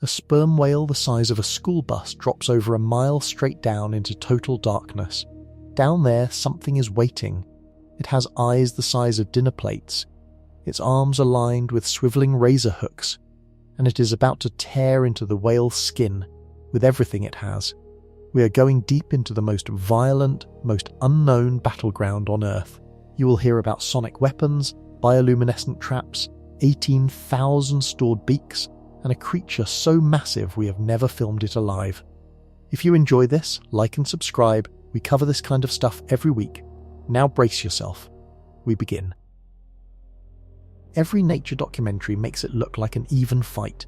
A sperm whale the size of a school bus drops over a mile straight down into total darkness. Down there, something is waiting. It has eyes the size of dinner plates. Its arms are lined with swiveling razor hooks, and it is about to tear into the whale's skin with everything it has. We are going deep into the most violent, most unknown battleground on Earth. You will hear about sonic weapons, bioluminescent traps, 18,000 stored beaks, and a creature so massive we have never filmed it alive. If you enjoy this, like and subscribe. We cover this kind of stuff every week. Now brace yourself. We begin. Every nature documentary makes it look like an even fight.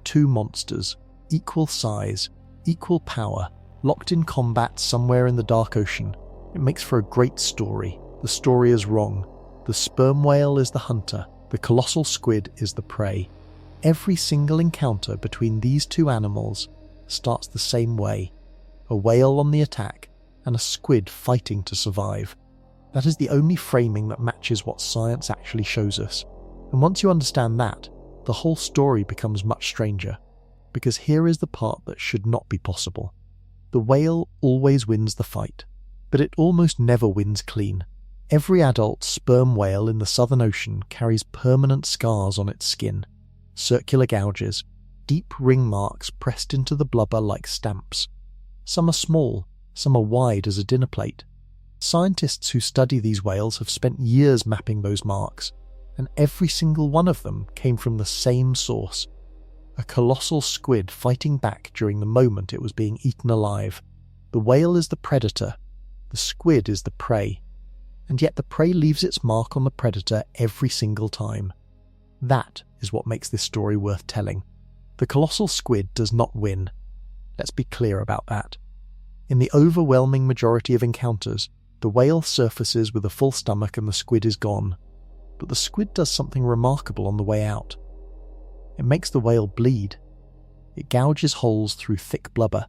Two monsters, equal size, equal power, locked in combat somewhere in the dark ocean. It makes for a great story. The story is wrong. The sperm whale is the hunter. The colossal squid is the prey. Every single encounter between these two animals starts the same way. A whale on the attack and a squid fighting to survive. That is the only framing that matches what science actually shows us. And once you understand that, the whole story becomes much stranger. Because here is the part that should not be possible. The whale always wins the fight, but it almost never wins clean. Every adult sperm whale in the Southern Ocean carries permanent scars on its skin. Circular gouges, deep ring marks pressed into the blubber like stamps. Some are small, some are wide as a dinner plate. Scientists who study these whales have spent years mapping those marks, and every single one of them came from the same source. A colossal squid fighting back during the moment it was being eaten alive. The whale is the predator, the squid is the prey, and yet the prey leaves its mark on the predator every single time. That is what makes this story worth telling. The colossal squid does not win. Let's be clear about that. In the overwhelming majority of encounters, the whale surfaces with a full stomach and the squid is gone. But the squid does something remarkable on the way out. It makes the whale bleed. It gouges holes through thick blubber.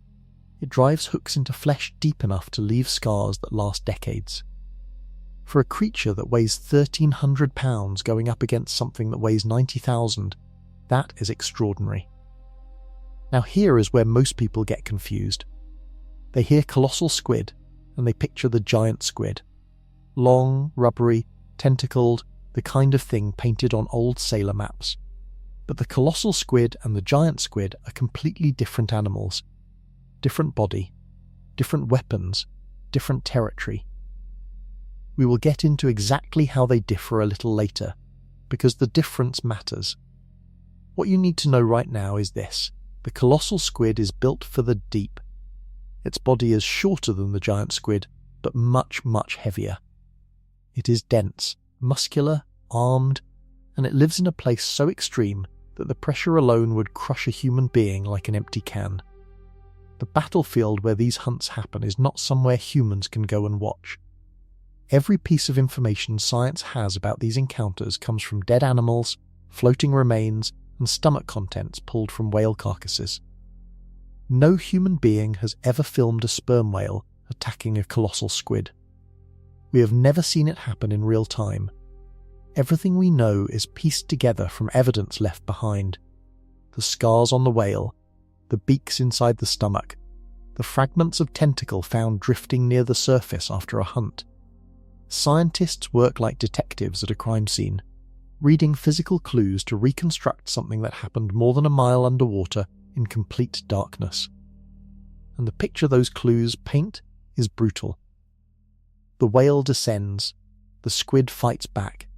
It drives hooks into flesh deep enough to leave scars that last decades. For a creature that weighs 1,300 pounds going up against something that weighs 90,000, that is extraordinary. Now here is where most people get confused. They hear colossal squid and they picture the giant squid. Long, rubbery, tentacled, the kind of thing painted on old sailor maps. But the colossal squid and the giant squid are completely different animals. Different body, different weapons, different territory. We will get into exactly how they differ a little later, because the difference matters. What you need to know right now is this. The colossal squid is built for the deep. Its body is shorter than the giant squid, but much, much heavier. It is dense, muscular, armed, and it lives in a place so extreme that the pressure alone would crush a human being like an empty can. The battlefield where these hunts happen is not somewhere humans can go and watch. Every piece of information science has about these encounters comes from dead animals, floating remains, and stomach contents pulled from whale carcasses. No human being has ever filmed a sperm whale attacking a colossal squid. We have never seen it happen in real time. Everything we know is pieced together from evidence left behind. The scars on the whale, the beaks inside the stomach, the fragments of tentacle found drifting near the surface after a hunt. Scientists work like detectives at a crime scene, reading physical clues to reconstruct something that happened more than a mile underwater in complete darkness. And the picture those clues paint is brutal. The whale descends, the squid fights back.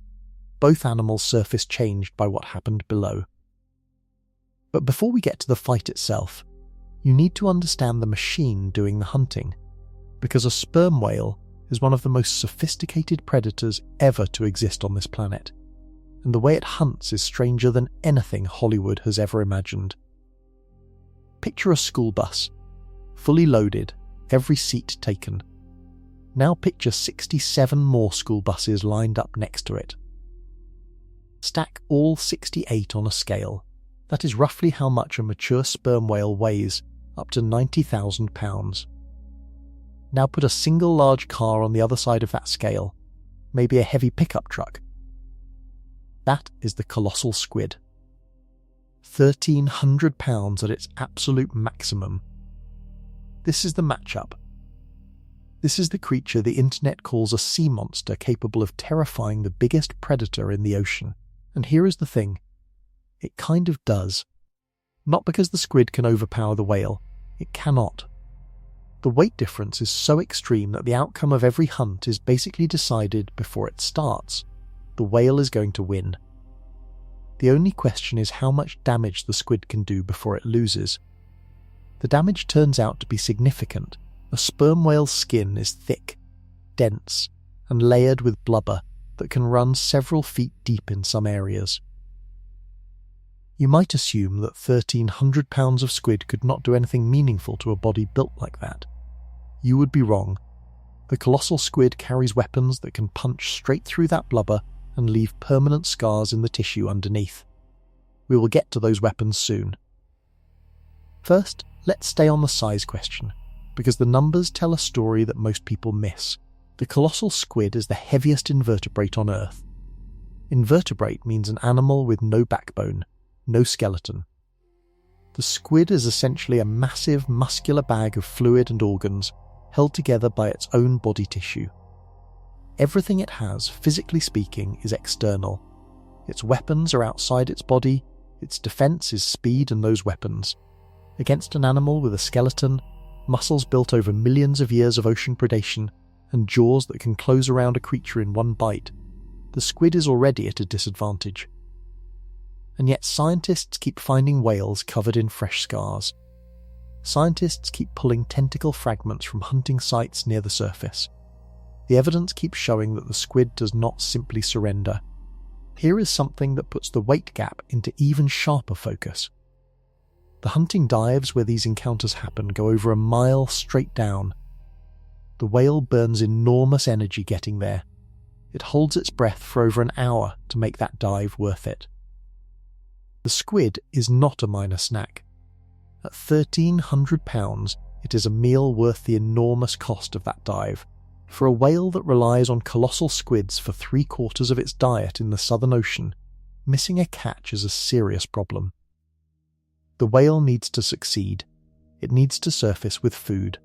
Both animals' surface changed by what happened below. But before we get to the fight itself, you need to understand the machine doing the hunting, because a sperm whale is one of the most sophisticated predators ever to exist on this planet, and the way it hunts is stranger than anything Hollywood has ever imagined. Picture a school bus, fully loaded, every seat taken. Now picture 67 more school buses lined up next to it. Stack all 68 on a scale. That is roughly how much a mature sperm whale weighs, up to 90,000 pounds. Now put a single large car on the other side of that scale, maybe a heavy pickup truck. That is the colossal squid. 1,300 pounds at its absolute maximum. This is the matchup. This is the creature the internet calls a sea monster capable of terrifying the biggest predator in the ocean. And here is the thing. It kind of does. Not because the squid can overpower the whale. It cannot. The weight difference is so extreme that the outcome of every hunt is basically decided before it starts. The whale is going to win. The only question is how much damage the squid can do before it loses. The damage turns out to be significant. A sperm whale's skin is thick, dense, and layered with blubber that can run several feet deep in some areas. You might assume that 1,300 pounds of squid could not do anything meaningful to a body built like that. You would be wrong. The colossal squid carries weapons that can punch straight through that blubber and leave permanent scars in the tissue underneath. We will get to those weapons soon. First, let's stay on the size question, because the numbers tell a story that most people miss. The colossal squid is the heaviest invertebrate on Earth. Invertebrate means an animal with no backbone, no skeleton. The squid is essentially a massive muscular bag of fluid and organs held together by its own body tissue. Everything it has, physically speaking, is external. Its weapons are outside its body, its defense is speed and those weapons. Against an animal with a skeleton, muscles built over millions of years of ocean predation, and jaws that can close around a creature in one bite, the squid is already at a disadvantage. And yet scientists keep finding whales covered in fresh scars. Scientists keep pulling tentacle fragments from hunting sites near the surface. The evidence keeps showing that the squid does not simply surrender. Here is something that puts the weight gap into even sharper focus. The hunting dives where these encounters happen go over a mile straight down. The whale burns enormous energy getting there. It holds its breath for over an hour to make that dive worth it. The squid is not a minor snack. At 1,300 pounds, it is a meal worth the enormous cost of that dive. For a whale that relies on colossal squids for 3/4 of its diet in the Southern Ocean, missing a catch is a serious problem. The whale needs to succeed. It needs to surface with food.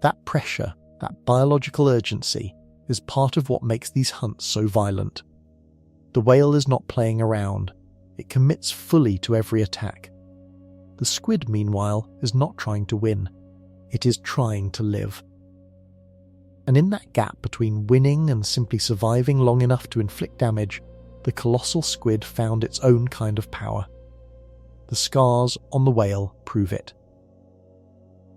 That pressure, that biological urgency, is part of what makes these hunts so violent. The whale is not playing around. It commits fully to every attack. The squid, meanwhile, is not trying to win. It is trying to live. And in that gap between winning and simply surviving long enough to inflict damage, the colossal squid found its own kind of power. The scars on the whale prove it.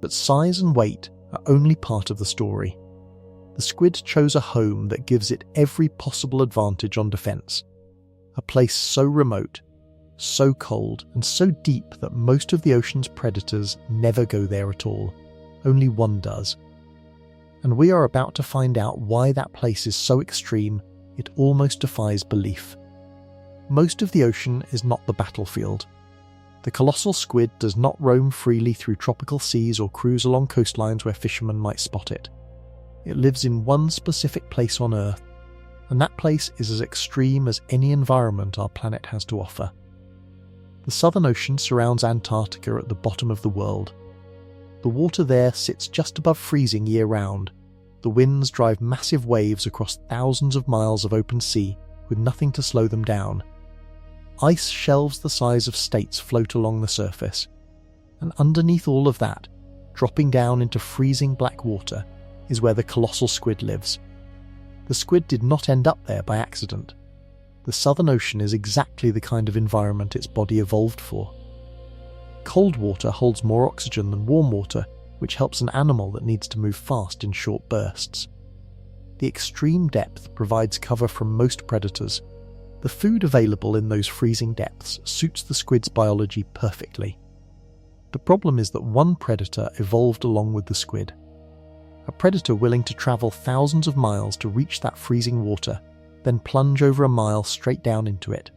But size and weight are only part of the story. The squid chose a home that gives it every possible advantage on defense. A place so remote, so cold, and so deep that most of the ocean's predators never go there at all. Only one does. And we are about to find out why that place is so extreme it almost defies belief. Most of the ocean is not the battlefield. The colossal squid does not roam freely through tropical seas or cruise along coastlines where fishermen might spot it. It lives in one specific place on Earth, and that place is as extreme as any environment our planet has to offer. The Southern Ocean surrounds Antarctica at the bottom of the world. The water there sits just above freezing year-round. The winds drive massive waves across thousands of miles of open sea with nothing to slow them down. Ice shelves the size of states float along the surface. And underneath all of that, dropping down into freezing black water, is where the colossal squid lives. The squid did not end up there by accident. The Southern Ocean is exactly the kind of environment its body evolved for. Cold water holds more oxygen than warm water, which helps an animal that needs to move fast in short bursts. The extreme depth provides cover from most predators. The food available in those freezing depths suits the squid's biology perfectly. The problem is that one predator evolved along with the squid. A predator willing to travel thousands of miles to reach that freezing water, then plunge over a mile straight down into it.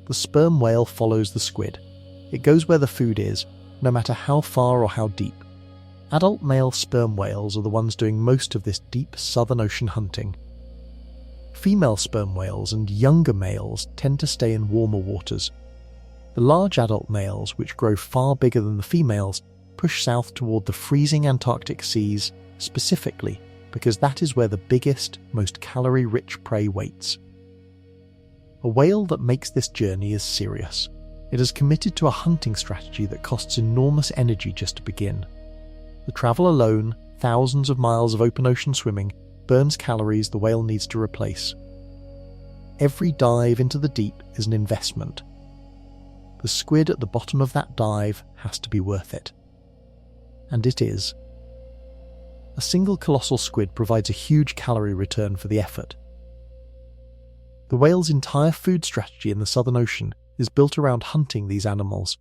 The sperm whale follows the squid. It goes where the food is, no matter how far or how deep. Adult male sperm whales are the ones doing most of this deep Southern Ocean hunting. Female sperm whales and younger males tend to stay in warmer waters. The large adult males, which grow far bigger than the females, push south toward the freezing Antarctic seas, specifically because that is where the biggest, most calorie-rich prey waits. A whale that makes this journey is serious. It is committed to a hunting strategy that costs enormous energy just to begin. The travel alone, thousands of miles of open ocean swimming, burns calories the whale needs to replace. Every dive into the deep is an investment. The squid at the bottom of that dive has to be worth it. And it is. A single colossal squid provides a huge calorie return for the effort. The whale's entire food strategy in the Southern Ocean is built around hunting these animals.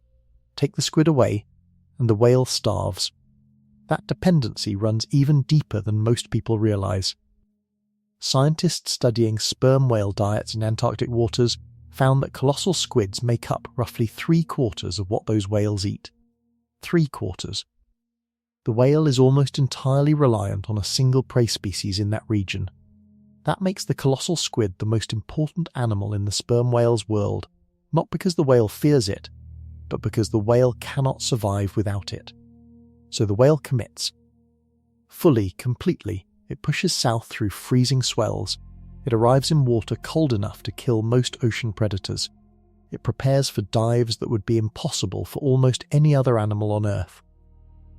Take the squid away, and the whale starves. That dependency runs even deeper than most people realize. Scientists studying sperm whale diets in Antarctic waters found that colossal squids make up roughly 3/4 of what those whales eat. 3/4. The whale is almost entirely reliant on a single prey species in that region. That makes the colossal squid the most important animal in the sperm whale's world, not because the whale fears it, but because the whale cannot survive without it. So the whale commits. Fully, completely, it pushes south through freezing swells. It arrives in water cold enough to kill most ocean predators. It prepares for dives that would be impossible for almost any other animal on Earth.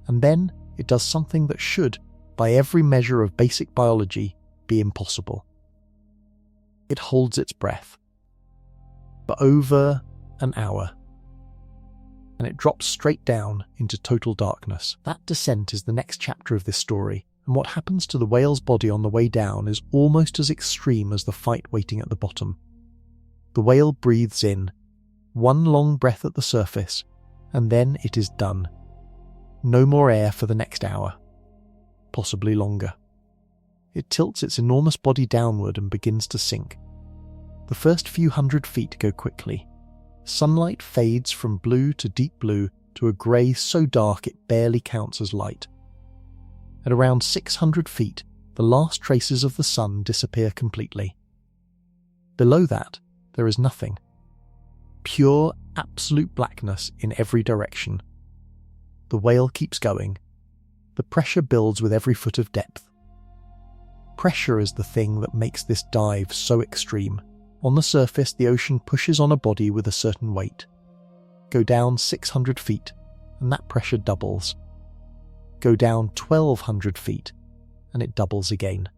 And then it does something that should, by every measure of basic biology, be impossible. It holds its breath. For over an hour. And it drops straight down into total darkness. That descent is the next chapter of this story, and what happens to the whale's body on the way down is almost as extreme as the fight waiting at the bottom. The whale breathes in, one long breath at the surface, and then it is done. No more air for the next hour. Possibly longer. It tilts its enormous body downward and begins to sink. The first few 100 feet go quickly. Sunlight fades from blue to deep blue to a grey so dark it barely counts as light. At around 600 feet, the last traces of the sun disappear completely. Below that, there is nothing. Pure, absolute blackness in every direction. The whale keeps going. The pressure builds with every foot of depth. Pressure is the thing that makes this dive so extreme. On the surface, the ocean pushes on a body with a certain weight. Go down 600 feet, and that pressure doubles. Go down 1,200 feet, and it doubles again.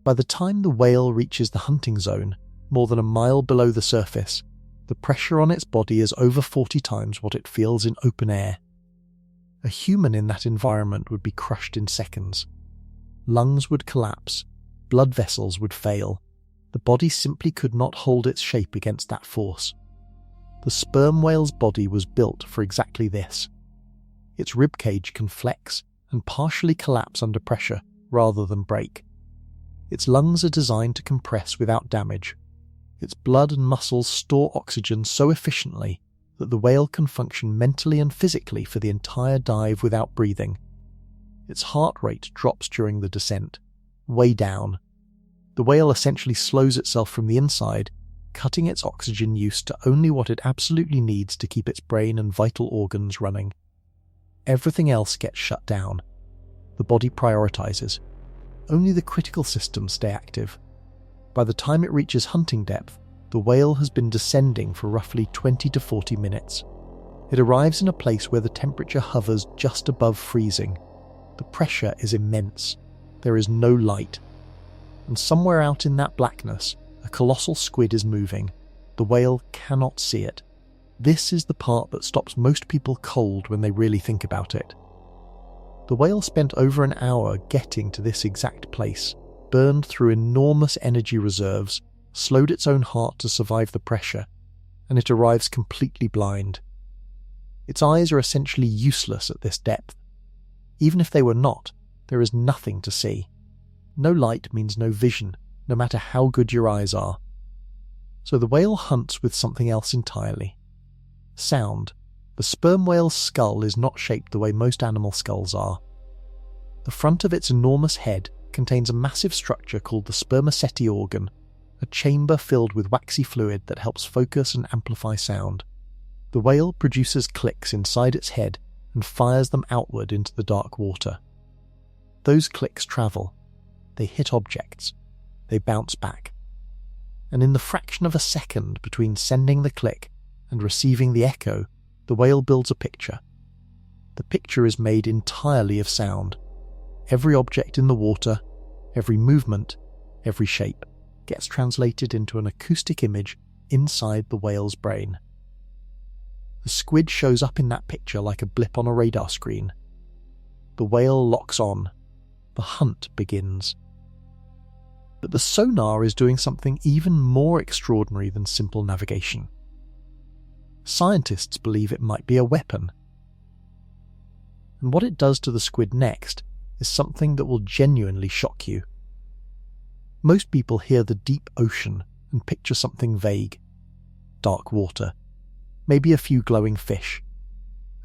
By the time the whale reaches the hunting zone, more than a mile below the surface, the pressure on its body is over 40 times what it feels in open air. A human in that environment would be crushed in seconds. Lungs would collapse, blood vessels would fail. The body simply could not hold its shape against that force. The sperm whale's body was built for exactly this. Its ribcage can flex and partially collapse under pressure rather than break. Its lungs are designed to compress without damage. Its blood and muscles store oxygen so efficiently that the whale can function mentally and physically for the entire dive without breathing. Its heart rate drops during the descent, way down. The whale essentially slows itself from the inside, cutting its oxygen use to only what it absolutely needs to keep its brain and vital organs running. Everything else gets shut down. The body prioritizes. Only the critical systems stay active. By the time it reaches hunting depth, the whale has been descending for roughly 20 to 40 minutes. It arrives in a place where the temperature hovers just above freezing. The pressure is immense. There is no light. And somewhere out in that blackness, a colossal squid is moving. The whale cannot see it. This is the part that stops most people cold when they really think about it. The whale spent over an hour getting to this exact place, burned through enormous energy reserves, slowed its own heart to survive the pressure, and it arrives completely blind. Its eyes are essentially useless at this depth. Even if they were not, there is nothing to see. No light means no vision, no matter how good your eyes are. So the whale hunts with something else entirely. Sound. The sperm whale's skull is not shaped the way most animal skulls are. The front of its enormous head contains a massive structure called the spermaceti organ, a chamber filled with waxy fluid that helps focus and amplify sound. The whale produces clicks inside its head and fires them outward into the dark water. Those clicks travel. They hit objects. They bounce back. And in the fraction of a second between sending the click and receiving the echo, the whale builds a picture. The picture is made entirely of sound. Every object in the water, every movement, every shape gets translated into an acoustic image inside the whale's brain. The squid shows up in that picture like a blip on a radar screen. The whale locks on. The hunt begins. But the sonar is doing something even more extraordinary than simple navigation. Scientists believe it might be a weapon. And what it does to the squid next is something that will genuinely shock you. Most people hear the deep ocean and picture something vague. Dark water, maybe a few glowing fish,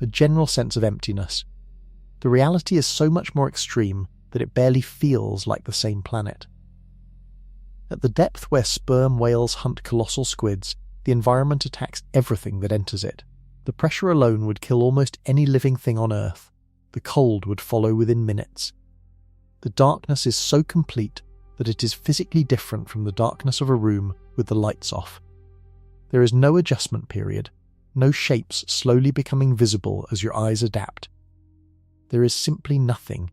a general sense of emptiness. The reality is so much more extreme that it barely feels like the same planet. At the depth where sperm whales hunt colossal squids, the environment attacks everything that enters it. The pressure alone would kill almost any living thing on Earth. The cold would follow within minutes. The darkness is so complete that it is physically different from the darkness of a room with the lights off. There is no adjustment period, no shapes slowly becoming visible as your eyes adapt. There is simply nothing,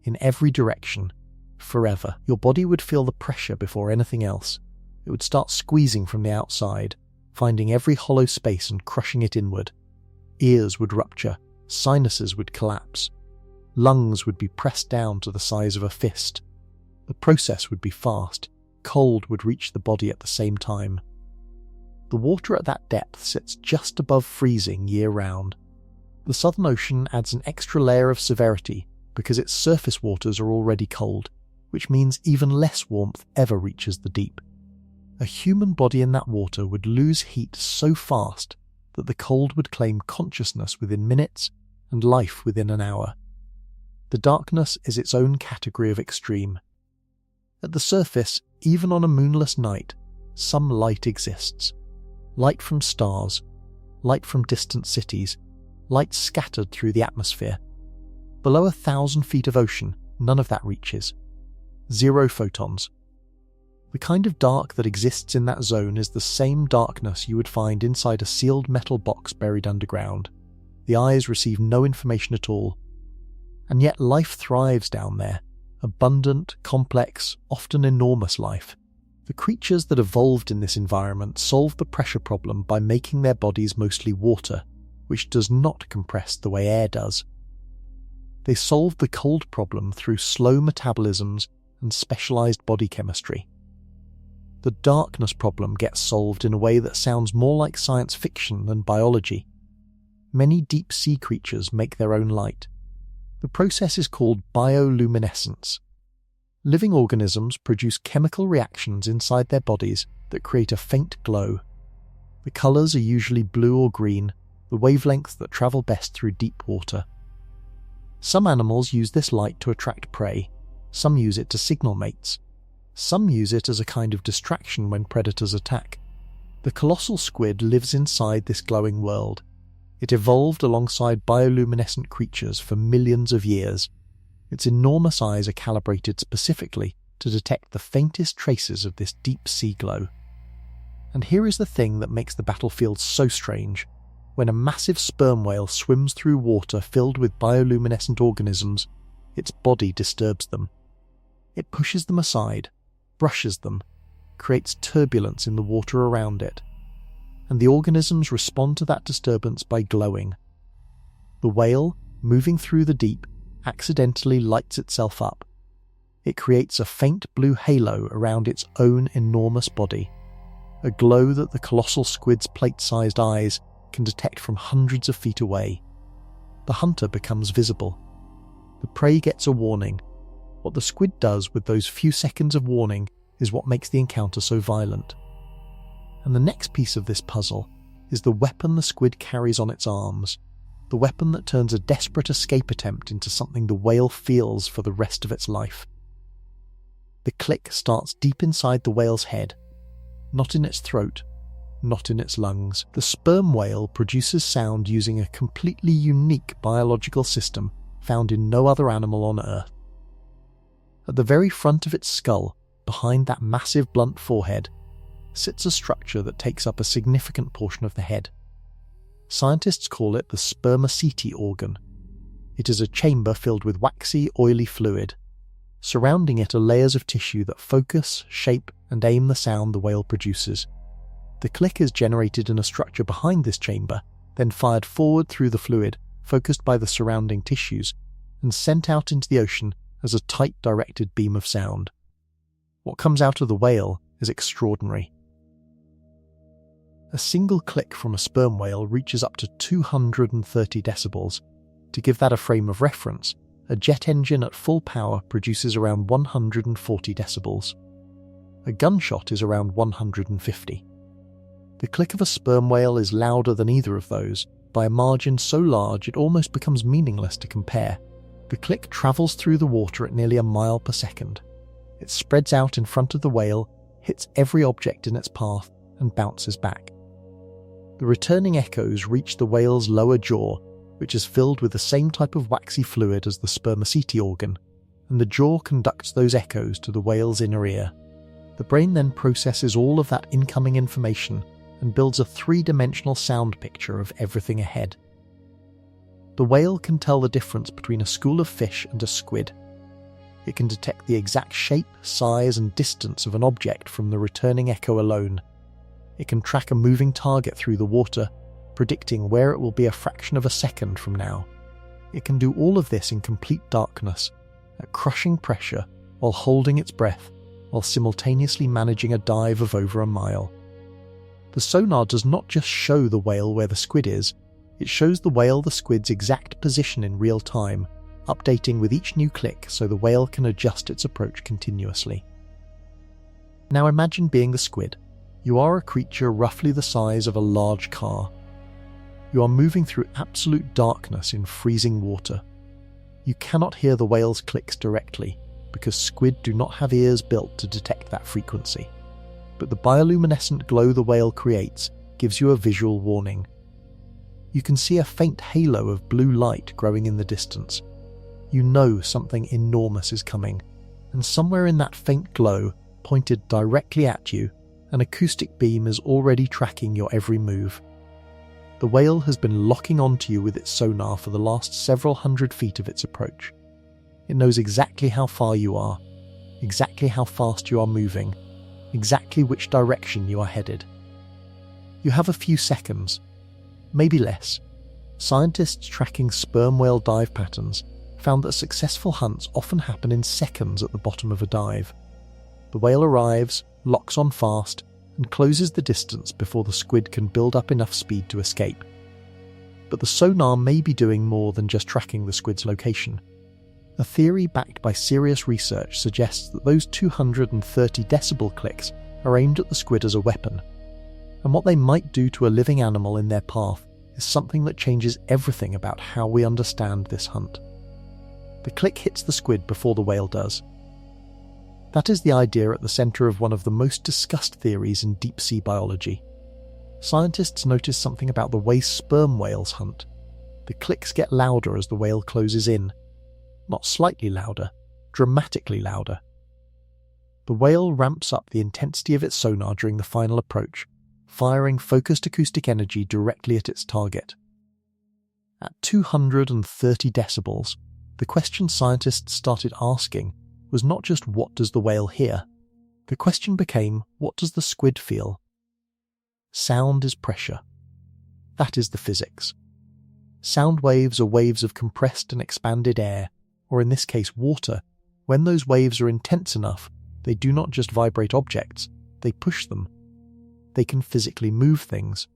in every direction, forever. Your body would feel the pressure before anything else. It would start squeezing from the outside, finding every hollow space and crushing it inward. Ears would rupture, sinuses would collapse, lungs would be pressed down to the size of a fist. The process would be fast. Cold would reach the body at the same time. The water at that depth sits just above freezing year-round. The Southern Ocean adds an extra layer of severity because its surface waters are already cold, which means even less warmth ever reaches the deep. A human body in that water would lose heat so fast that the cold would claim consciousness within minutes and life within an hour. The darkness is its own category of extreme. At the surface, even on a moonless night, some light exists. Light from stars, light from distant cities, light scattered through the atmosphere. Below 1,000 feet of ocean, none of that reaches. 0 photons. The kind of dark that exists in that zone is the same darkness you would find inside a sealed metal box buried underground. The eyes receive no information at all. And yet life thrives down there. Abundant, complex, often enormous life. The creatures that evolved in this environment solved the pressure problem by making their bodies mostly water, which does not compress the way air does. They solved the cold problem through slow metabolisms and specialized body chemistry. The darkness problem gets solved in a way that sounds more like science fiction than biology. Many deep-sea creatures make their own light. The process is called bioluminescence. Living organisms produce chemical reactions inside their bodies that create a faint glow. The colours are usually blue or green, the wavelengths that travel best through deep water. Some animals use this light to attract prey. Some use it to signal mates. Some use it as a kind of distraction when predators attack. The colossal squid lives inside this glowing world. It evolved alongside bioluminescent creatures for millions of years. Its enormous eyes are calibrated specifically to detect the faintest traces of this deep sea glow. And here is the thing that makes the battlefield so strange. When a massive sperm whale swims through water filled with bioluminescent organisms, its body disturbs them. It pushes them aside, brushes them, creates turbulence in the water around it. And the organisms respond to that disturbance by glowing. The whale, moving through the deep, accidentally lights itself up. It creates a faint blue halo around its own enormous body, a glow that the colossal squid's plate-sized eyes can detect from hundreds of feet away. The hunter becomes visible. The prey gets a warning. What the squid does with those few seconds of warning is what makes the encounter so violent. And the next piece of this puzzle is the weapon the squid carries on its arms, the weapon that turns a desperate escape attempt into something the whale feels for the rest of its life. The click starts deep inside the whale's head, not in its throat, not in its lungs. The sperm whale produces sound using a completely unique biological system found in no other animal on Earth. At the very front of its skull, behind that massive blunt forehead, sits a structure that takes up a significant portion of the head. Scientists call it the spermaceti organ. It is a chamber filled with waxy, oily fluid. Surrounding it are layers of tissue that focus, shape, and aim the sound the whale produces. The click is generated in a structure behind this chamber, then fired forward through the fluid, focused by the surrounding tissues, and sent out into the ocean as a tight directed beam of sound. What comes out of the whale is extraordinary. A single click from a sperm whale reaches up to 230 decibels. To give that a frame of reference, a jet engine at full power produces around 140 decibels. A gunshot is around 150. The click of a sperm whale is louder than either of those, by a margin so large it almost becomes meaningless to compare. The click travels through the water at nearly a mile per second. It spreads out in front of the whale, hits every object in its path, and bounces back. The returning echoes reach the whale's lower jaw, which is filled with the same type of waxy fluid as the spermaceti organ, and the jaw conducts those echoes to the whale's inner ear. The brain then processes all of that incoming information and builds a three-dimensional sound picture of everything ahead. The whale can tell the difference between a school of fish and a squid. It can detect the exact shape, size, and distance of an object from the returning echo alone. It can track a moving target through the water, predicting where it will be a fraction of a second from now. It can do all of this in complete darkness, at crushing pressure, while holding its breath, while simultaneously managing a dive of over a mile. The sonar does not just show the whale where the squid is, it shows the whale the squid's exact position in real time, updating with each new click so the whale can adjust its approach continuously. Now imagine being the squid. You are a creature roughly the size of a large car. You are moving through absolute darkness in freezing water. You cannot hear the whale's clicks directly, because squid do not have ears built to detect that frequency. But the bioluminescent glow the whale creates gives you a visual warning. You can see a faint halo of blue light growing in the distance. You know something enormous is coming, and somewhere in that faint glow, pointed directly at you, an acoustic beam is already tracking your every move. The whale has been locking onto you with its sonar for the last several hundred feet of its approach. It knows exactly how far you are, exactly how fast you are moving, exactly which direction you are headed. You have a few seconds, maybe less. Scientists tracking sperm whale dive patterns found that successful hunts often happen in seconds at the bottom of a dive. The whale arrives, locks on fast, and closes the distance before the squid can build up enough speed to escape. But the sonar may be doing more than just tracking the squid's location. A theory backed by serious research suggests that those 230 decibel clicks are aimed at the squid as a weapon, and what they might do to a living animal in their path is something that changes everything about how we understand this hunt. The click hits the squid before the whale does. That is the idea at the centre of one of the most discussed theories in deep-sea biology. Scientists notice something about the way sperm whales hunt. The clicks get louder as the whale closes in. Not slightly louder, dramatically louder. The whale ramps up the intensity of its sonar during the final approach, firing focused acoustic energy directly at its target. At 230 decibels, the question scientists started asking was not just what does the whale hear? The question became, what does the squid feel? Sound is pressure. That is the physics. Sound waves are waves of compressed and expanded air, or in this case water. When those waves are intense enough, they do not just vibrate objects, they push them. They can physically move things.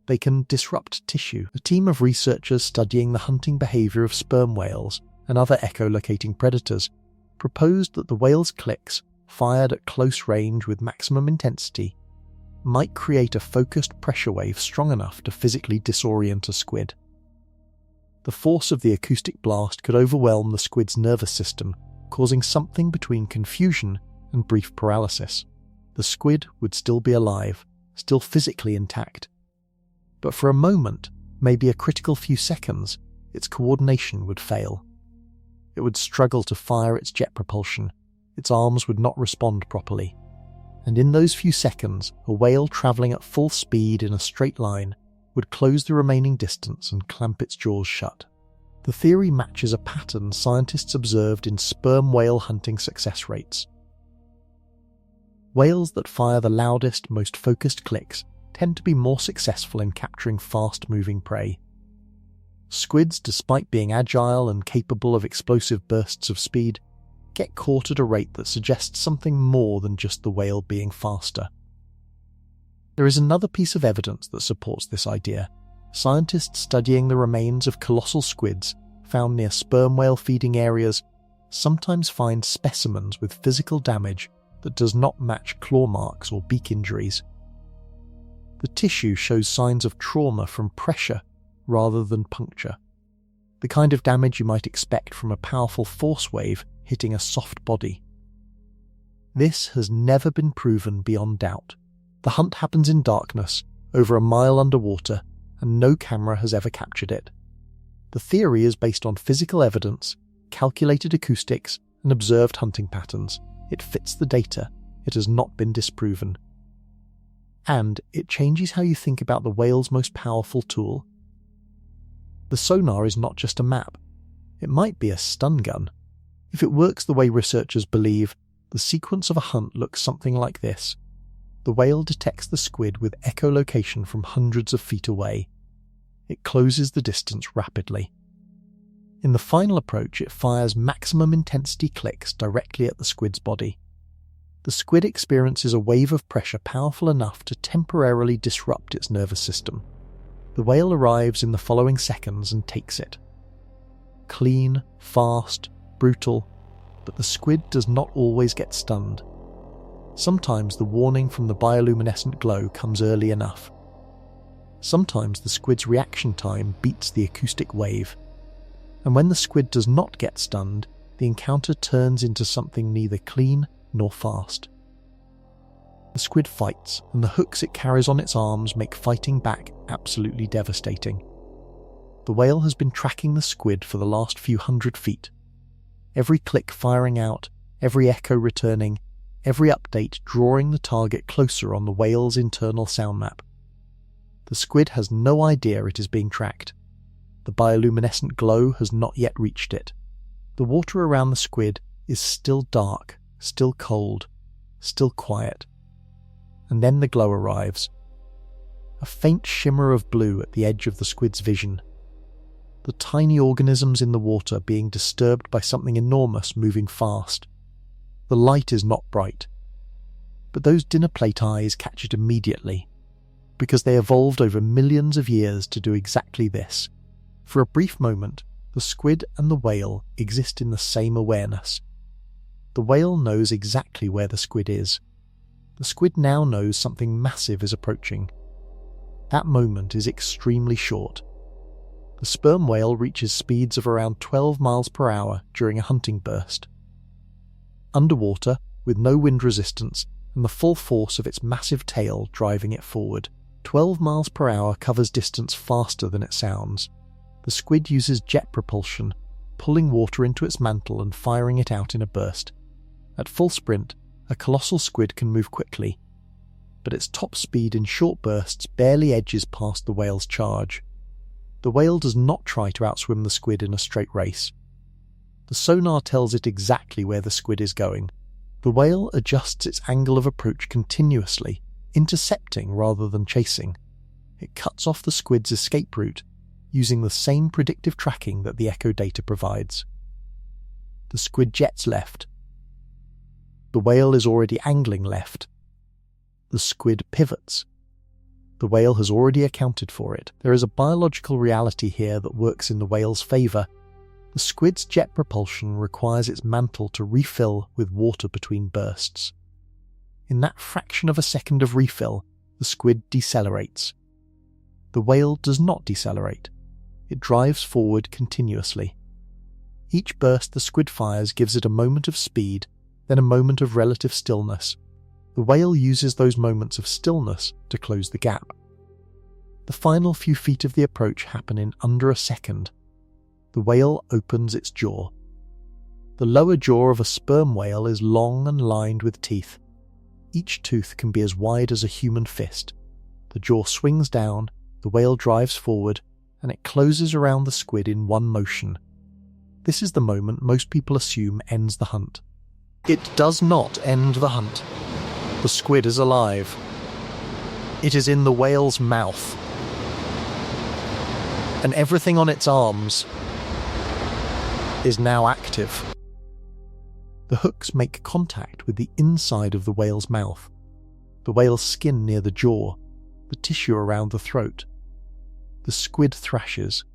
They can disrupt tissue. A team of researchers studying the hunting behaviour of sperm whales and other echolocating predators proposed that the whale's clicks, fired at close range with maximum intensity, might create a focused pressure wave strong enough to physically disorient a squid. The force of the acoustic blast could overwhelm the squid's nervous system, causing something between confusion and brief paralysis. The squid would still be alive, still physically intact. But for a moment, maybe a critical few seconds, its coordination would fail. It would struggle to fire its jet propulsion, its arms would not respond properly. And in those few seconds, a whale travelling at full speed in a straight line would close the remaining distance and clamp its jaws shut. The theory matches a pattern scientists observed in sperm whale hunting success rates. Whales that fire the loudest, most focused clicks tend to be more successful in capturing fast-moving prey. Squids, despite being agile and capable of explosive bursts of speed, get caught at a rate that suggests something more than just the whale being faster. There is another piece of evidence that supports this idea. Scientists studying the remains of colossal squids found near sperm whale feeding areas sometimes find specimens with physical damage that does not match claw marks or beak injuries. The tissue shows signs of trauma from pressure rather than puncture, the kind of damage you might expect from a powerful force wave hitting a soft body. This has never been proven beyond doubt. The hunt happens in darkness, over a mile underwater, and no camera has ever captured it. The theory is based on physical evidence, calculated acoustics, and observed hunting patterns. It fits the data. It has not been disproven. And it changes how you think about the whale's most powerful tool. The sonar is not just a map. It might be a stun gun. If it works the way researchers believe, the sequence of a hunt looks something like this. The whale detects the squid with echolocation from hundreds of feet away. It closes the distance rapidly. In the final approach, it fires maximum intensity clicks directly at the squid's body. The squid experiences a wave of pressure powerful enough to temporarily disrupt its nervous system. The whale arrives in the following seconds and takes it. Clean, fast, brutal, but the squid does not always get stunned. Sometimes the warning from the bioluminescent glow comes early enough. Sometimes the squid's reaction time beats the acoustic wave. And when the squid does not get stunned, the encounter turns into something neither clean nor fast. The squid fights, and the hooks it carries on its arms make fighting back absolutely devastating. The whale has been tracking the squid for the last few hundred feet. Every click firing out, every echo returning, every update drawing the target closer on the whale's internal sound map. The squid has no idea it is being tracked. The bioluminescent glow has not yet reached it. The water around the squid is still dark, still cold, still quiet. And then the glow arrives. A faint shimmer of blue at the edge of the squid's vision. The tiny organisms in the water being disturbed by something enormous moving fast. The light is not bright. But those dinner plate eyes catch it immediately, because they evolved over millions of years to do exactly this. For a brief moment, the squid and the whale exist in the same awareness. The whale knows exactly where the squid is. The squid now knows something massive is approaching. That moment is extremely short. The sperm whale reaches speeds of around 12 miles per hour during a hunting burst. Underwater, with no wind resistance and the full force of its massive tail driving it forward, 12 miles per hour covers distance faster than it sounds. The squid uses jet propulsion, pulling water into its mantle and firing it out in a burst. At full sprint, a colossal squid can move quickly, but its top speed in short bursts barely edges past the whale's charge. The whale does not try to outswim the squid in a straight race. The sonar tells it exactly where the squid is going. The whale adjusts its angle of approach continuously, intercepting rather than chasing. It cuts off the squid's escape route, using the same predictive tracking that the echo data provides. The squid jets left. The whale is already angling left. The squid pivots. The whale has already accounted for it. There is a biological reality here that works in the whale's favour. The squid's jet propulsion requires its mantle to refill with water between bursts. In that fraction of a second of refill, the squid decelerates. The whale does not decelerate. It drives forward continuously. Each burst the squid fires gives it a moment of speed, then a moment of relative stillness. The whale uses those moments of stillness to close the gap. The final few feet of the approach happen in under a second. The whale opens its jaw. The lower jaw of a sperm whale is long and lined with teeth. Each tooth can be as wide as a human fist. The jaw swings down, the whale drives forward, and it closes around the squid in one motion. This is the moment most people assume ends the hunt. It does not end the hunt. The squid is alive. It is in the whale's mouth. And everything on its arms is now active. The hooks make contact with the inside of the whale's mouth, the whale's skin near the jaw, the tissue around the throat. The squid thrashes.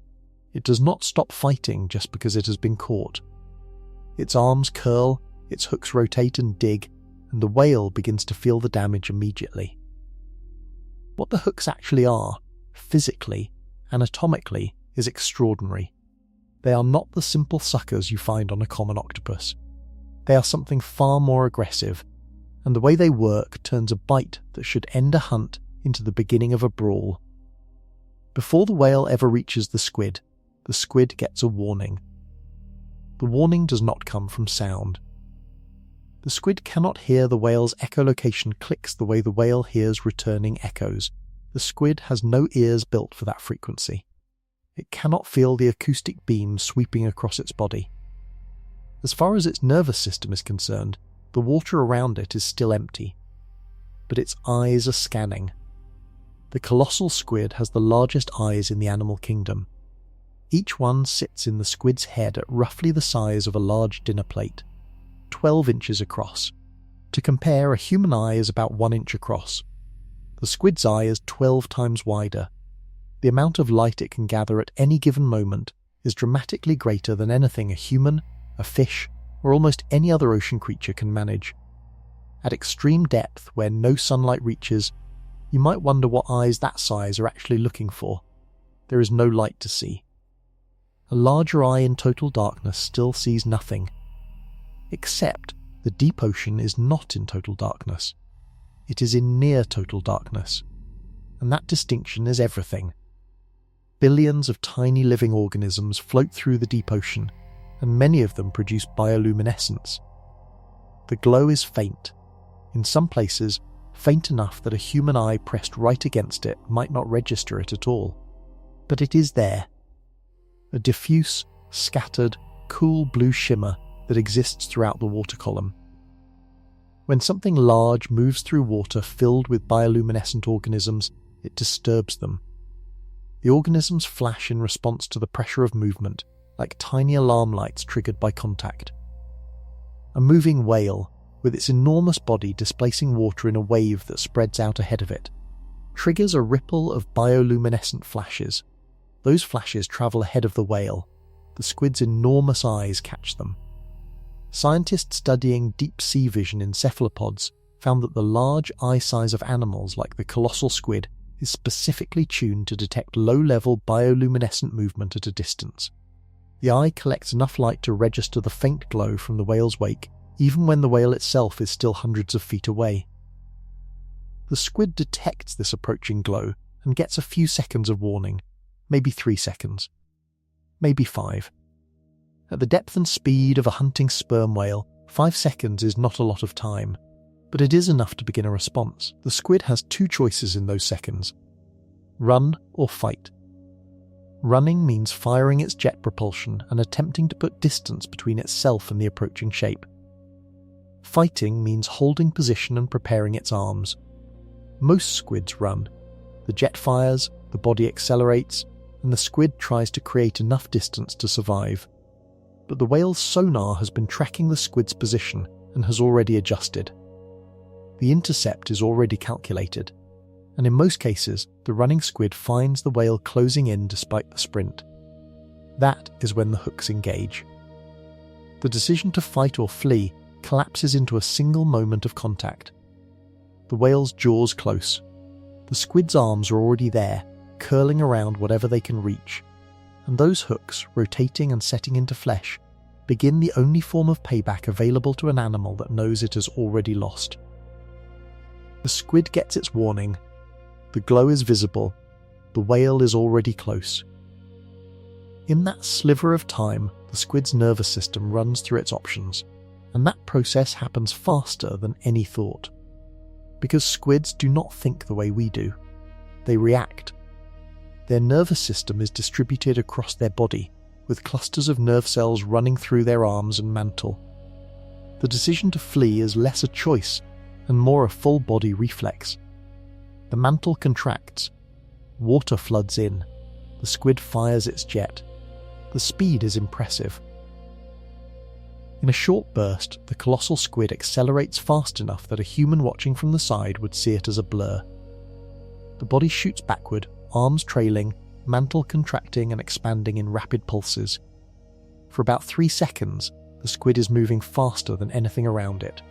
It does not stop fighting just because it has been caught. Its arms curl, its hooks rotate and dig, and the whale begins to feel the damage immediately. What the hooks actually are, physically, anatomically, is extraordinary. They are not the simple suckers you find on a common octopus. They are something far more aggressive, and the way they work turns a bite that should end a hunt into the beginning of a brawl. Before the whale ever reaches the squid gets a warning. The warning does not come from sound. The squid cannot hear the whale's echolocation clicks the way the whale hears returning echoes. The squid has no ears built for that frequency. It cannot feel the acoustic beam sweeping across its body. As far as its nervous system is concerned, the water around it is still empty. But its eyes are scanning. The colossal squid has the largest eyes in the animal kingdom. Each one sits in the squid's head at roughly the size of a large dinner plate, 12 inches across. To compare, a human eye is about 1 inch across. The squid's eye is 12 times wider. The amount of light it can gather at any given moment is dramatically greater than anything a human, a fish, or almost any other ocean creature can manage. At extreme depth, where no sunlight reaches, you might wonder what eyes that size are actually looking for. There is no light to see. A larger eye in total darkness still sees nothing. Except the deep ocean is not in total darkness. It is in near total darkness. And that distinction is everything. Billions of tiny living organisms float through the deep ocean, and many of them produce bioluminescence. The glow is faint. In some places, faint enough that a human eye pressed right against it might not register it at all. But it is there. A diffuse, scattered, cool blue shimmer that exists throughout the water column. When something large moves through water filled with bioluminescent organisms, it disturbs them. The organisms flash in response to the pressure of movement, like tiny alarm lights triggered by contact. A moving whale, with its enormous body displacing water in a wave that spreads out ahead of it, triggers a ripple of bioluminescent flashes. Those flashes travel ahead of the whale. The squid's enormous eyes catch them. Scientists studying deep-sea vision in cephalopods found that the large eye size of animals like the colossal squid is specifically tuned to detect low-level bioluminescent movement at a distance. The eye collects enough light to register the faint glow from the whale's wake, even when the whale itself is still hundreds of feet away. The squid detects this approaching glow and gets a few seconds of warning, maybe 3 seconds, maybe 5. At the depth and speed of a hunting sperm whale, 5 seconds is not a lot of time, but it is enough to begin a response. The squid has 2 choices in those seconds: run or fight. Running means firing its jet propulsion and attempting to put distance between itself and the approaching shape. Fighting means holding position and preparing its arms. Most squids run. The jet fires, the body accelerates, and the squid tries to create enough distance to survive. But the whale's sonar has been tracking the squid's position and has already adjusted. The intercept is already calculated, and in most cases, the running squid finds the whale closing in despite the sprint. That is when the hooks engage. The decision to fight or flee collapses into a single moment of contact. The whale's jaws close. The squid's arms are already there, curling around whatever they can reach, and those hooks, rotating and setting into flesh, begin the only form of payback available to an animal that knows it has already lost. The squid gets its warning. The glow is visible. The whale is already close. In that sliver of time, the squid's nervous system runs through its options, and that process happens faster than any thought. Because squids do not think the way we do. They react. Their nervous system is distributed across their body, with clusters of nerve cells running through their arms and mantle. The decision to flee is less a choice and more a full-body reflex. The mantle contracts. Water floods in. The squid fires its jet. The speed is impressive. In a short burst, the colossal squid accelerates fast enough that a human watching from the side would see it as a blur. The body shoots backward, arms trailing, mantle contracting and expanding in rapid pulses. For about 3 seconds, the squid is moving faster than anything around it.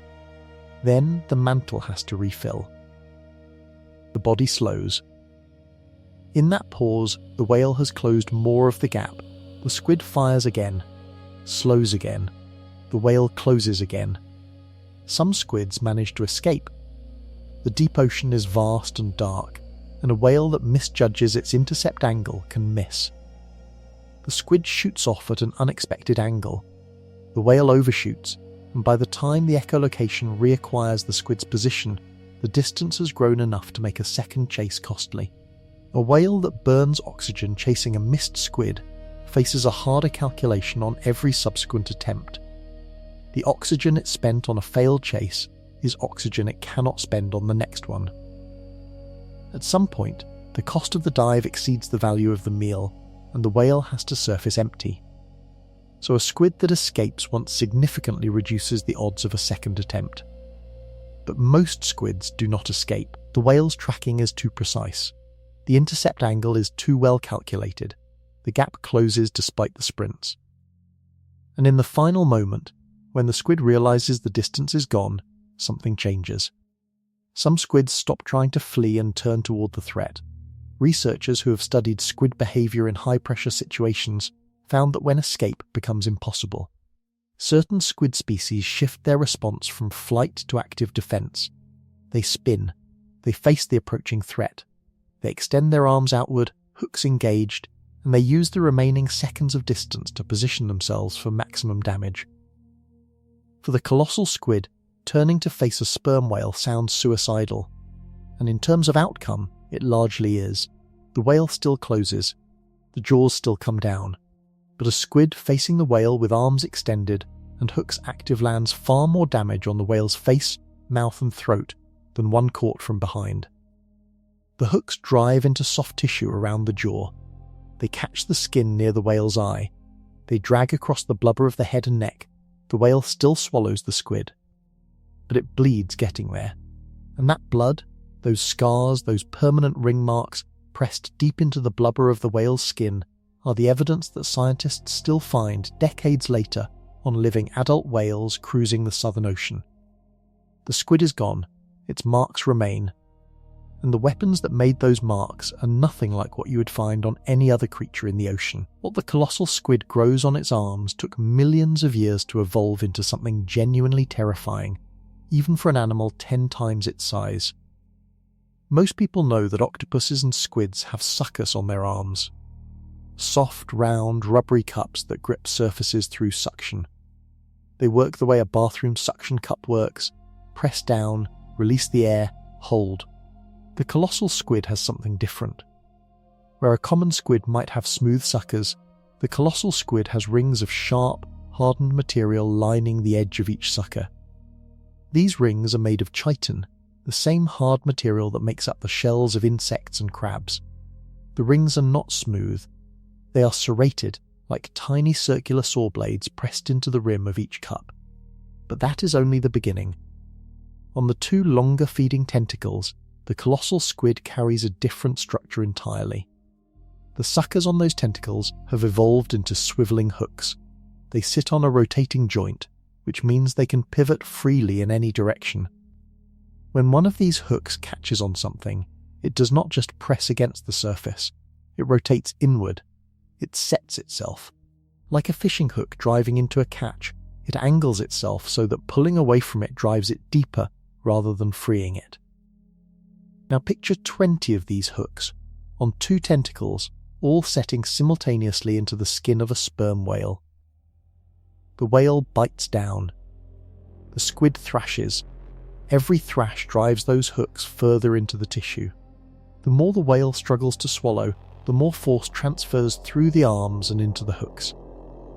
Then the mantle has to refill. The body slows. In that pause, the whale has closed more of the gap. The squid fires again, slows again. The whale closes again. Some squids manage to escape. The deep ocean is vast and dark, and a whale that misjudges its intercept angle can miss. The squid shoots off at an unexpected angle. The whale overshoots, and by the time the echolocation reacquires the squid's position, the distance has grown enough to make a second chase costly. A whale that burns oxygen chasing a missed squid faces a harder calculation on every subsequent attempt. The oxygen it spent on a failed chase is oxygen it cannot spend on the next one. At some point, the cost of the dive exceeds the value of the meal, and the whale has to surface empty. So a squid that escapes once significantly reduces the odds of a second attempt. But most squids do not escape. The whale's tracking is too precise. The intercept angle is too well calculated. The gap closes despite the sprints. And in the final moment, when the squid realizes the distance is gone, something changes. Some squids stop trying to flee and turn toward the threat. Researchers who have studied squid behavior in high-pressure situations found that when escape becomes impossible, certain squid species shift their response from flight to active defense. They spin. They face the approaching threat. They extend their arms outward, hooks engaged, and they use the remaining seconds of distance to position themselves for maximum damage. For the colossal squid, turning to face a sperm whale sounds suicidal, and in terms of outcome, it largely is. The whale still closes, the jaws still come down, but a squid facing the whale with arms extended and hooks active lands far more damage on the whale's face, mouth and throat than one caught from behind. The hooks drive into soft tissue around the jaw. They catch the skin near the whale's eye. They drag across the blubber of the head and neck. The whale still swallows the squid. But it bleeds getting there. And that blood, those scars, those permanent ring marks pressed deep into the blubber of the whale's skin are the evidence that scientists still find decades later on living adult whales cruising the Southern Ocean. The squid is gone. Its marks remain. And the weapons that made those marks are nothing like what you would find on any other creature in the ocean. What the colossal squid grows on its arms took millions of years to evolve into something genuinely terrifying, even for an animal 10 times its size. Most people know that octopuses and squids have suckers on their arms. Soft, round, rubbery cups that grip surfaces through suction. They work the way a bathroom suction cup works: press down, release the air, hold. The colossal squid has something different. Where a common squid might have smooth suckers, the colossal squid has rings of sharp, hardened material lining the edge of each sucker. These rings are made of chitin, the same hard material that makes up the shells of insects and crabs. The rings are not smooth. They are serrated, like tiny circular saw blades pressed into the rim of each cup. But that is only the beginning. On the 2 longer feeding tentacles, the colossal squid carries a different structure entirely. The suckers on those tentacles have evolved into swiveling hooks. They sit on a rotating joint, which means they can pivot freely in any direction. When one of these hooks catches on something, it does not just press against the surface. It rotates inward. It sets itself. Like a fishing hook driving into a catch, it angles itself so that pulling away from it drives it deeper rather than freeing it. Now picture 20 of these hooks, on 2 tentacles, all setting simultaneously into the skin of a sperm whale. The whale bites down. The squid thrashes. Every thrash drives those hooks further into the tissue. The more the whale struggles to swallow, the more force transfers through the arms and into the hooks.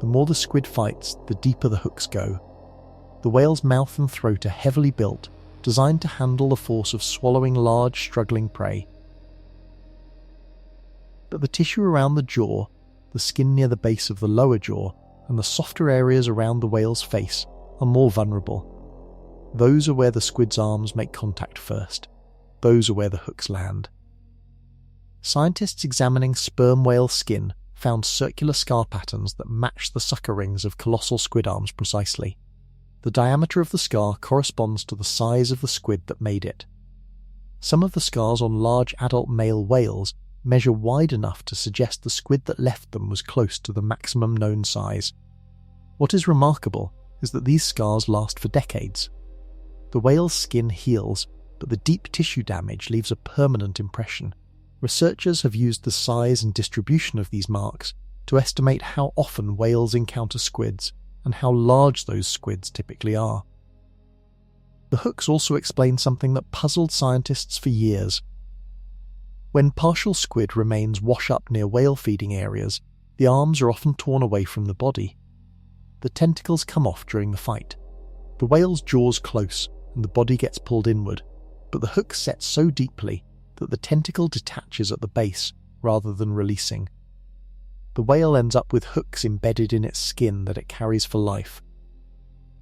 The more the squid fights, the deeper the hooks go. The whale's mouth and throat are heavily built, designed to handle the force of swallowing large, struggling prey. But the tissue around the jaw, the skin near the base of the lower jaw, and the softer areas around the whale's face are more vulnerable. Those are where the squid's arms make contact first. Those are where the hooks land. Scientists examining sperm whale skin found circular scar patterns that match the sucker rings of colossal squid arms precisely. The diameter of the scar corresponds to the size of the squid that made it. Some of the scars on large adult male whales measure wide enough to suggest the squid that left them was close to the maximum known size. What is remarkable is that these scars last for decades. The whale's skin heals, but the deep tissue damage leaves a permanent impression. Researchers have used the size and distribution of these marks to estimate how often whales encounter squids and how large those squids typically are. The hooks also explain something that puzzled scientists for years. When partial squid remains wash up near whale feeding areas, the arms are often torn away from the body. The tentacles come off during the fight. The whale's jaws close and the body gets pulled inward, but the hook sets so deeply that the tentacle detaches at the base rather than releasing. The whale ends up with hooks embedded in its skin that it carries for life.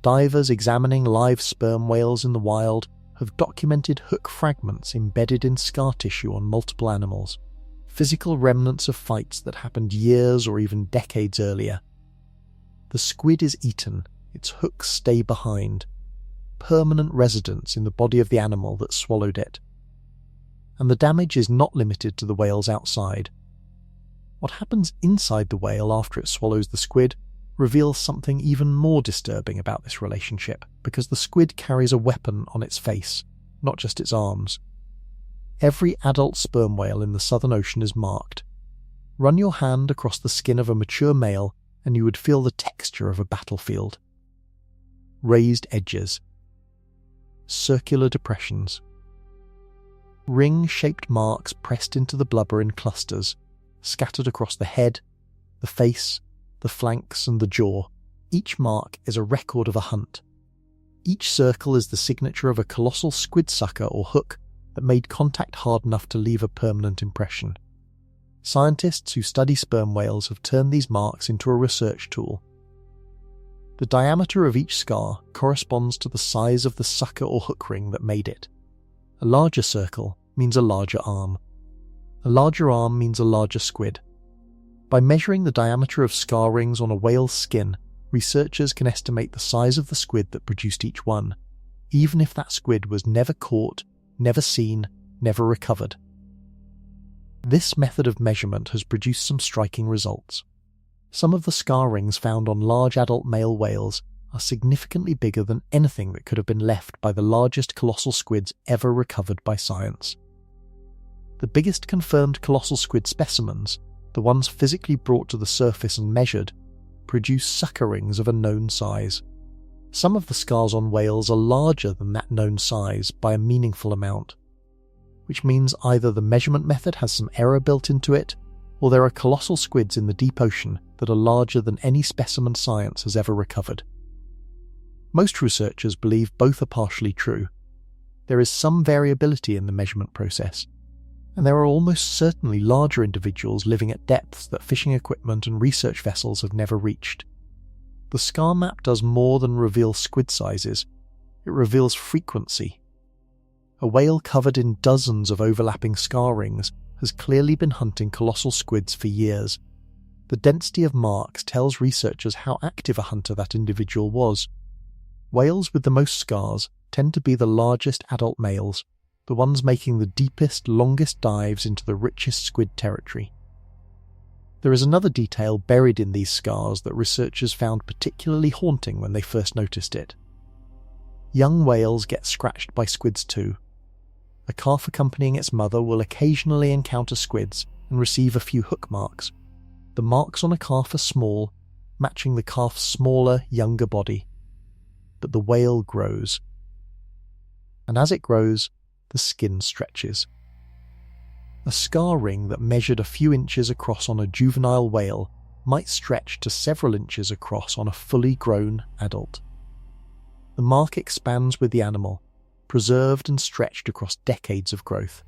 Divers examining live sperm whales in the wild have documented hook fragments embedded in scar tissue on multiple animals, physical remnants of fights that happened years or even decades earlier. The squid is eaten, its hooks stay behind, permanent residence in the body of the animal that swallowed it. And the damage is not limited to the whales outside. What happens inside the whale after it swallows the squid reveals something even more disturbing about this relationship, because the squid carries a weapon on its face, not just its arms. Every adult sperm whale in the Southern Ocean is marked. Run your hand across the skin of a mature male and you would feel the texture of a battlefield. Raised edges. Circular depressions. Ring-shaped marks pressed into the blubber in clusters, scattered across the head, the face, the flanks and the jaw. Each mark is a record of a hunt. Each circle is the signature of a colossal squid sucker or hook that made contact hard enough to leave a permanent impression. Scientists who study sperm whales have turned these marks into a research tool. The diameter of each scar corresponds to the size of the sucker or hook ring that made it. A larger circle means a larger arm. A larger arm means a larger squid. By measuring the diameter of scar rings on a whale's skin, researchers can estimate the size of the squid that produced each one, even if that squid was never caught, never seen, never recovered. This method of measurement has produced some striking results. Some of the scar rings found on large adult male whales are significantly bigger than anything that could have been left by the largest colossal squids ever recovered by science. The biggest confirmed colossal squid specimens, the ones physically brought to the surface and measured, produce sucker rings of a known size. Some of the scars on whales are larger than that known size by a meaningful amount, which means either the measurement method has some error built into it, or there are colossal squids in the deep ocean that are larger than any specimen science has ever recovered. Most researchers believe both are partially true. There is some variability in the measurement process, and there are almost certainly larger individuals living at depths that fishing equipment and research vessels have never reached. The scar map does more than reveal squid sizes, it reveals frequency. A whale covered in dozens of overlapping scar rings has clearly been hunting colossal squids for years. The density of marks tells researchers how active a hunter that individual was. Whales with the most scars tend to be the largest adult males, the ones making the deepest, longest dives into the richest squid territory. There is another detail buried in these scars that researchers found particularly haunting when they first noticed it. Young whales get scratched by squids too. a calf accompanying its mother will occasionally encounter squids and receive a few hook marks. The marks on a calf are small, matching the calf's smaller, younger body. But the whale grows. And as it grows, the skin stretches. A scar ring that measured a few inches across on a juvenile whale might stretch to several inches across on a fully grown adult. The mark expands with the animal, preserved and stretched across decades of growth.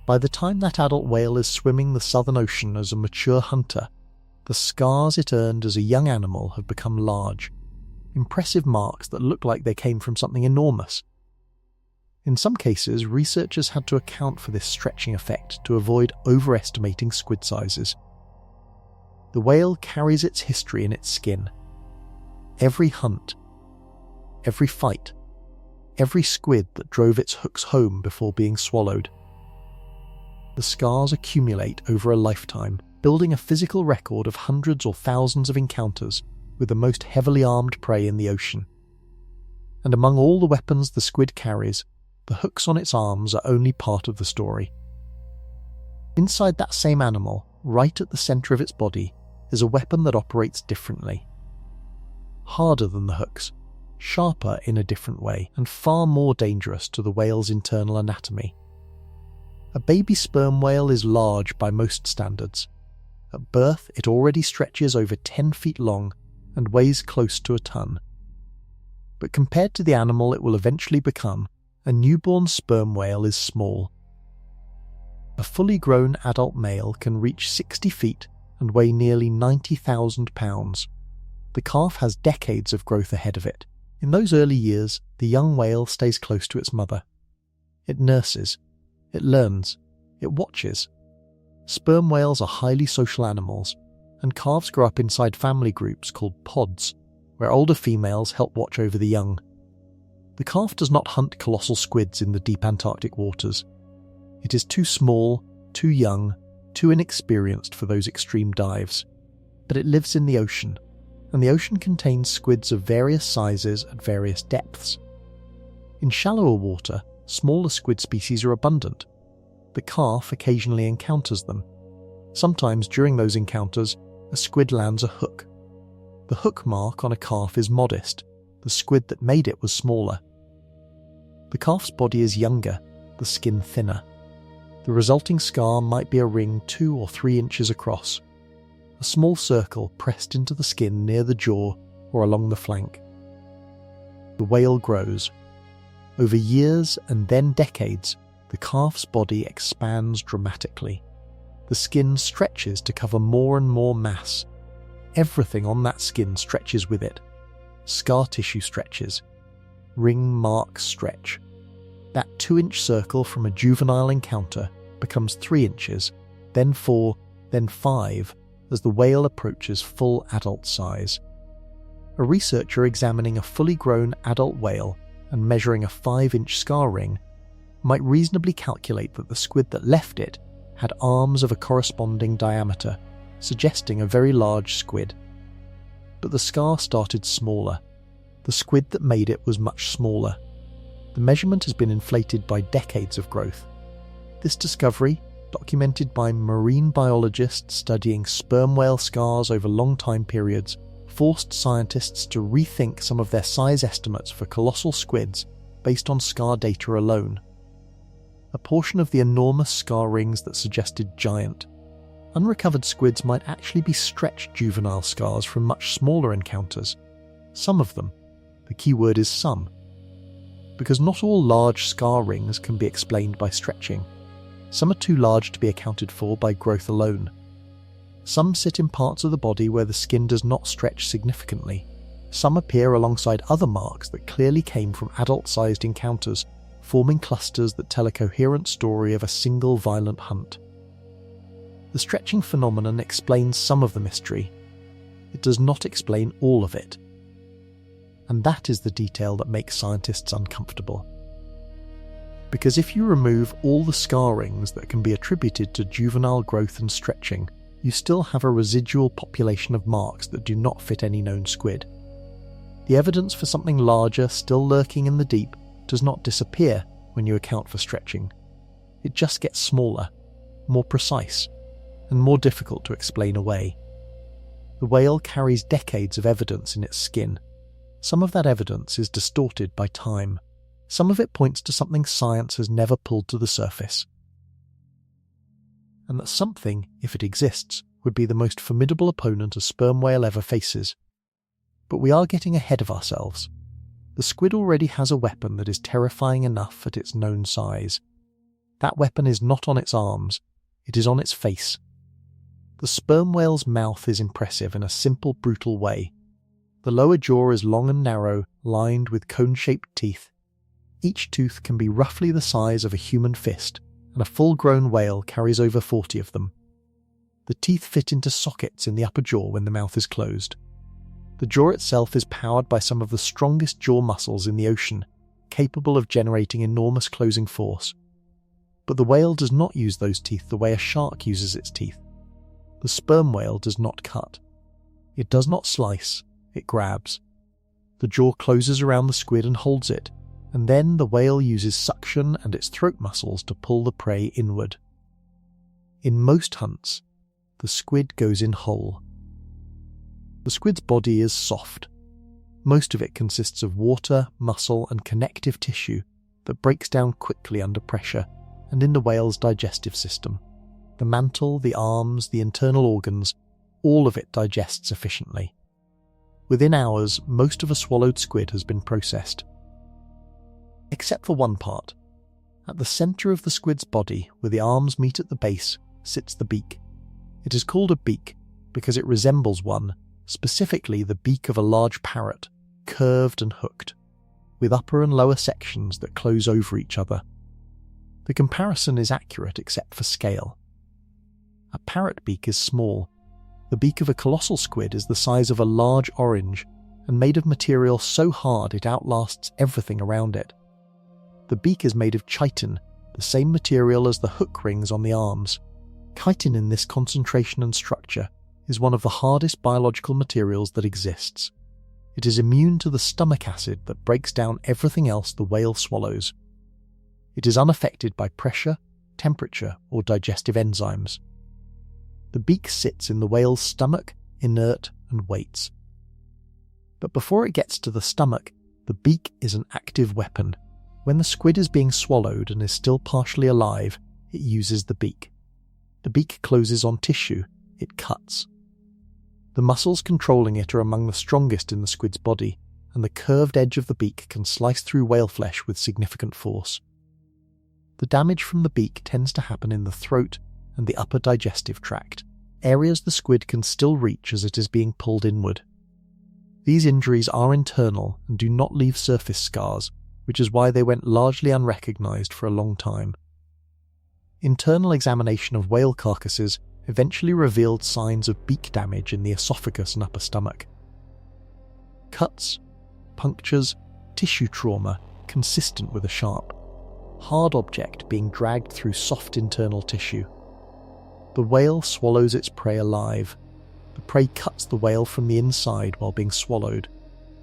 By the time that adult whale is swimming the Southern Ocean as a mature hunter, the scars it earned as a young animal have become large, impressive marks that look like they came from something enormous. In some cases, researchers had to account for this stretching effect to avoid overestimating squid sizes. The whale carries its history in its skin. Every hunt, every fight, every squid that drove its hooks home before being swallowed. The scars accumulate over a lifetime, building a physical record of hundreds or thousands of encounters with the most heavily armed prey in the ocean. And among all the weapons the squid carries, the hooks on its arms are only part of the story. Inside that same animal, right at the centre of its body, is a weapon that operates differently. Harder than the hooks, sharper in a different way, and far more dangerous to the whale's internal anatomy. A baby sperm whale is large by most standards. At birth, it already stretches over 10 feet long and weighs close to a ton. But compared to the animal it will eventually become, a newborn sperm whale is small. A fully grown adult male can reach 60 feet and weigh nearly 90,000 pounds. The calf has decades of growth ahead of it. In those early years, the young whale stays close to its mother. It nurses, it learns, it watches. Sperm whales are highly social animals, and calves grow up inside family groups called pods, where older females help watch over the young. The calf does not hunt colossal squids in the deep Antarctic waters. It is too small, too young, too inexperienced for those extreme dives. But it lives in the ocean, and the ocean contains squids of various sizes at various depths. In shallower water, smaller squid species are abundant. The calf occasionally encounters them. Sometimes during those encounters, a squid lands a hook. The hook mark on a calf is modest. The squid that made it was smaller. The calf's body is younger, the skin thinner. The resulting scar might be a ring 2 or 3 inches across, a small circle pressed into the skin near the jaw or along the flank. The whale grows. Over years and then decades, the calf's body expands dramatically. The skin stretches to cover more and more mass. Everything on that skin stretches with it. Scar tissue stretches. Ring marks stretch. That 2-inch circle from a juvenile encounter becomes 3 inches, then 4, then 5, as the whale approaches full adult size. A researcher examining a fully grown adult whale and measuring a 5-inch scar ring might reasonably calculate that the squid that left it had arms of a corresponding diameter, suggesting a very large squid. But the scar started smaller. The squid that made it was much smaller. The measurement has been inflated by decades of growth. This discovery, documented by marine biologists studying sperm whale scars over long time periods, forced scientists to rethink some of their size estimates for colossal squids based on scar data alone. A portion of the enormous scar rings that suggested giant. Unrecovered squids might actually be stretched juvenile scars from much smaller encounters. Some of them. The key word is some. Because not all large scar rings can be explained by stretching. Some are too large to be accounted for by growth alone. Some sit in parts of the body where the skin does not stretch significantly. Some appear alongside other marks that clearly came from adult-sized encounters, forming clusters that tell a coherent story of a single violent hunt. The stretching phenomenon explains some of the mystery. It does not explain all of it. And that is the detail that makes scientists uncomfortable. Because if you remove all the scar rings that can be attributed to juvenile growth and stretching, you still have a residual population of marks that do not fit any known squid. The evidence for something larger still lurking in the deep does not disappear, when you account for stretching. It just gets smaller, more precise, and more difficult to explain away. The whale carries decades of evidence in its skin. Some of that evidence is distorted by time. Some of it points to something science has never pulled to the surface. And that something, if it exists, would be the most formidable opponent a sperm whale ever faces. But we are getting ahead of ourselves. The squid already has a weapon that is terrifying enough at its known size. That weapon is not on its arms, it is on its face. The sperm whale's mouth is impressive in a simple, brutal way. The lower jaw is long and narrow, lined with cone-shaped teeth. Each tooth can be roughly the size of a human fist, and a full-grown whale carries over 40 of them. The teeth fit into sockets in the upper jaw when the mouth is closed. The jaw itself is powered by some of the strongest jaw muscles in the ocean, capable of generating enormous closing force. But the whale does not use those teeth the way a shark uses its teeth. The sperm whale does not cut. It does not slice, it grabs. The jaw closes around the squid and holds it, and then the whale uses suction and its throat muscles to pull the prey inward. In most hunts, the squid goes in whole. The squid's body is soft. Most of it consists of water, muscle, and connective tissue that breaks down quickly under pressure and in the whale's digestive system. The mantle, the arms, the internal organs, all of it digests efficiently. Within hours, most of a swallowed squid has been processed. Except for one part. At the centre of the squid's body, where the arms meet at the base, sits the beak. It is called a beak because it resembles one, specifically the beak of a large parrot, curved and hooked, with upper and lower sections that close over each other. The comparison is accurate except for scale. A parrot beak is small. The beak of a colossal squid is the size of a large orange and made of material so hard it outlasts everything around it. The beak is made of chitin, the same material as the hook rings on the arms. Chitin in this concentration and structure is one of the hardest biological materials that exists. It is immune to the stomach acid that breaks down everything else the whale swallows. It is unaffected by pressure, temperature, or digestive enzymes. The beak sits in the whale's stomach, inert, and waits. But before it gets to the stomach, the beak is an active weapon. When the squid is being swallowed and is still partially alive, it uses the beak. The beak closes on tissue, it cuts. The muscles controlling it are among the strongest in the squid's body, and the curved edge of the beak can slice through whale flesh with significant force. The damage from the beak tends to happen in the throat and the upper digestive tract, areas the squid can still reach as it is being pulled inward. These injuries are internal and do not leave surface scars, which is why they went largely unrecognised for a long time. Internal examination of whale carcasses eventually revealed signs of beak damage in the esophagus and upper stomach. Cuts, punctures, tissue trauma consistent with a sharp, hard object being dragged through soft internal tissue. The whale swallows its prey alive. The prey cuts the whale from the inside while being swallowed,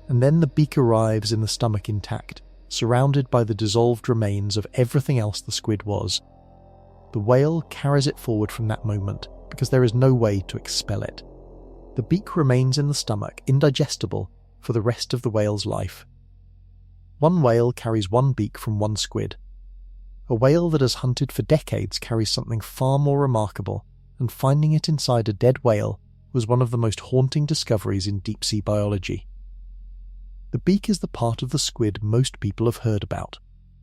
and then the beak arrives in the stomach intact, surrounded by the dissolved remains of everything else the squid was. The whale carries it forward from that moment because there is no way to expel it. The beak remains in the stomach indigestible for the rest of the whale's life. One whale carries one beak from one squid. A whale that has hunted for decades carries something far more remarkable, and finding it inside a dead whale was one of the most haunting discoveries in deep-sea biology. The beak is the part of the squid most people have heard about,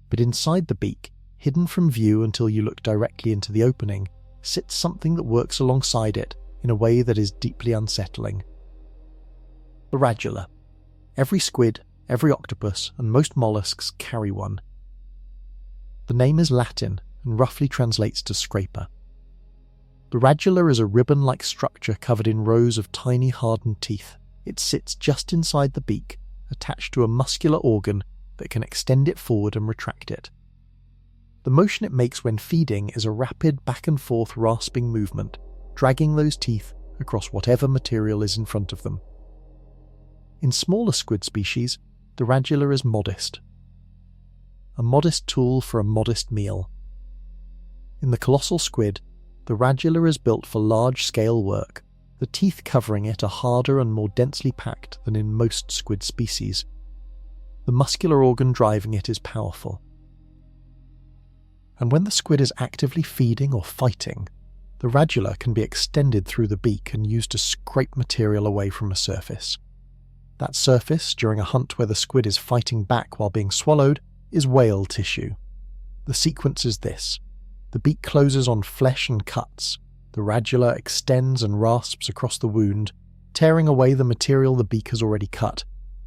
but inside the beak, hidden from view until you look directly into the opening, sits something that works alongside it in a way that is deeply unsettling. The radula. Every squid, every octopus, and most mollusks carry one. The name is Latin and roughly translates to scraper. The radula is a ribbon-like structure covered in rows of tiny hardened teeth. It sits just inside the beak, attached to a muscular organ that can extend it forward and retract it. The motion it makes when feeding is a rapid back and forth rasping movement, dragging those teeth across whatever material is in front of them. In smaller squid species, the radula is modest. a modest tool for a modest meal. In the colossal squid, the radula is built for large-scale work. The teeth covering it are harder and more densely packed than in most squid species. The muscular organ driving it is powerful. And when the squid is actively feeding or fighting, the radula can be extended through the beak and used to scrape material away from a surface. That surface, during a hunt where the squid is fighting back while being swallowed, is whale tissue. The sequence is this. The beak closes on flesh and cuts. The radula extends and rasps across the wound, tearing away the material the beak has already cut.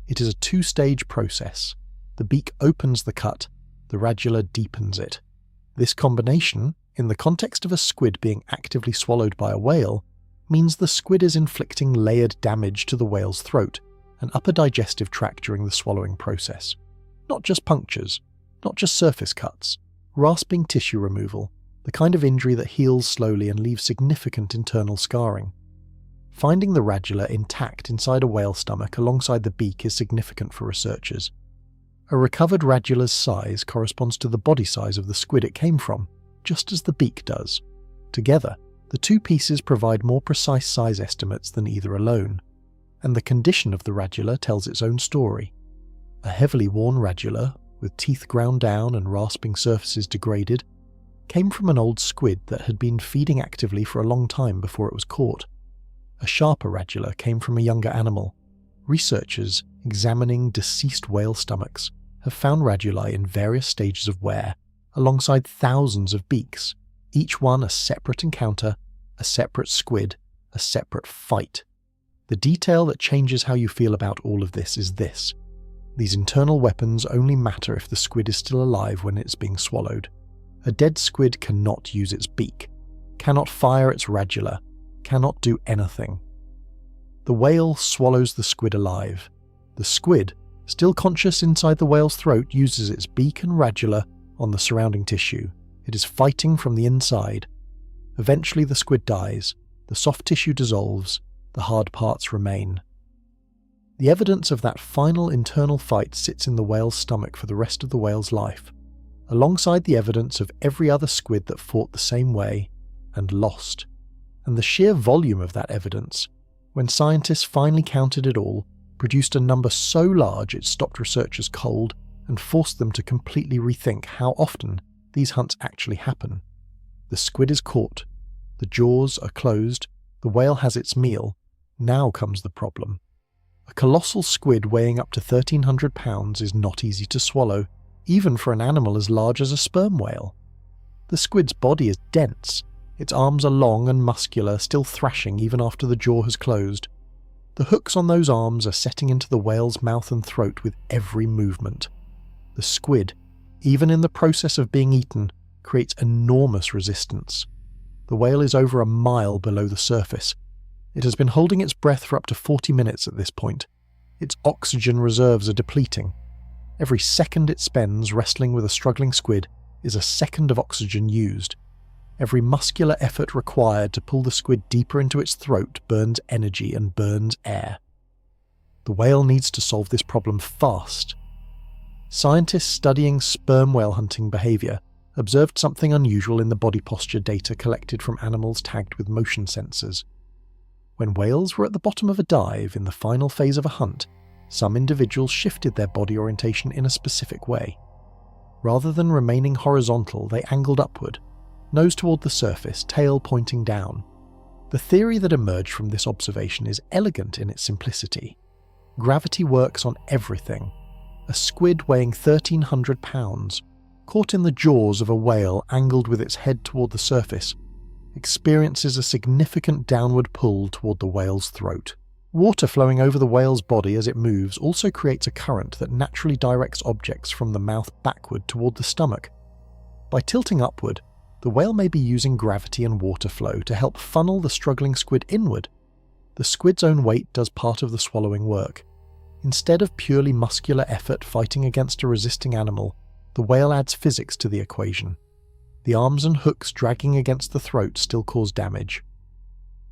It is a two-stage process. The beak opens the cut, the radula deepens it. This combination, in the context of a squid being actively swallowed by a whale, means the squid is inflicting layered damage to the whale's throat and upper digestive tract during the swallowing process. Not just punctures, not just surface cuts, rasping tissue removal, the kind of injury that heals slowly and leaves significant internal scarring. Finding the radula intact inside a whale stomach alongside the beak is significant for researchers. A recovered radula's size corresponds to the body size of the squid it came from, just as the beak does. Together, the two pieces provide more precise size estimates than either alone, and the condition of the radula tells its own story. A heavily worn radula, with teeth ground down and rasping surfaces degraded, came from an old squid that had been feeding actively for a long time before it was caught. A sharper radula came from a younger animal. Researchers examining deceased whale stomachs have found radulae in various stages of wear, alongside thousands of beaks, each one a separate encounter, a separate squid, a separate fight. The detail that changes how you feel about all of this is this. These internal weapons only matter if the squid is still alive when it's being swallowed. A dead squid cannot use its beak, cannot fire its radula, cannot do anything. The whale swallows the squid alive. The squid, still conscious inside the whale's throat, uses its beak and radula on the surrounding tissue. It is fighting from the inside. Eventually the squid dies, the soft tissue dissolves, the hard parts remain. The evidence of that final internal fight sits in the whale's stomach for the rest of the whale's life, alongside the evidence of every other squid that fought the same way and lost. And the sheer volume of that evidence, when scientists finally counted it all, produced a number so large it stopped researchers cold and forced them to completely rethink how often these hunts actually happen. The squid is caught, the jaws are closed, the whale has its meal. Now comes the problem. A colossal squid weighing up to 1,300 pounds is not easy to swallow, even for an animal as large as a sperm whale. The squid's body is dense. Its arms are long and muscular, still thrashing even after the jaw has closed. The hooks on those arms are setting into the whale's mouth and throat with every movement. The squid, even in the process of being eaten, creates enormous resistance. The whale is over a mile below the surface. It has been holding its breath for up to 40 minutes at this point. Its oxygen reserves are depleting. Every second it spends wrestling with a struggling squid is a second of oxygen used. Every muscular effort required to pull the squid deeper into its throat burns energy and burns air. The whale needs to solve this problem fast. Scientists studying sperm whale hunting behaviour observed something unusual in the body posture data collected from animals tagged with motion sensors. When whales were at the bottom of a dive in the final phase of a hunt, some individuals shifted their body orientation in a specific way. Rather than remaining horizontal, they angled upward, nose toward the surface, tail pointing down. The theory that emerged from this observation is elegant in its simplicity. Gravity works on everything. A squid weighing 1,300 pounds, caught in the jaws of a whale angled with its head toward the surface, experiences a significant downward pull toward the whale's throat. Water flowing over the whale's body as it moves also creates a current that naturally directs objects from the mouth backward toward the stomach. By tilting upward, the whale may be using gravity and water flow to help funnel the struggling squid inward. The squid's own weight does part of the swallowing work. Instead of purely muscular effort fighting against a resisting animal, the whale adds physics to the equation. The arms and hooks dragging against the throat still cause damage.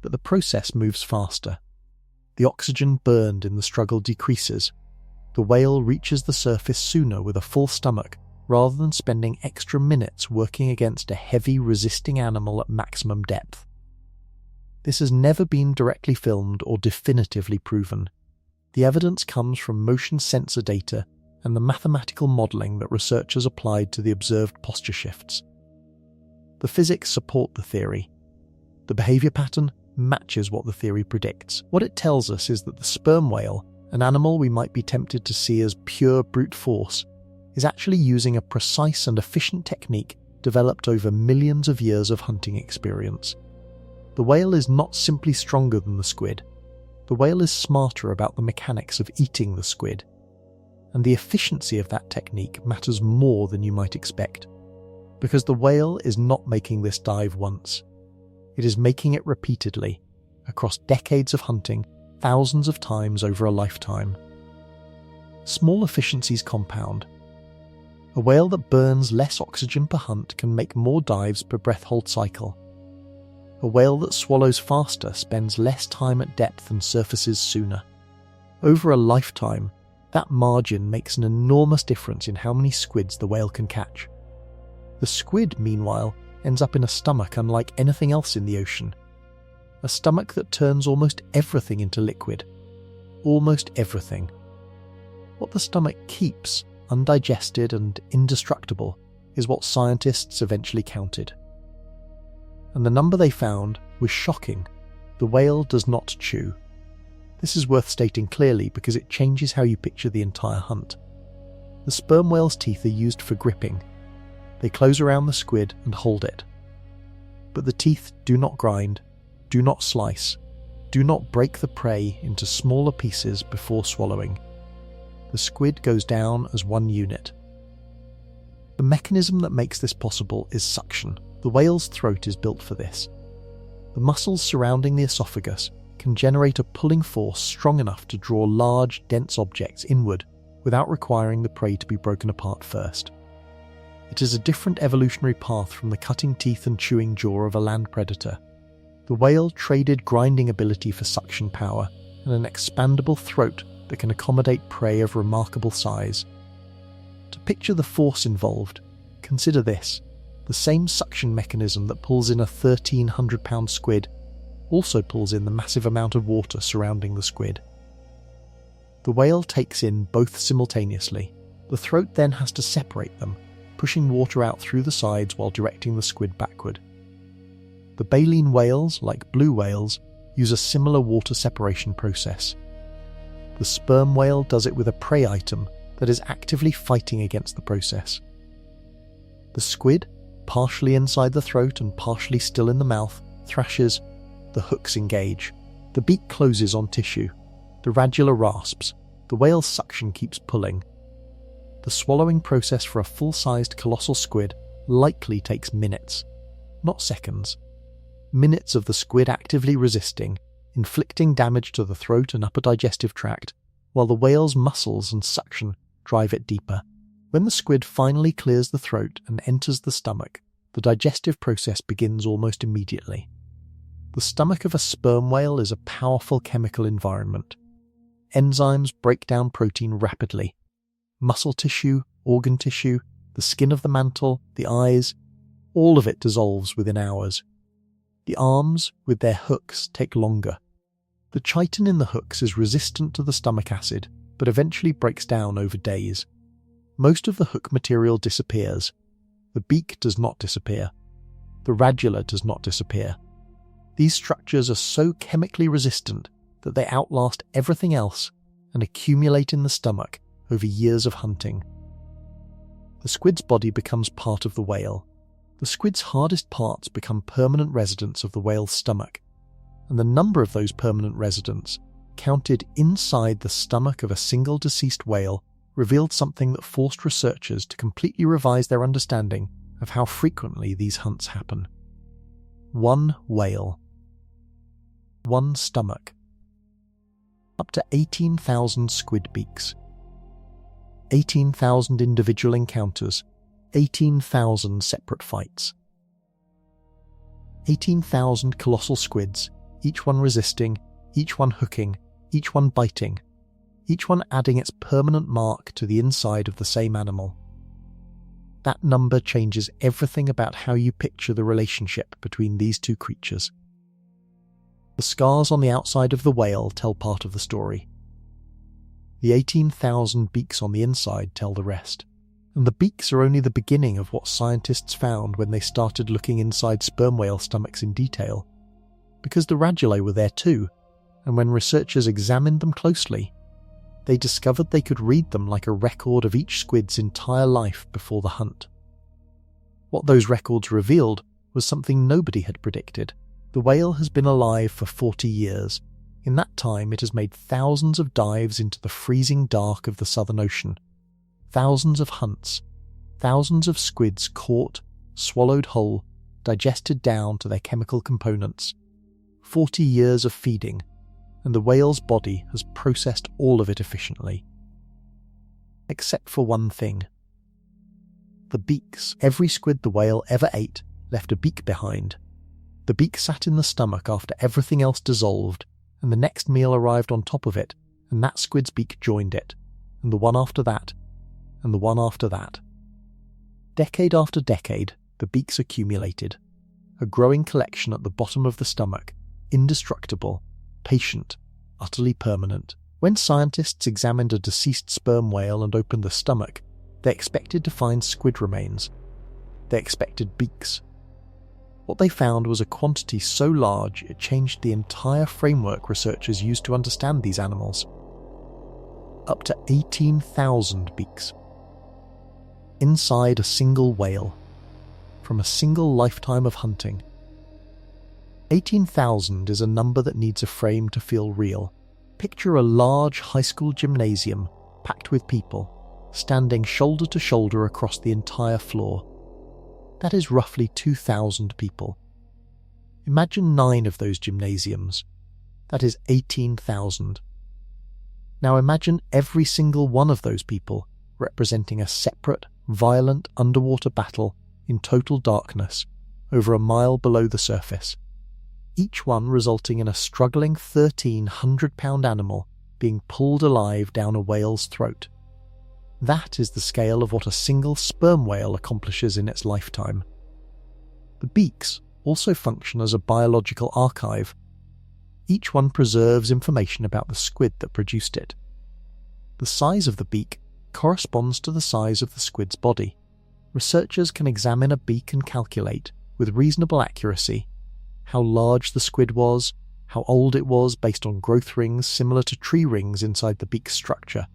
But the process moves faster. The oxygen burned in the struggle decreases. The whale reaches the surface sooner with a full stomach, rather than spending extra minutes working against a heavy, resisting animal at maximum depth. This has never been directly filmed or definitively proven. The evidence comes from motion sensor data and the mathematical modelling that researchers applied to the observed posture shifts. The physics support the theory. The behaviour pattern matches what the theory predicts. What it tells us is that the sperm whale, an animal we might be tempted to see as pure brute force, is actually using a precise and efficient technique developed over millions of years of hunting experience. The whale is not simply stronger than the squid. The whale is smarter about the mechanics of eating the squid. And the efficiency of that technique matters more than you might expect, because the whale is not making this dive once. It is making it repeatedly, across decades of hunting, thousands of times over a lifetime. Small efficiencies compound. A whale that burns less oxygen per hunt can make more dives per breath hold cycle. A whale that swallows faster spends less time at depth and surfaces sooner. Over a lifetime, that margin makes an enormous difference in how many squids the whale can catch. The squid, meanwhile, ends up in a stomach unlike anything else in the ocean. A stomach that turns almost everything into liquid. Almost everything. What the stomach keeps, undigested and indestructible, is what scientists eventually counted. And the number they found was shocking. The whale does not chew. This is worth stating clearly because it changes how you picture the entire hunt. The sperm whale's teeth are used for gripping. They close around the squid and hold it. But the teeth do not grind, do not slice, do not break the prey into smaller pieces before swallowing. The squid goes down as one unit. The mechanism that makes this possible is suction. The whale's throat is built for this. The muscles surrounding the esophagus can generate a pulling force strong enough to draw large, dense objects inward without requiring the prey to be broken apart first. It is a different evolutionary path from the cutting teeth and chewing jaw of a land predator. The whale traded grinding ability for suction power and an expandable throat that can accommodate prey of remarkable size. To picture the force involved, consider this. The same suction mechanism that pulls in a 1,300-pound squid also pulls in the massive amount of water surrounding the squid. The whale takes in both simultaneously. The throat then has to separate them, pushing water out through the sides while directing the squid backward. The baleen whales, like blue whales, use a similar water separation process. The sperm whale does it with a prey item that is actively fighting against the process. The squid, partially inside the throat and partially still in the mouth, thrashes. The hooks engage. The beak closes on tissue. The radula rasps. The whale's suction keeps pulling. The swallowing process for a full-sized colossal squid likely takes minutes, not seconds. Minutes of the squid actively resisting, inflicting damage to the throat and upper digestive tract, while the whale's muscles and suction drive it deeper. When the squid finally clears the throat and enters the stomach, the digestive process begins almost immediately. The stomach of a sperm whale is a powerful chemical environment. Enzymes break down protein rapidly. Muscle tissue, organ tissue, the skin of the mantle, the eyes, all of it dissolves within hours. The arms, with their hooks, take longer. The chitin in the hooks is resistant to the stomach acid, but eventually breaks down over days. Most of the hook material disappears. The beak does not disappear. The radula does not disappear. These structures are so chemically resistant that they outlast everything else and accumulate in the stomach over years of hunting. The squid's body becomes part of the whale. The squid's hardest parts become permanent residents of the whale's stomach, and the number of those permanent residents, counted inside the stomach of a single deceased whale, revealed something that forced researchers to completely revise their understanding of how frequently these hunts happen. One whale. One stomach. Up to 18,000 squid beaks. 18,000 individual encounters. 18,000 separate fights. 18,000 colossal squids, each one resisting, each one hooking, each one biting, each one adding its permanent mark to the inside of the same animal. That number changes everything about how you picture the relationship between these two creatures. The scars on the outside of the whale tell part of the story. The 18,000 beaks on the inside tell the rest. And the beaks are only the beginning of what scientists found when they started looking inside sperm whale stomachs in detail. Because the radulae were there too, and when researchers examined them closely, they discovered they could read them like a record of each squid's entire life before the hunt. What those records revealed was something nobody had predicted. The whale has been alive for 40 years. In that time, it has made thousands of dives into the freezing dark of the Southern Ocean. Thousands of hunts, thousands of squids caught, swallowed whole, digested down to their chemical components. 40 years of feeding, and the whale's body has processed all of it efficiently. Except for one thing. The beaks. Every squid the whale ever ate left a beak behind. The beak sat in the stomach after everything else dissolved, and the next meal arrived on top of it, and that squid's beak joined it, and the one after that, and the one after that. Decade after decade, the beaks accumulated, a growing collection at the bottom of the stomach, indestructible, patient, utterly permanent. When scientists examined a deceased sperm whale and opened the stomach, they expected to find squid remains. They expected beaks. What they found was a quantity so large it changed the entire framework researchers used to understand these animals. Up to 18,000 beaks. Inside a single whale, from a single lifetime of hunting. 18,000 is a number that needs a frame to feel real. Picture a large high school gymnasium packed with people, standing shoulder to shoulder across the entire floor. That is roughly 2,000 people. Imagine 9 of those gymnasiums. That is 18,000. Now imagine every single one of those people representing a separate, violent underwater battle in total darkness over a mile below the surface. Each one resulting in a struggling 1,300-pound animal being pulled alive down a whale's throat. That is the scale of what a single sperm whale accomplishes in its lifetime. The beaks also function as a biological archive. Each one preserves information about the squid that produced it. The size of the beak corresponds to the size of the squid's body. Researchers can examine a beak and calculate, with reasonable accuracy, how large the squid was, how old it was based on growth rings similar to tree rings inside the beak's structure,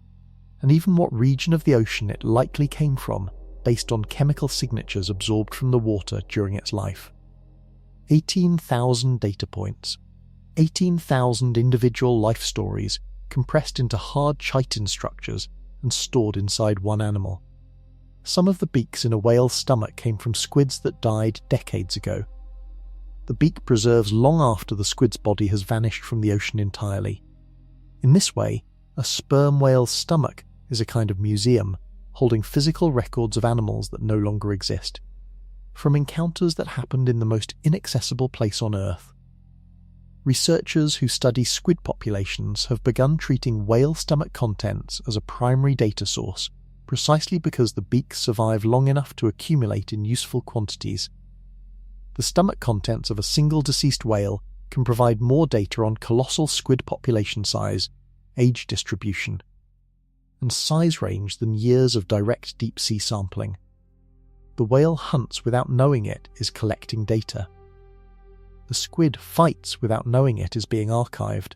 and even what region of the ocean it likely came from based on chemical signatures absorbed from the water during its life. 18,000 data points. 18,000 individual life stories compressed into hard chitin structures and stored inside one animal. Some of the beaks in a whale's stomach came from squids that died decades ago. The beak preserves long after the squid's body has vanished from the ocean entirely. In this way, a sperm whale's stomach is a kind of museum, holding physical records of animals that no longer exist, from encounters that happened in the most inaccessible place on Earth. Researchers who study squid populations have begun treating whale stomach contents as a primary data source, precisely because the beaks survive long enough to accumulate in useful quantities. The stomach contents of a single deceased whale can provide more data on colossal squid population size, age distribution, and size range than years of direct deep-sea sampling. The whale hunts without knowing it is collecting data. The squid fights without knowing it is being archived.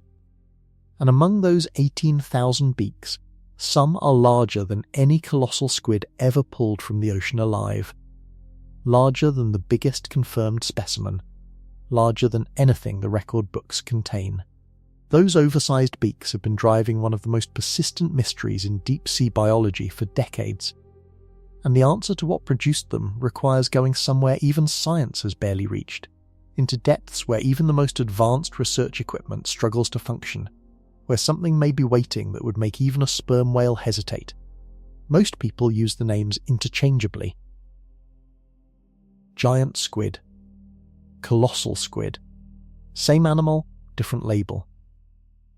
And among those 18,000 beaks, some are larger than any colossal squid ever pulled from the ocean alive. Larger than the biggest confirmed specimen. Larger than anything the record books contain. Those oversized beaks have been driving one of the most persistent mysteries in deep-sea biology for decades. And the answer to what produced them requires going somewhere even science has barely reached, into depths where even the most advanced research equipment struggles to function, where something may be waiting that would make even a sperm whale hesitate. Most people use the names interchangeably. Giant squid. Colossal squid. Same animal, different label.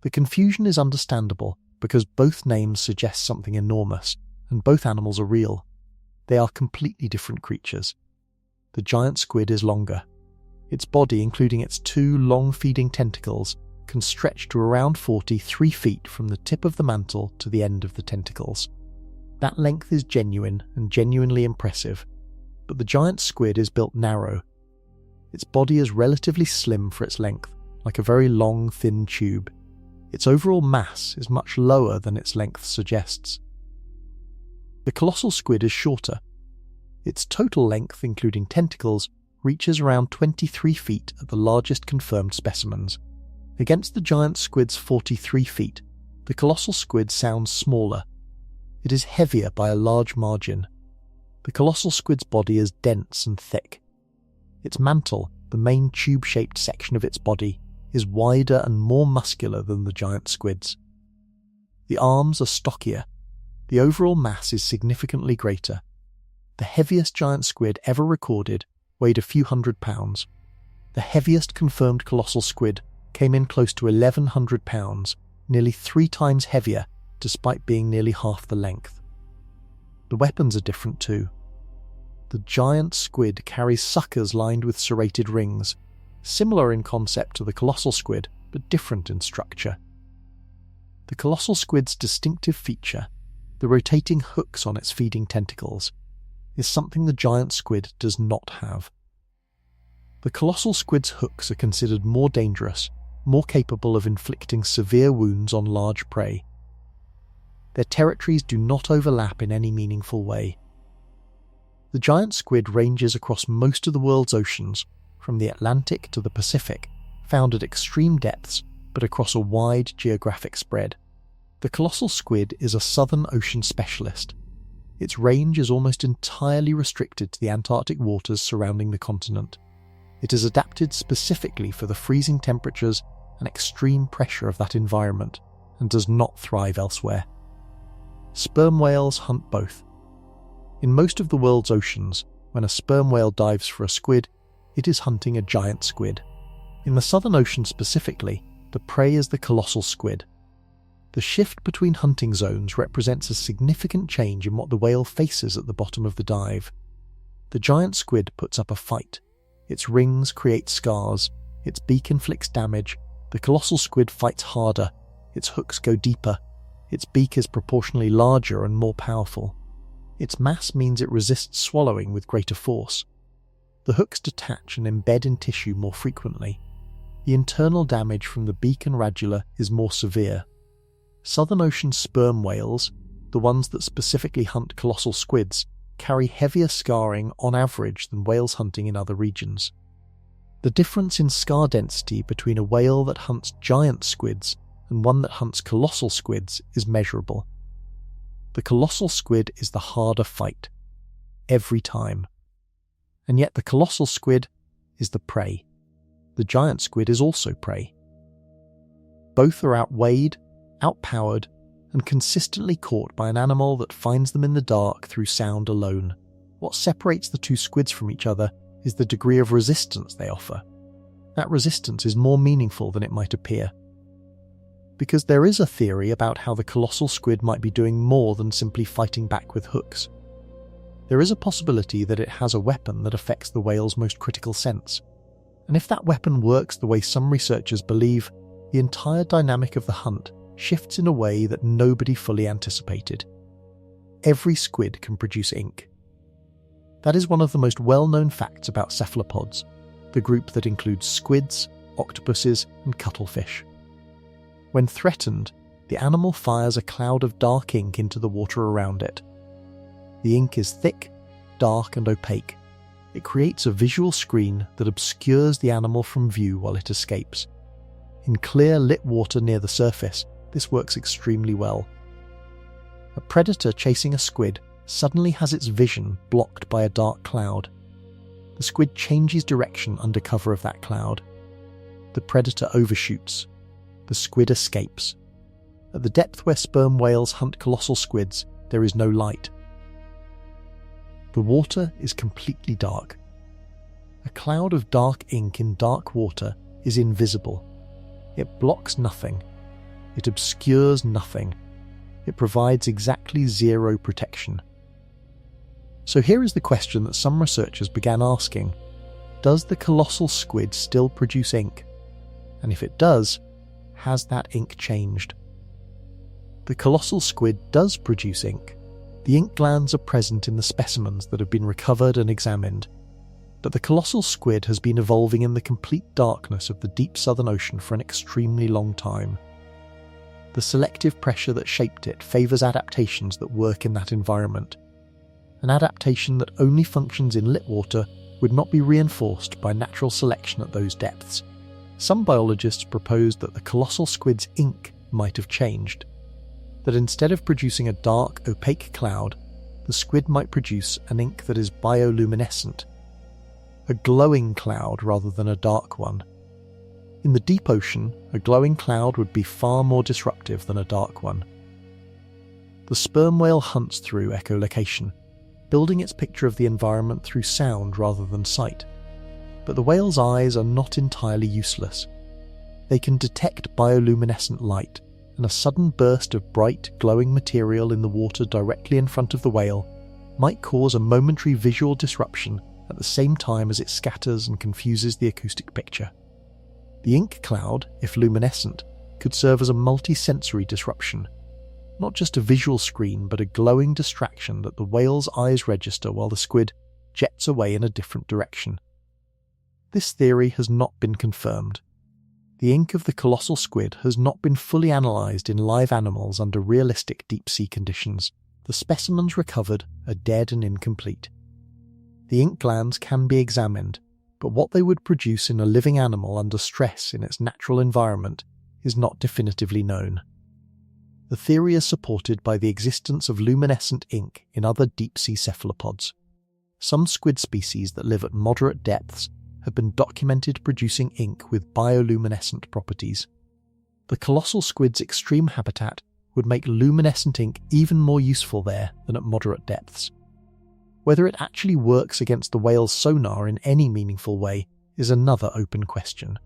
The confusion is understandable because both names suggest something enormous, and both animals are real. They are completely different creatures. The giant squid is longer. Its body, including its two long feeding tentacles, can stretch to around 43 feet from the tip of the mantle to the end of the tentacles. That length is genuine and genuinely impressive, but the giant squid is built narrow. Its body is relatively slim for its length, like a very long, thin tube. Its overall mass is much lower than its length suggests. The colossal squid is shorter. Its total length, including tentacles, reaches around 23 feet at the largest confirmed specimens. Against the giant squid's 43 feet, the colossal squid sounds smaller. It is heavier by a large margin. The colossal squid's body is dense and thick. Its mantle, the main tube-shaped section of its body, is wider and more muscular than the giant squid's. The arms are stockier. The overall mass is significantly greater. The heaviest giant squid ever recorded weighed a few hundred pounds. The heaviest confirmed colossal squid came in close to 1,100 pounds, nearly 3 times heavier, despite being nearly half the length. The weapons are different too. The giant squid carries suckers lined with serrated rings, similar in concept to the colossal squid, but different in structure. The colossal squid's distinctive feature, the rotating hooks on its feeding tentacles, is something the giant squid does not have. The colossal squid's hooks are considered more dangerous, more capable of inflicting severe wounds on large prey. Their territories do not overlap in any meaningful way. The giant squid ranges across most of the world's oceans, from the Atlantic to the Pacific, found at extreme depths, but across a wide geographic spread. The colossal squid is a Southern Ocean specialist. Its range is almost entirely restricted to the Antarctic waters surrounding the continent. It is adapted specifically for the freezing temperatures and extreme pressure of that environment, and does not thrive elsewhere. Sperm whales hunt both. In most of the world's oceans, when a sperm whale dives for a squid, it is hunting a giant squid. In the Southern Ocean specifically, the prey is the colossal squid. The shift between hunting zones represents a significant change in what the whale faces at the bottom of the dive. The giant squid puts up a fight. Its rings create scars, its beak inflicts damage, the colossal squid fights harder, its hooks go deeper, its beak is proportionally larger and more powerful. Its mass means it resists swallowing with greater force. The hooks detach and embed in tissue more frequently. The internal damage from the beak and radula is more severe. Southern Ocean sperm whales, the ones that specifically hunt colossal squids, carry heavier scarring on average than whales hunting in other regions. The difference in scar density between a whale that hunts giant squids and one that hunts colossal squids is measurable. The colossal squid is the harder fight, every time. And yet the colossal squid is the prey. The giant squid is also prey. Both are outweighed, outpowered, and consistently caught by an animal that finds them in the dark through sound alone. What separates the two squids from each other is the degree of resistance they offer. That resistance is more meaningful than it might appear. Because there is a theory about how the colossal squid might be doing more than simply fighting back with hooks. There is a possibility that it has a weapon that affects the whale's most critical sense. And if that weapon works the way some researchers believe, the entire dynamic of the hunt shifts in a way that nobody fully anticipated. Every squid can produce ink. That is one of the most well-known facts about cephalopods, the group that includes squids, octopuses, and cuttlefish. When threatened, the animal fires a cloud of dark ink into the water around it. The ink is thick, dark, and opaque. It creates a visual screen that obscures the animal from view while it escapes. In clear, lit water near the surface, this works extremely well. A predator chasing a squid suddenly has its vision blocked by a dark cloud. The squid changes direction under cover of that cloud. The predator overshoots. The squid escapes. At the depth where sperm whales hunt colossal squids, there is no light. The water is completely dark. A cloud of dark ink in dark water is invisible. It blocks nothing. It obscures nothing. It provides exactly zero protection. So here is the question that some researchers began asking. Does the colossal squid still produce ink? And if it does, has that ink changed? The colossal squid does produce ink. The ink glands are present in the specimens that have been recovered and examined. But the colossal squid has been evolving in the complete darkness of the deep southern ocean for an extremely long time. The selective pressure that shaped it favours adaptations that work in that environment. An adaptation that only functions in lit water would not be reinforced by natural selection at those depths. Some biologists proposed that the colossal squid's ink might have changed. That instead of producing a dark, opaque cloud, the squid might produce an ink that is bioluminescent. A glowing cloud rather than a dark one. In the deep ocean, a glowing cloud would be far more disruptive than a dark one. The sperm whale hunts through echolocation, building its picture of the environment through sound rather than sight. But the whale's eyes are not entirely useless. They can detect bioluminescent light, and a sudden burst of bright, glowing material in the water directly in front of the whale might cause a momentary visual disruption at the same time as it scatters and confuses the acoustic picture. The ink cloud, if luminescent, could serve as a multi-sensory disruption. Not just a visual screen, but a glowing distraction that the whale's eyes register while the squid jets away in a different direction. This theory has not been confirmed. The ink of the colossal squid has not been fully analysed in live animals under realistic deep-sea conditions. The specimens recovered are dead and incomplete. The ink glands can be examined, but what they would produce in a living animal under stress in its natural environment is not definitively known. The theory is supported by the existence of luminescent ink in other deep-sea cephalopods. Some squid species that live at moderate depths have been documented producing ink with bioluminescent properties. The colossal squid's extreme habitat would make luminescent ink even more useful there than at moderate depths. Whether it actually works against the whale's sonar in any meaningful way is another open question.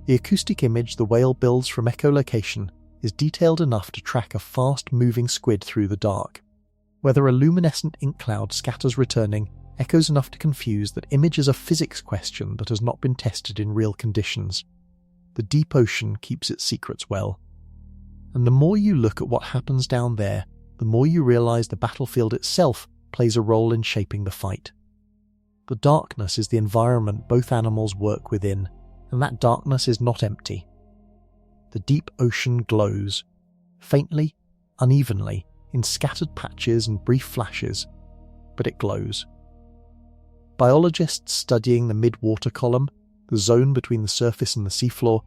The acoustic image the whale builds from echolocation is detailed enough to track a fast-moving squid through the dark. Whether a luminescent ink cloud scatters returning echoes enough to confuse that image is a physics question that has not been tested in real conditions. The deep ocean keeps its secrets well. And the more you look at what happens down there, the more you realise the battlefield itself plays a role in shaping the fight. The darkness is the environment both animals work within, and that darkness is not empty. The deep ocean glows, faintly, unevenly, in scattered patches and brief flashes, but it glows. Biologists studying the mid-water column, the zone between the surface and the seafloor,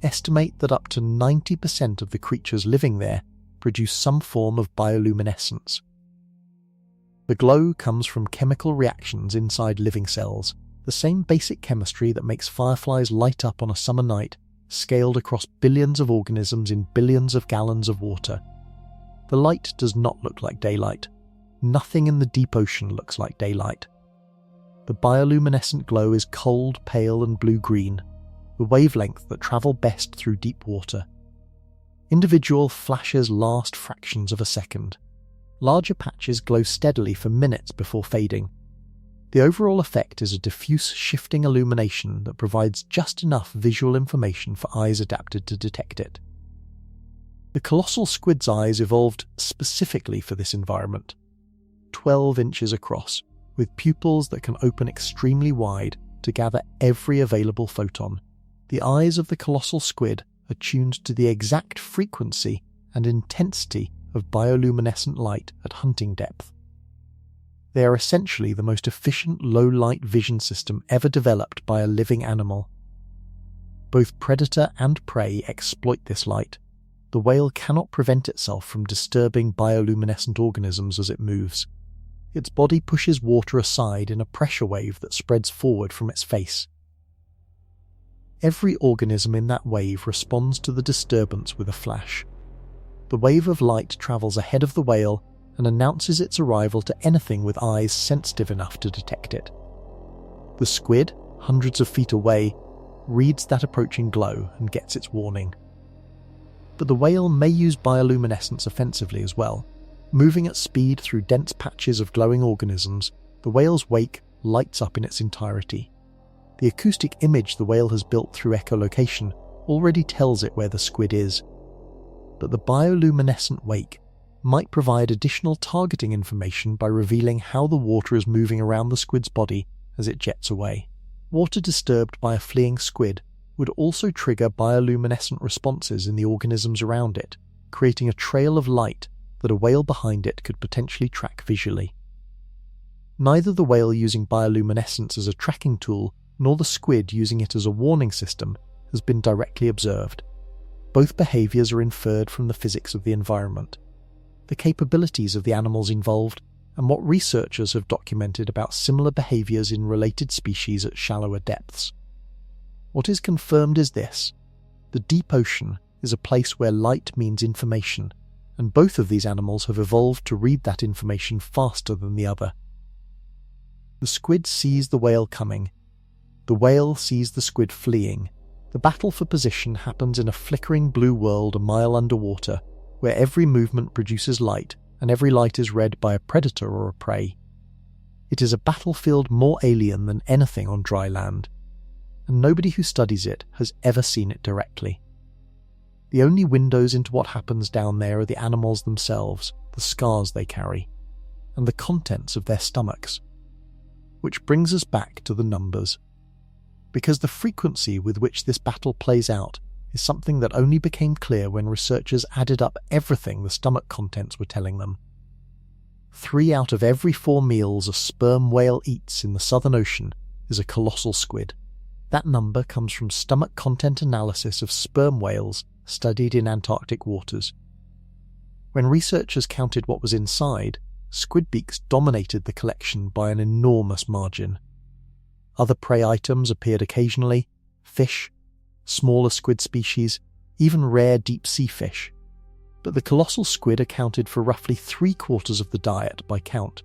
estimate that up to 90% of the creatures living there produce some form of bioluminescence. The glow comes from chemical reactions inside living cells, the same basic chemistry that makes fireflies light up on a summer night, scaled across billions of organisms in billions of gallons of water. The light does not look like daylight. Nothing in the deep ocean looks like daylight. The bioluminescent glow is cold, pale and blue-green, the wavelength that travel best through deep water. Individual flashes last fractions of a second. Larger patches glow steadily for minutes before fading. The overall effect is a diffuse shifting illumination that provides just enough visual information for eyes adapted to detect it. The colossal squid's eyes evolved specifically for this environment, 12 inches across, with pupils that can open extremely wide to gather every available photon. The eyes of the colossal squid are tuned to the exact frequency and intensity of bioluminescent light at hunting depth. They are essentially the most efficient low-light vision system ever developed by a living animal. Both predator and prey exploit this light. The whale cannot prevent itself from disturbing bioluminescent organisms as it moves. Its body pushes water aside in a pressure wave that spreads forward from its face. Every organism in that wave responds to the disturbance with a flash. The wave of light travels ahead of the whale and announces its arrival to anything with eyes sensitive enough to detect it. The squid, hundreds of feet away, reads that approaching glow and gets its warning. But the whale may use bioluminescence offensively as well, Moving at speed through dense patches of glowing organisms, the whale's wake lights up in its entirety. The acoustic image the whale has built through echolocation already tells it where the squid is. But the bioluminescent wake might provide additional targeting information by revealing how the water is moving around the squid's body as it jets away. Water disturbed by a fleeing squid would also trigger bioluminescent responses in the organisms around it, creating a trail of light that a whale behind it could potentially track visually. Neither the whale using bioluminescence as a tracking tool nor the squid using it as a warning system has been directly observed. Both behaviours are inferred from the physics of the environment, the capabilities of the animals involved, and what researchers have documented about similar behaviours in related species at shallower depths. What is confirmed is this: the deep ocean is a place where light means information, and both of these animals have evolved to read that information faster than the other. The squid sees the whale coming. The whale sees the squid fleeing. The battle for position happens in a flickering blue world a mile underwater, where every movement produces light, and every light is read by a predator or a prey. It is a battlefield more alien than anything on dry land, and nobody who studies it has ever seen it directly. The only windows into what happens down there are the animals themselves, the scars they carry, and the contents of their stomachs. Which brings us back to the numbers. Because the frequency with which this battle plays out is something that only became clear when researchers added up everything the stomach contents were telling them. 3 out of every 4 meals a sperm whale eats in the Southern Ocean is a colossal squid. That number comes from stomach content analysis of sperm whales studied in Antarctic waters. When researchers counted what was inside, squid beaks dominated the collection by an enormous margin. Other prey items appeared occasionally: fish, smaller squid species, even rare deep-sea fish. But the colossal squid accounted for roughly 3/4 of the diet by count,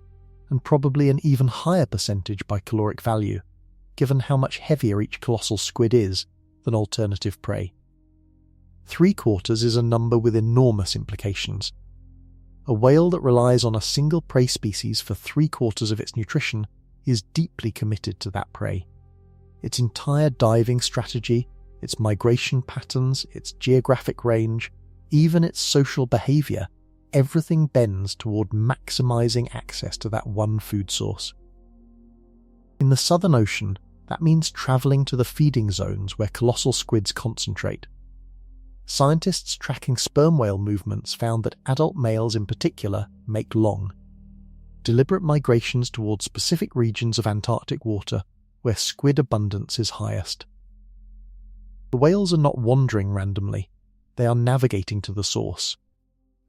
and probably an even higher percentage by caloric value, given how much heavier each colossal squid is than alternative prey. 3/4 is a number with enormous implications. A whale that relies on a single prey species for 3/4 of its nutrition is deeply committed to that prey. Its entire diving strategy, its migration patterns, its geographic range, even its social behaviour, everything bends toward maximising access to that one food source. In the Southern Ocean, that means travelling to the feeding zones where colossal squids concentrate. Scientists tracking sperm whale movements found that adult males in particular make long, deliberate migrations towards specific regions of Antarctic water where squid abundance is highest. The whales are not wandering randomly, they are navigating to the source,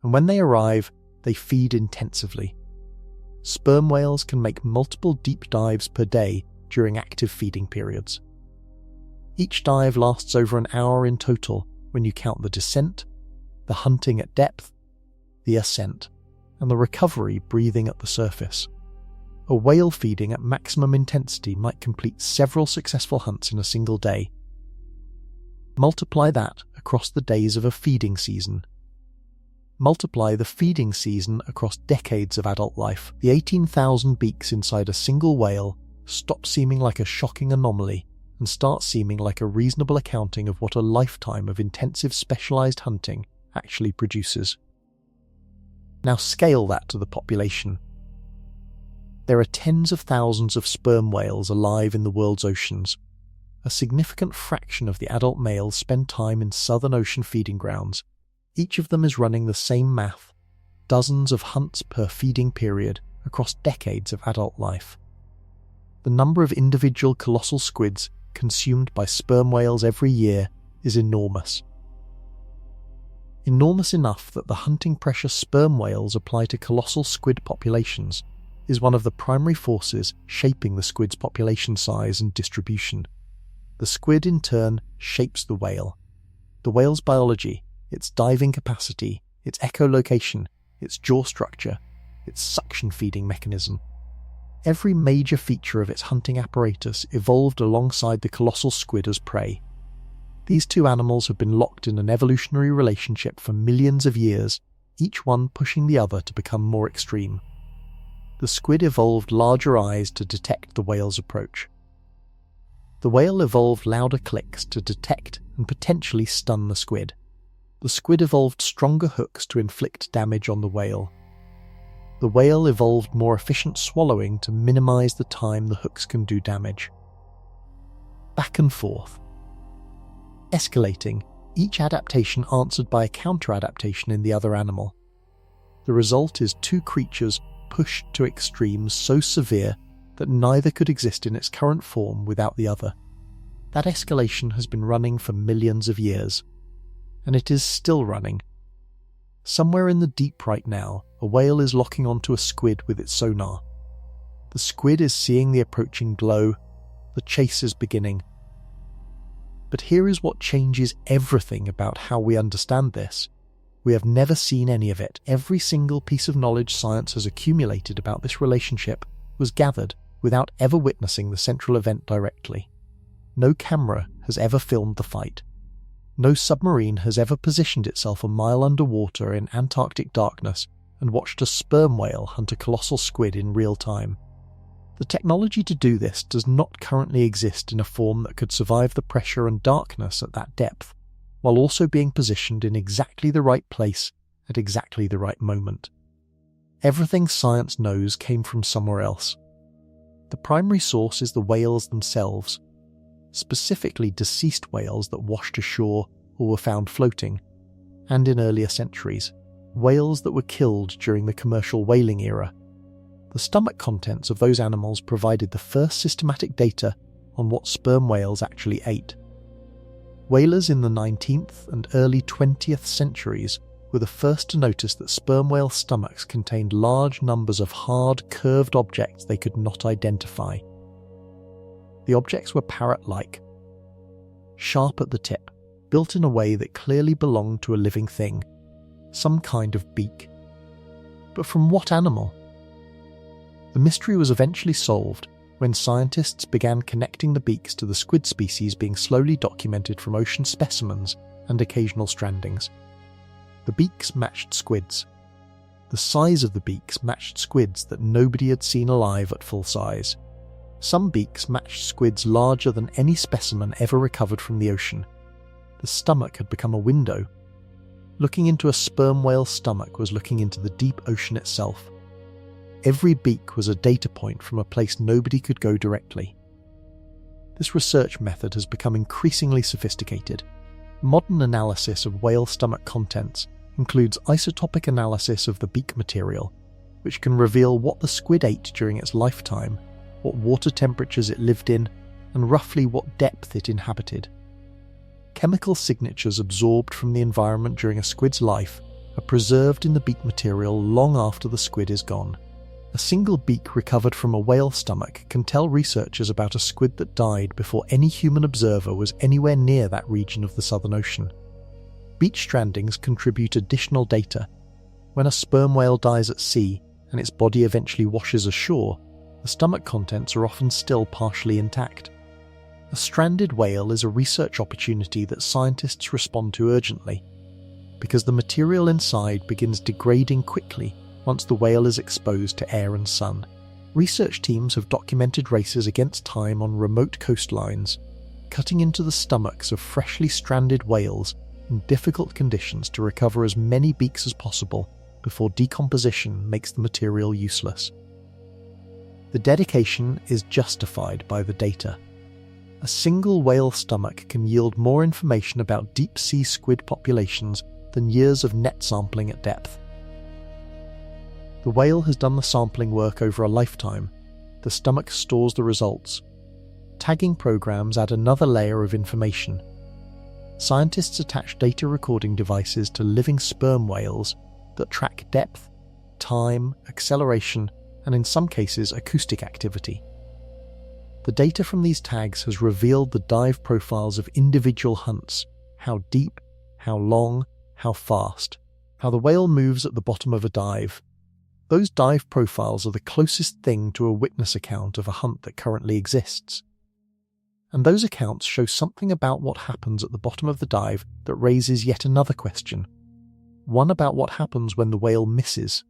and when they arrive, they feed intensively. Sperm whales can make multiple deep dives per day during active feeding periods. Each dive lasts over an hour in total when you count the descent, the hunting at depth, the ascent, and the recovery breathing at the surface. A whale feeding at maximum intensity might complete several successful hunts in a single day. Multiply that across the days of a feeding season. Multiply the feeding season across decades of adult life. The 18,000 beaks inside a single whale stop seeming like a shocking anomaly and start seeming like a reasonable accounting of what a lifetime of intensive specialised hunting actually produces. Now scale that to the population. There are tens of thousands of sperm whales alive in the world's oceans. A significant fraction of the adult males spend time in Southern Ocean feeding grounds. Each of them is running the same math, dozens of hunts per feeding period across decades of adult life. The number of individual colossal squids consumed by sperm whales every year is enormous. Enormous enough that the hunting pressure sperm whales apply to colossal squid populations is one of the primary forces shaping the squid's population size and distribution. The squid in turn shapes the whale. The whale's biology, its diving capacity, its echolocation, its jaw structure, its suction feeding mechanism. Every major feature of its hunting apparatus evolved alongside the colossal squid as prey. These two animals have been locked in an evolutionary relationship for millions of years, each one pushing the other to become more extreme. The squid evolved larger eyes to detect the whale's approach. The whale evolved louder clicks to detect and potentially stun the squid. The squid evolved stronger hooks to inflict damage on the whale. The whale evolved more efficient swallowing to minimize the time the hooks can do damage. Back and forth. Escalating, each adaptation answered by a counter-adaptation in the other animal. The result is two creatures pushed to extremes so severe that neither could exist in its current form without the other. That escalation has been running for millions of years, and it is still running. Somewhere in the deep right now, a whale is locking onto a squid with its sonar. The squid is seeing the approaching glow. The chase is beginning. But here is what changes everything about how we understand this. We have never seen any of it. Every single piece of knowledge science has accumulated about this relationship was gathered without ever witnessing the central event directly. No camera has ever filmed the fight. No submarine has ever positioned itself a mile underwater in Antarctic darkness and watched a sperm whale hunt a colossal squid in real time. The technology to do this does not currently exist in a form that could survive the pressure and darkness at that depth, while also being positioned in exactly the right place at exactly the right moment. Everything science knows came from somewhere else. The primary source is the whales themselves, specifically deceased whales that washed ashore or were found floating, and in earlier centuries, whales that were killed during the commercial whaling era. The stomach contents of those animals provided the first systematic data on what sperm whales actually ate. Whalers in the 19th and early 20th centuries were the first to notice that sperm whale stomachs contained large numbers of hard, curved objects they could not identify. The objects were parrot-like, sharp at the tip, built in a way that clearly belonged to a living thing, some kind of beak. But from what animal? The mystery was eventually solved when scientists began connecting the beaks to the squid species being slowly documented from ocean specimens and occasional strandings. The beaks matched squids. The size of the beaks matched squids that nobody had seen alive at full size. Some beaks matched squids larger than any specimen ever recovered from the ocean. The stomach had become a window. Looking into a sperm whale's stomach was looking into the deep ocean itself. Every beak was a data point from a place nobody could go directly. This research method has become increasingly sophisticated. Modern analysis of whale stomach contents includes isotopic analysis of the beak material, which can reveal what the squid ate during its lifetime, what water temperatures it lived in, and roughly what depth it inhabited. Chemical signatures absorbed from the environment during a squid's life are preserved in the beak material long after the squid is gone. A single beak recovered from a whale stomach can tell researchers about a squid that died before any human observer was anywhere near that region of the Southern Ocean. Beach strandings contribute additional data. When a sperm whale dies at sea and its body eventually washes ashore, the stomach contents are often still partially intact. A stranded whale is a research opportunity that scientists respond to urgently, because the material inside begins degrading quickly once the whale is exposed to air and sun. Research teams have documented races against time on remote coastlines, cutting into the stomachs of freshly stranded whales in difficult conditions to recover as many beaks as possible before decomposition makes the material useless. The dedication is justified by the data. A single whale stomach can yield more information about deep-sea squid populations than years of net sampling at depth. The whale has done the sampling work over a lifetime. The stomach stores the results. Tagging programs add another layer of information. Scientists attach data recording devices to living sperm whales that track depth, time, acceleration, and in some cases acoustic activity. The data from these tags has revealed the dive profiles of individual hunts, how deep, how long, how fast, how the whale moves at the bottom of a dive. Those dive profiles are the closest thing to a witness account of a hunt that currently exists. And those accounts show something about what happens at the bottom of the dive that raises yet another question. one about what happens when the whale misses.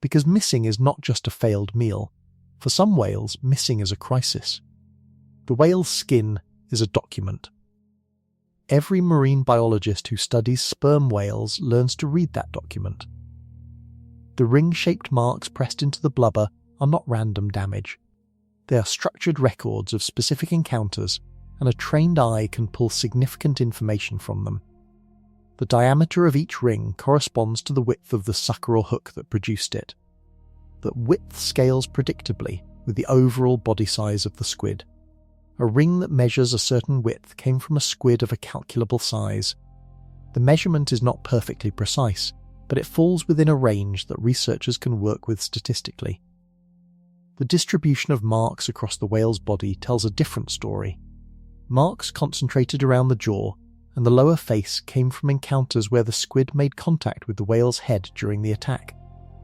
Because missing is not just a failed meal. For some whales, missing is a crisis. The whale's skin is a document. Every marine biologist who studies sperm whales learns to read that document. The ring-shaped marks pressed into the blubber are not random damage. They are structured records of specific encounters, and a trained eye can pull significant information from them. The diameter of each ring corresponds to the width of the sucker or hook that produced it. That width scales predictably with the overall body size of the squid. A ring that measures a certain width came from a squid of a calculable size. The measurement is not perfectly precise, but it falls within a range that researchers can work with statistically. The distribution of marks across the whale's body tells a different story. Marks concentrated around the jaw and the lower face came from encounters where the squid made contact with the whale's head during the attack,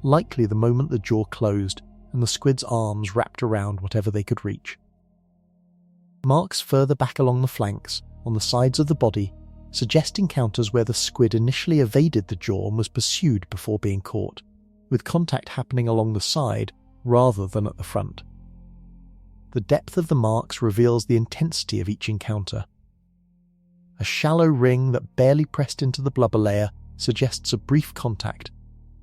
likely the moment the jaw closed and the squid's arms wrapped around whatever they could reach. Marks further back along the flanks, on the sides of the body, suggest encounters where the squid initially evaded the jaw and was pursued before being caught, with contact happening along the side rather than at the front. The depth of the marks reveals the intensity of each encounter. A shallow ring that barely pressed into the blubber layer suggests a brief contact,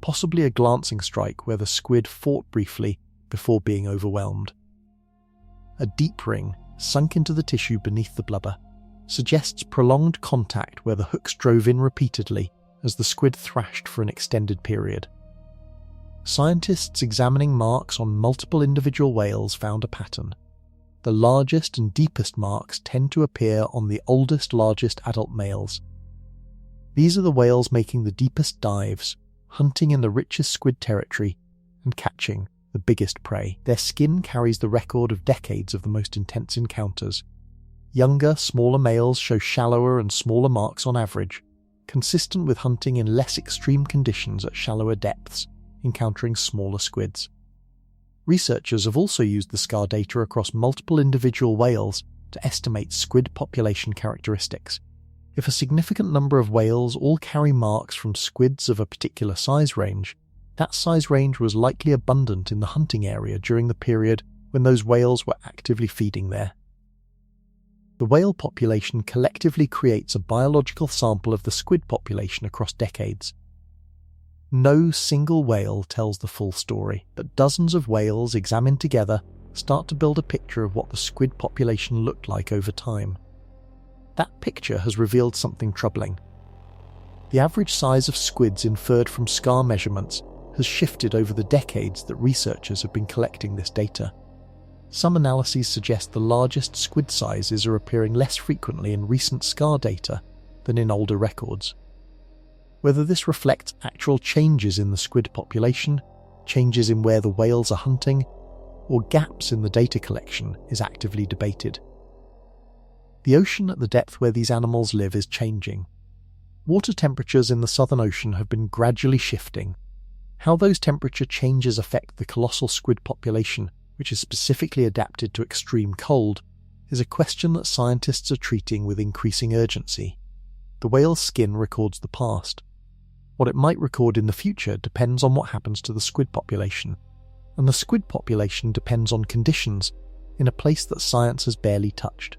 possibly a glancing strike where the squid fought briefly before being overwhelmed. A deep ring, sunk into the tissue beneath the blubber, suggests prolonged contact where the hooks drove in repeatedly as the squid thrashed for an extended period. Scientists examining marks on multiple individual whales found a pattern. The largest and deepest marks tend to appear on the oldest, largest adult males. These are the whales making the deepest dives, hunting in the richest squid territory, and catching the biggest prey. Their skin carries the record of decades of the most intense encounters. Younger, smaller males show shallower and smaller marks on average, consistent with hunting in less extreme conditions at shallower depths, encountering smaller squids. Researchers have also used the scar data across multiple individual whales to estimate squid population characteristics. If a significant number of whales all carry marks from squids of a particular size range, that size range was likely abundant in the hunting area during the period when those whales were actively feeding there. The whale population collectively creates a biological sample of the squid population across decades. No single whale tells the full story, but dozens of whales examined together start to build a picture of what the squid population looked like over time. That picture has revealed something troubling. The average size of squids inferred from scar measurements has shifted over the decades that researchers have been collecting this data. Some analyses suggest the largest squid sizes are appearing less frequently in recent scar data than in older records. Whether this reflects actual changes in the squid population, changes in where the whales are hunting, or gaps in the data collection is actively debated. The ocean at the depth where these animals live is changing. Water temperatures in the Southern Ocean have been gradually shifting. How those temperature changes affect the colossal squid population, which is specifically adapted to extreme cold, is a question that scientists are treating with increasing urgency. The whale's skin records the past. What it might record in the future depends on what happens to the squid population, and the squid population depends on conditions in a place that science has barely touched.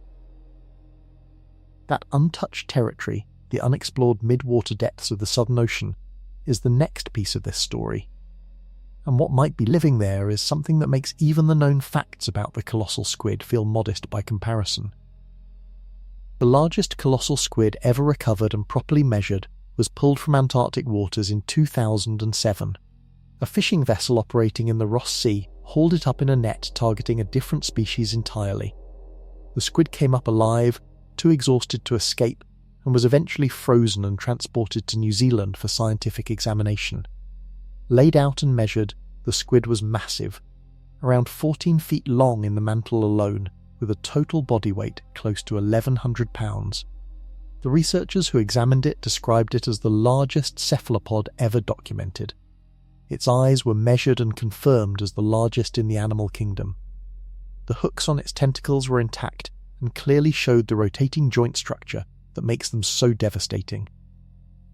That untouched territory, the unexplored mid-water depths of the Southern Ocean, is the next piece of this story. And what might be living there is something that makes even the known facts about the colossal squid feel modest by comparison. The largest colossal squid ever recovered and properly measured was pulled from Antarctic waters in 2007. A fishing vessel operating in the Ross Sea hauled it up in a net targeting a different species entirely. The squid came up alive, too exhausted to escape, and was eventually frozen and transported to New Zealand for scientific examination. Laid out and measured, the squid was massive, around 14 feet long in the mantle alone, with a total body weight close to 1,100 pounds. The researchers who examined it described it as the largest cephalopod ever documented. Its eyes were measured and confirmed as the largest in the animal kingdom. The hooks on its tentacles were intact and clearly showed the rotating joint structure that makes them so devastating.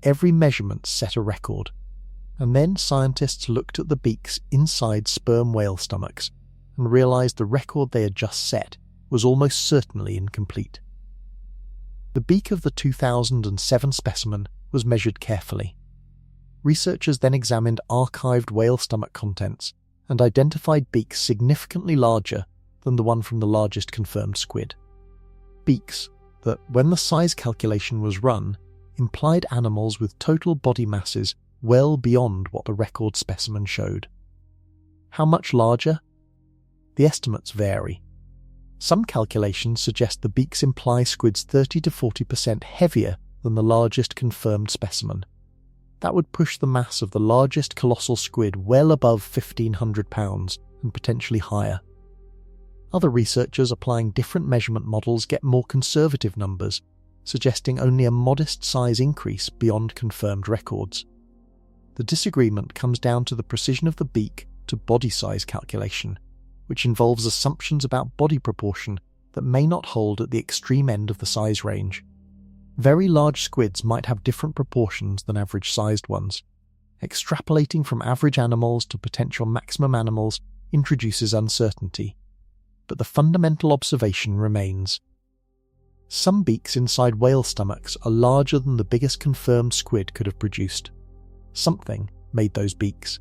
every measurement set a record, and then scientists looked at the beaks inside sperm whale stomachs and realized the record they had just set was almost certainly incomplete. The beak of the 2007 specimen was measured carefully. Researchers then examined archived whale stomach contents and identified beaks significantly larger than the one from the largest confirmed squid. Beaks that, when the size calculation was run, implied animals with total body masses well beyond what the record specimen showed. How much larger? The estimates vary. Some calculations suggest the beaks imply squids 30 to 40% heavier than the largest confirmed specimen. That would push the mass of the largest colossal squid well above 1,500 pounds and potentially higher. Other researchers applying different measurement models get more conservative numbers, suggesting only a modest size increase beyond confirmed records. The disagreement comes down to the precision of the beak to body size calculation, which involves assumptions about body proportion that may not hold at the extreme end of the size range. Very large squids might have different proportions than average-sized ones. Extrapolating from average animals to potential maximum animals introduces uncertainty, but the fundamental observation remains. Some beaks inside whale stomachs are larger than the biggest confirmed squid could have produced. Something made those beaks.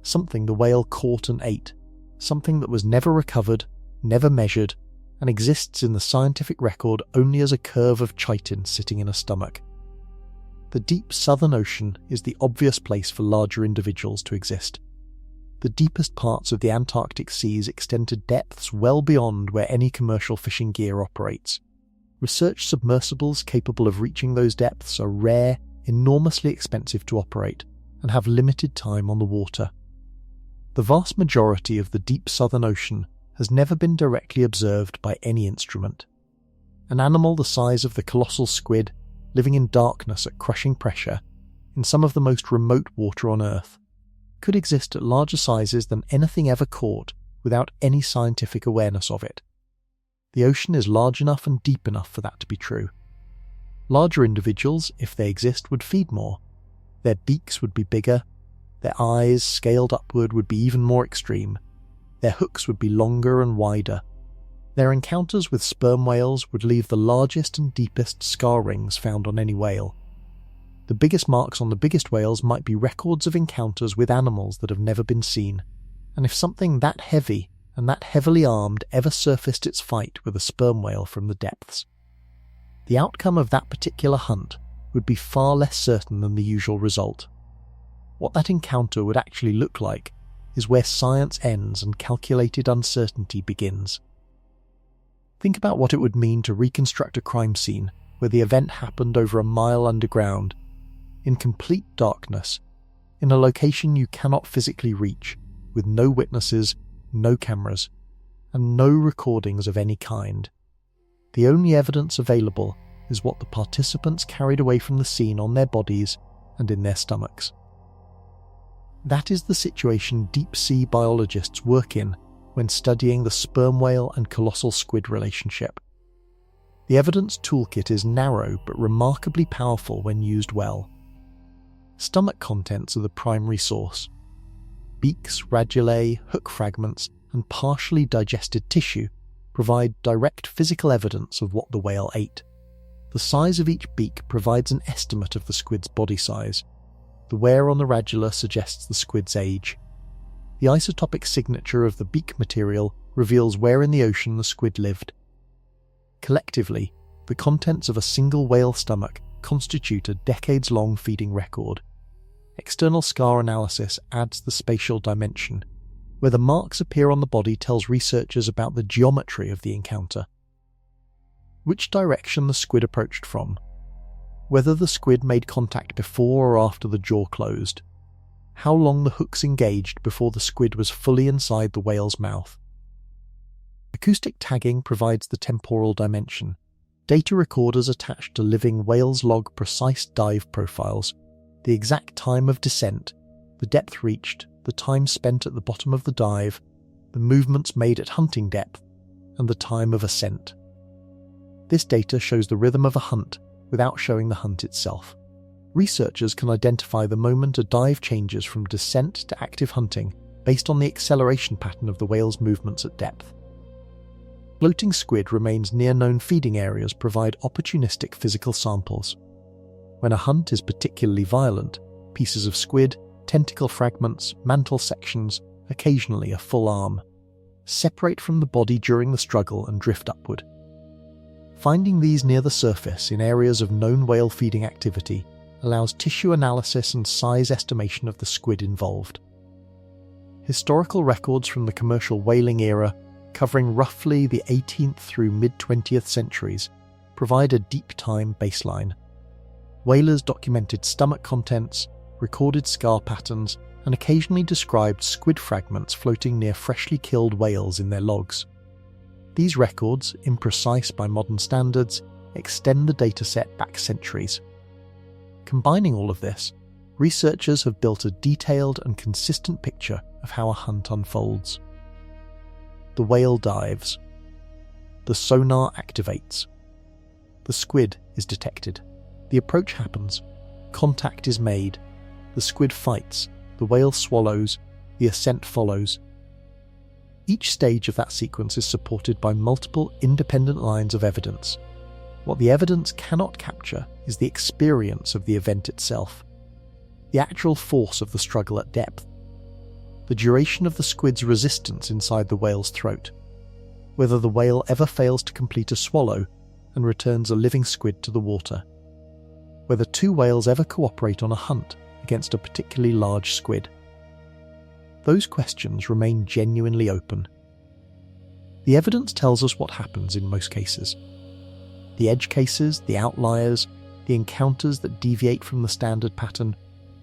Something the whale caught and ate. Something that was never recovered, never measured, and exists in the scientific record only as a curve of chitin sitting in a stomach. The deep Southern Ocean is the obvious place for larger individuals to exist. The deepest parts of the Antarctic seas extend to depths well beyond where any commercial fishing gear operates. Research submersibles capable of reaching those depths are rare, enormously expensive to operate, and have limited time on the water. The vast majority of the deep Southern Ocean has never been directly observed by any instrument. An animal the size of the colossal squid, living in darkness at crushing pressure, in some of the most remote water on Earth, could exist at larger sizes than anything ever caught without any scientific awareness of it. The ocean is large enough and deep enough for that to be true. Larger individuals, if they exist, would feed more. Their beaks would be bigger. Their eyes, scaled upward, would be even more extreme. Their hooks would be longer and wider. Their encounters with sperm whales would leave the largest and deepest scar rings found on any whale. The biggest marks on the biggest whales might be records of encounters with animals that have never been seen, and if something that heavy and that heavily armed ever surfaced its fight with a sperm whale from the depths, the outcome of that particular hunt would be far less certain than the usual result. What that encounter would actually look like is where science ends and calculated uncertainty begins. Think about what it would mean to reconstruct a crime scene where the event happened over a mile underground, in complete darkness, in a location you cannot physically reach, with no witnesses, no cameras, and no recordings of any kind. The only evidence available is what the participants carried away from the scene on their bodies and in their stomachs. That is the situation deep-sea biologists work in when studying the sperm whale and colossal squid relationship. The evidence toolkit is narrow but remarkably powerful when used well. Stomach contents are the primary source. Beaks, radulae, hook fragments, and partially digested tissue provide direct physical evidence of what the whale ate. The size of each beak provides an estimate of the squid's body size. The wear on the radula suggests the squid's age. The isotopic signature of the beak material reveals where in the ocean the squid lived. Collectively, the contents of a single whale stomach constitute a decades-long feeding record. External scar analysis adds the spatial dimension. Where the marks appear on the body tells researchers about the geometry of the encounter. Which direction the squid approached from. Whether the squid made contact before or after the jaw closed. How long the hooks engaged before the squid was fully inside the whale's mouth. Acoustic tagging provides the temporal dimension. Data recorders attached to living whales log precise dive profiles, the exact time of descent, the depth reached, the time spent at the bottom of the dive, the movements made at hunting depth, and the time of ascent. This data shows the rhythm of a hunt without showing the hunt itself. Researchers can identify the moment a dive changes from descent to active hunting based on the acceleration pattern of the whale's movements at depth. Floating squid remains near known feeding areas provide opportunistic physical samples. When a hunt is particularly violent, pieces of squid, tentacle fragments, mantle sections, occasionally a full arm, separate from the body during the struggle and drift upward. Finding these near the surface in areas of known whale feeding activity allows tissue analysis and size estimation of the squid involved. Historical records from the commercial whaling era, covering roughly the 18th through mid-20th centuries, provide a deep-time baseline. Whalers documented stomach contents, recorded scar patterns, and occasionally described squid fragments floating near freshly killed whales in their logs. These records, imprecise by modern standards, extend the dataset back centuries. Combining all of this, researchers have built a detailed and consistent picture of how a hunt unfolds. The whale dives. The sonar activates. The squid is detected. The approach happens. Contact is made. The squid fights. The whale swallows. The ascent follows. Each stage of that sequence is supported by multiple independent lines of evidence. What the evidence cannot capture is the experience of the event itself, the actual force of the struggle at depth, the duration of the squid's resistance inside the whale's throat, whether the whale ever fails to complete a swallow and returns a living squid to the water, whether two whales ever cooperate on a hunt against a particularly large squid. Those questions remain genuinely open. The evidence tells us what happens in most cases. The edge cases, the outliers, the encounters that deviate from the standard pattern,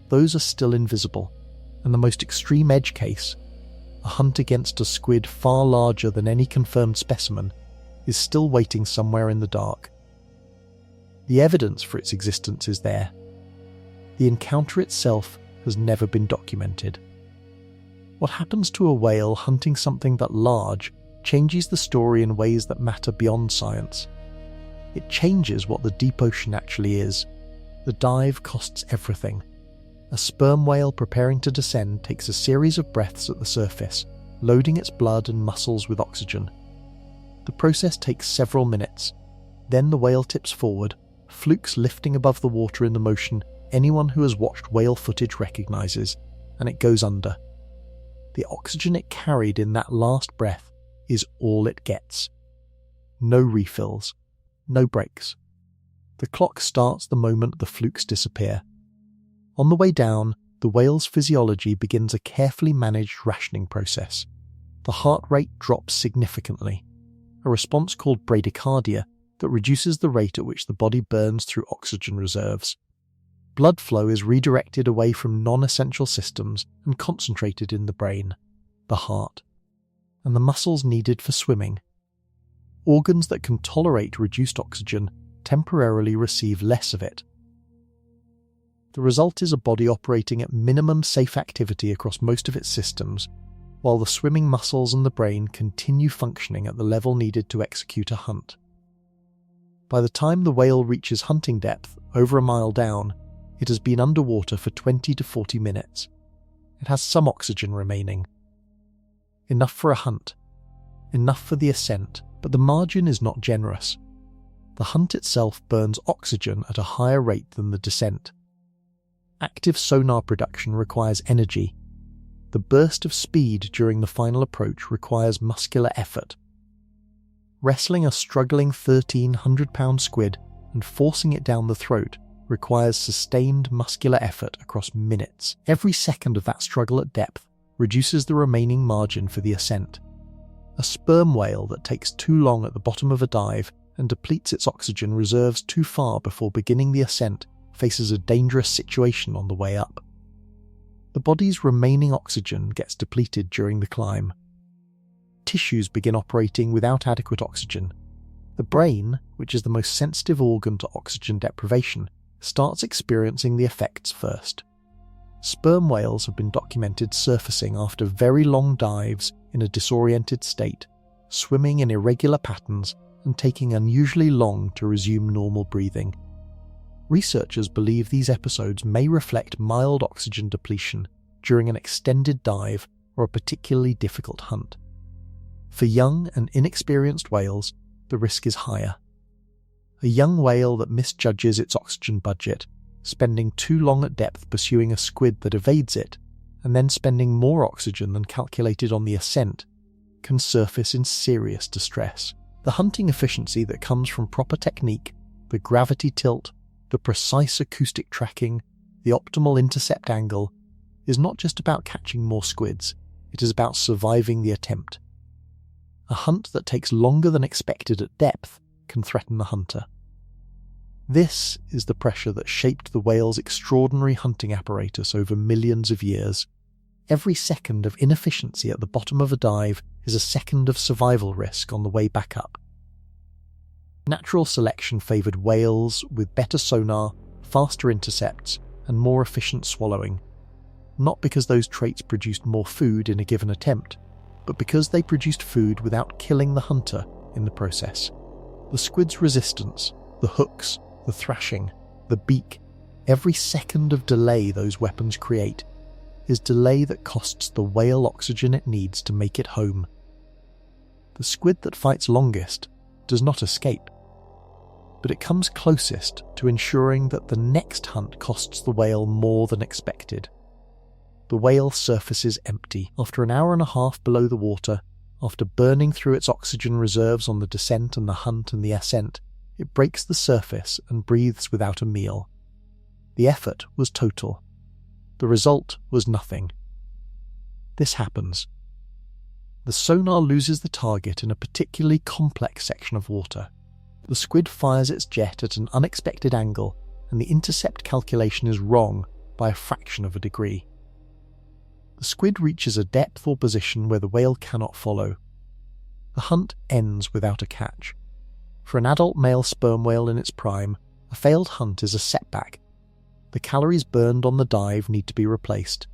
those are still invisible, and the most extreme edge case, a hunt against a squid far larger than any confirmed specimen, is still waiting somewhere in the dark. The evidence for its existence is there. The encounter itself has never been documented. What happens to a whale hunting something that large changes the story in ways that matter beyond science. It changes what the deep ocean actually is. The dive costs everything. A sperm whale preparing to descend takes a series of breaths at the surface, loading its blood and muscles with oxygen. The process takes several minutes. Then the whale tips forward, flukes lifting above the water in the motion anyone who has watched whale footage recognizes, and it goes under. The oxygen it carried in that last breath is all it gets. No refills. No breaks. The clock starts the moment the flukes disappear. On the way down, the whale's physiology begins a carefully managed rationing process. The heart rate drops significantly, a response called bradycardia that reduces the rate at which the body burns through oxygen reserves. Blood flow is redirected away from non-essential systems and concentrated in the brain, the heart, and the muscles needed for swimming. Organs that can tolerate reduced oxygen temporarily receive less of it. The result is a body operating at minimum safe activity across most of its systems, while the swimming muscles and the brain continue functioning at the level needed to execute a hunt. By the time the whale reaches hunting depth, over a mile down, it has been underwater for 20 to 40 minutes. It has some oxygen remaining. Enough for a hunt. Enough for the ascent. But the margin is not generous. The hunt itself burns oxygen at a higher rate than the descent. Active sonar production requires energy. The burst of speed during the final approach requires muscular effort. Wrestling a struggling 1,300-pound squid and forcing it down the throat requires sustained muscular effort across minutes. Every second of that struggle at depth reduces the remaining margin for the ascent. A sperm whale that takes too long at the bottom of a dive and depletes its oxygen reserves too far before beginning the ascent faces a dangerous situation on the way up. The body's remaining oxygen gets depleted during the climb. Tissues begin operating without adequate oxygen. The brain, which is the most sensitive organ to oxygen deprivation, starts experiencing the effects first. Sperm whales have been documented surfacing after very long dives in a disoriented state, swimming in irregular patterns and taking unusually long to resume normal breathing. Researchers believe these episodes may reflect mild oxygen depletion during an extended dive or a particularly difficult hunt. For young and inexperienced whales, the risk is higher. A young whale that misjudges its oxygen budget, spending too long at depth pursuing a squid that evades it, and then spending more oxygen than calculated on the ascent, can surface in serious distress. The hunting efficiency that comes from proper technique, the gravity tilt, the precise acoustic tracking, the optimal intercept angle, is not just about catching more squids, it is about surviving the attempt. A hunt that takes longer than expected at depth can threaten the hunter. This is the pressure that shaped the whale's extraordinary hunting apparatus over millions of years. Every second of inefficiency at the bottom of a dive is a second of survival risk on the way back up. Natural selection favoured whales with better sonar, faster intercepts, and more efficient swallowing, not because those traits produced more food in a given attempt, but because they produced food without killing the hunter in the process. The squid's resistance, the hooks, the thrashing, the beak, every second of delay those weapons create is delay that costs the whale oxygen it needs to make it home. The squid that fights longest does not escape, but it comes closest to ensuring that the next hunt costs the whale more than expected. The whale surfaces empty. After an hour and a half below the water, after burning through its oxygen reserves on the descent and the hunt and the ascent, it breaks the surface and breathes without a meal. The effort was total. The result was nothing. This happens. The sonar loses the target in a particularly complex section of water. The squid fires its jet at an unexpected angle, and the intercept calculation is wrong by a fraction of a degree. The squid reaches a depth or position where the whale cannot follow. The hunt ends without a catch. For an adult male sperm whale in its prime, a failed hunt is a setback. The calories burned on the dive need to be replaced.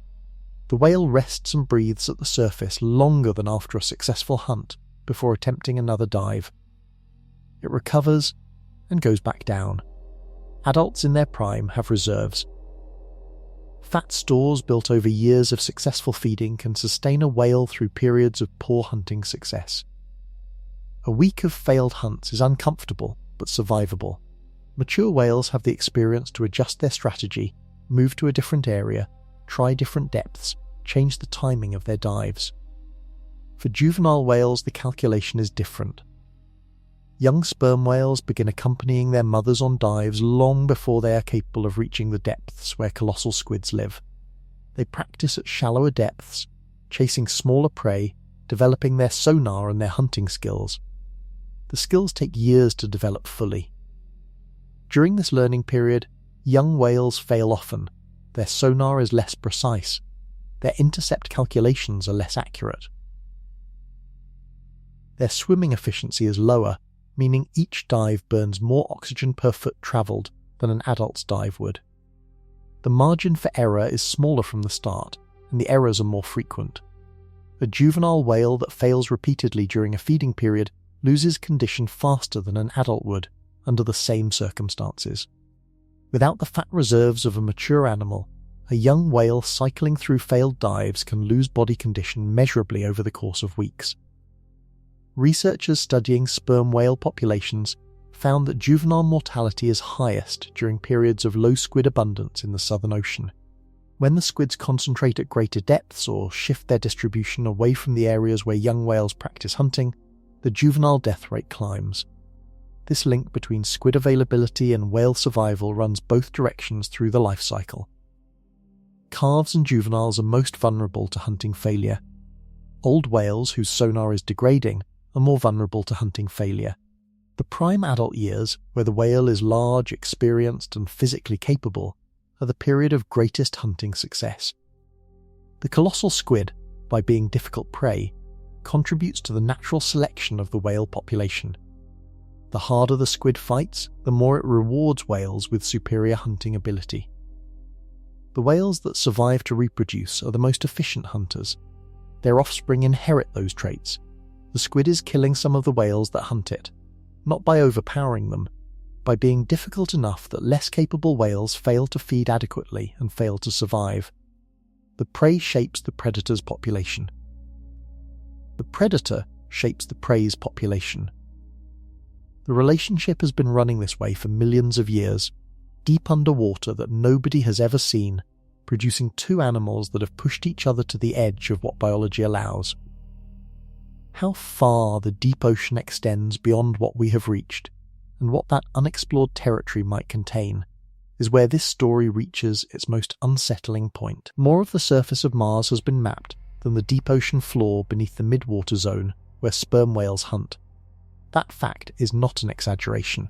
The whale rests and breathes at the surface longer than after a successful hunt before attempting another dive. It recovers and goes back down. Adults in their prime have reserves. Fat stores built over years of successful feeding can sustain a whale through periods of poor hunting success. A week of failed hunts is uncomfortable but survivable. Mature whales have the experience to adjust their strategy, move to a different area, try different depths, change the timing of their dives. For juvenile whales, the calculation is different. Young sperm whales begin accompanying their mothers on dives long before they are capable of reaching the depths where colossal squids live. They practice at shallower depths, chasing smaller prey, developing their sonar and their hunting skills. The skills take years to develop fully. During this learning period, young whales fail often. Their sonar is less precise. Their intercept calculations are less accurate. Their swimming efficiency is lower, meaning each dive burns more oxygen per foot travelled than an adult's dive would. The margin for error is smaller from the start, and the errors are more frequent. A juvenile whale that fails repeatedly during a feeding period loses condition faster than an adult would under the same circumstances. Without the fat reserves of a mature animal, a young whale cycling through failed dives can lose body condition measurably over the course of weeks. Researchers studying sperm whale populations found that juvenile mortality is highest during periods of low squid abundance in the Southern Ocean. When the squids concentrate at greater depths or shift their distribution away from the areas where young whales practice hunting, the juvenile death rate climbs. This link between squid availability and whale survival runs both directions through the life cycle. Calves and juveniles are most vulnerable to hunting failure. Old whales whose sonar is degrading are more vulnerable to hunting failure. The prime adult years, where the whale is large, experienced, and physically capable, are the period of greatest hunting success. The colossal squid, by being difficult prey, contributes to the natural selection of the whale population. The harder the squid fights, the more it rewards whales with superior hunting ability. The whales that survive to reproduce are the most efficient hunters. Their offspring inherit those traits. The squid is killing some of the whales that hunt it, not by overpowering them, by being difficult enough that less capable whales fail to feed adequately and fail to survive. The prey shapes the predator's population. The predator shapes the prey's population. The relationship has been running this way for millions of years, deep underwater that nobody has ever seen, producing two animals that have pushed each other to the edge of what biology allows. How far the deep ocean extends beyond what we have reached, and what that unexplored territory might contain, is where this story reaches its most unsettling point. More of the surface of Mars has been mapped than the deep ocean floor beneath the midwater zone where sperm whales hunt. That fact is not an exaggeration.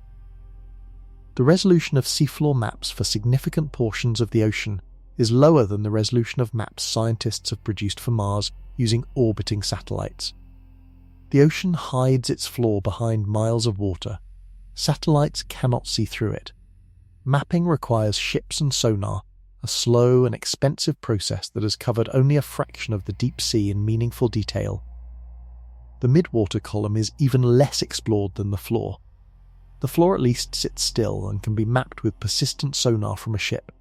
The resolution of seafloor maps for significant portions of the ocean is lower than the resolution of maps scientists have produced for Mars using orbiting satellites. The ocean hides its floor behind miles of water. Satellites cannot see through it. Mapping requires ships and sonar, a slow and expensive process that has covered only a fraction of the deep sea in meaningful detail. The midwater column is even less explored than the floor. The floor at least sits still and can be mapped with persistent sonar from a ship.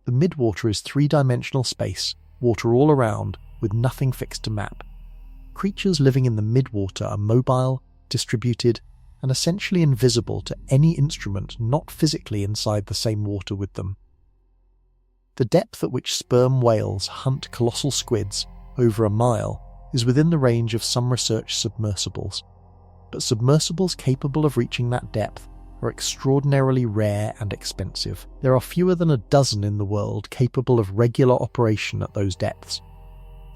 The midwater is three-dimensional space, water all around, with nothing fixed to map. Creatures living in the midwater are mobile, distributed, and essentially invisible to any instrument not physically inside the same water with them. The depth at which sperm whales hunt colossal squids, over a mile, is within the range of some research submersibles, but submersibles capable of reaching that depth are extraordinarily rare and expensive. There are fewer than a dozen in the world capable of regular operation at those depths.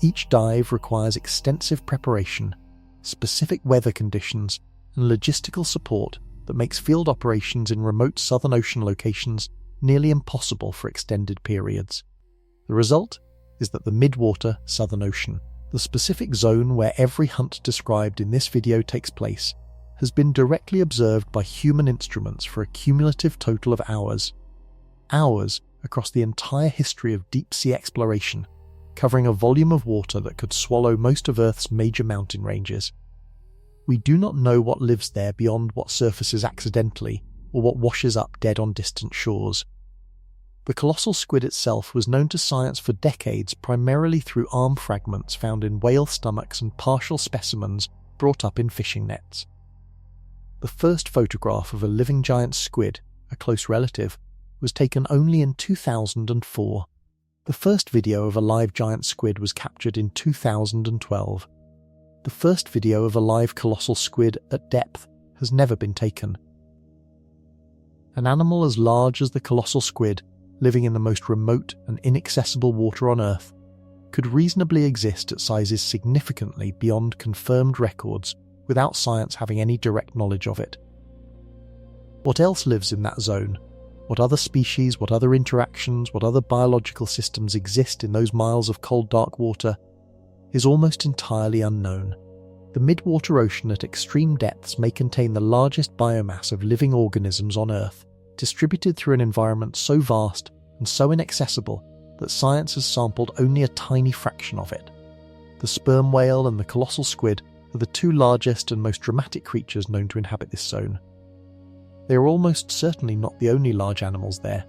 Each dive requires extensive preparation, specific weather conditions, and logistical support that makes field operations in remote Southern Ocean locations nearly impossible for extended periods. The result is that the midwater Southern Ocean, the specific zone where every hunt described in this video takes place, has been directly observed by human instruments for a cumulative total of hours. Hours across the entire history of deep-sea exploration, covering a volume of water that could swallow most of Earth's major mountain ranges. We do not know what lives there beyond what surfaces accidentally, or what washes up dead on distant shores. The colossal squid itself was known to science for decades primarily through arm fragments found in whale stomachs and partial specimens brought up in fishing nets. The first photograph of a living giant squid, a close relative, was taken only in 2004. The first video of a live giant squid was captured in 2012. The first video of a live colossal squid at depth has never been taken. An animal as large as the colossal squid, living in the most remote and inaccessible water on Earth, could reasonably exist at sizes significantly beyond confirmed records without science having any direct knowledge of it. What else lives in that zone? What other species, what other interactions, what other biological systems exist in those miles of cold dark water is almost entirely unknown. The midwater ocean at extreme depths may contain the largest biomass of living organisms on Earth, distributed through an environment so vast and so inaccessible that science has sampled only a tiny fraction of it. The sperm whale and the colossal squid are the two largest and most dramatic creatures known to inhabit this zone. They are almost certainly not the only large animals there.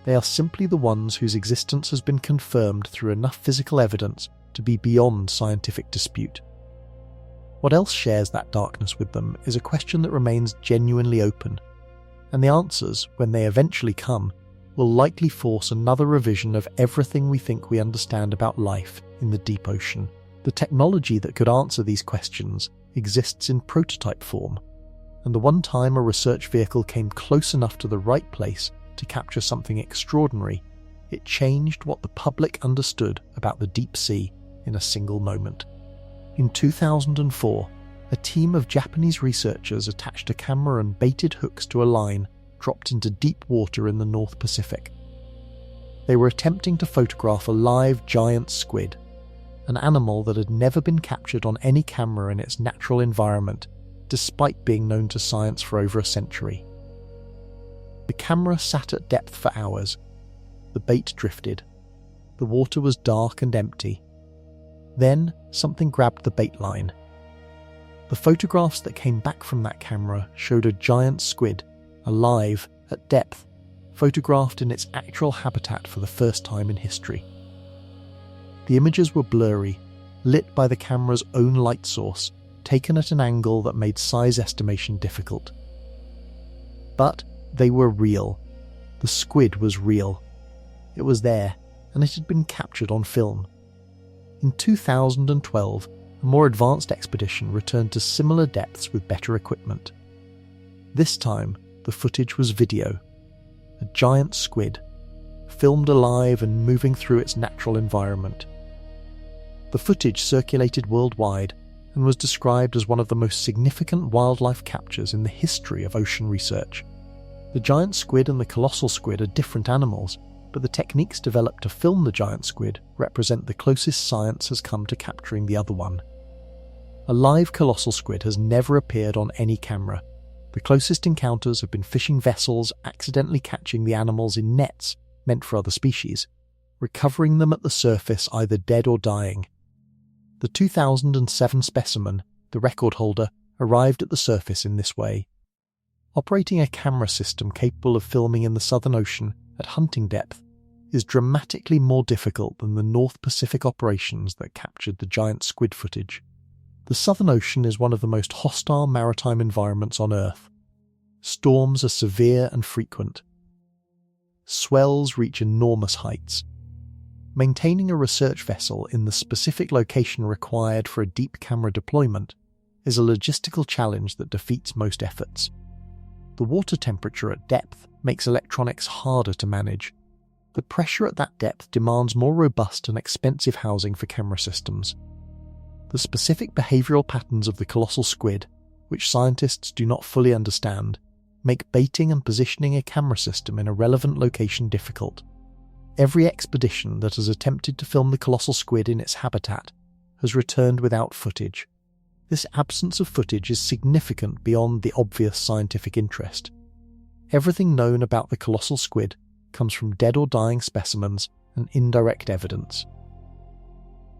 They are simply the ones whose existence has been confirmed through enough physical evidence to be beyond scientific dispute. What else shares that darkness with them is a question that remains genuinely open, and the answers, when they eventually come, will likely force another revision of everything we think we understand about life in the deep ocean. The technology that could answer these questions exists in prototype form, and the one time a research vehicle came close enough to the right place to capture something extraordinary, it changed what the public understood about the deep sea in a single moment. In 2004, a team of Japanese researchers attached a camera and baited hooks to a line dropped into deep water in the North Pacific. They were attempting to photograph a live giant squid, an animal that had never been captured on any camera in its natural environment, despite being known to science for over a century. The camera sat at depth for hours. The bait drifted. The water was dark and empty. Then something grabbed the bait line. The photographs that came back from that camera showed a giant squid, alive, at depth, photographed in its actual habitat for the first time in history. The images were blurry, lit by the camera's own light source, taken at an angle that made size estimation difficult. But they were real. The squid was real. It was there, and it had been captured on film. In 2012, a more advanced expedition returned to similar depths with better equipment. This time, the footage was video. A giant squid, filmed alive and moving through its natural environment. The footage circulated worldwide and was described as one of the most significant wildlife captures in the history of ocean research. The giant squid and the colossal squid are different animals, but the techniques developed to film the giant squid represent the closest science has come to capturing the other one. A live colossal squid has never appeared on any camera. The closest encounters have been fishing vessels accidentally catching the animals in nets meant for other species, recovering them at the surface either dead or dying. The 2007 specimen, the record holder, arrived at the surface in this way. Operating a camera system capable of filming in the Southern Ocean at hunting depth is dramatically more difficult than the North Pacific operations that captured the giant squid footage. The Southern Ocean is one of the most hostile maritime environments on Earth. Storms are severe and frequent. Swells reach enormous heights. Maintaining a research vessel in the specific location required for a deep camera deployment is a logistical challenge that defeats most efforts. The water temperature at depth makes electronics harder to manage. The pressure at that depth demands more robust and expensive housing for camera systems. The specific behavioural patterns of the colossal squid, which scientists do not fully understand, make baiting and positioning a camera system in a relevant location difficult. Every expedition that has attempted to film the colossal squid in its habitat has returned without footage. This absence of footage is significant beyond the obvious scientific interest. Everything known about the colossal squid comes from dead or dying specimens and indirect evidence.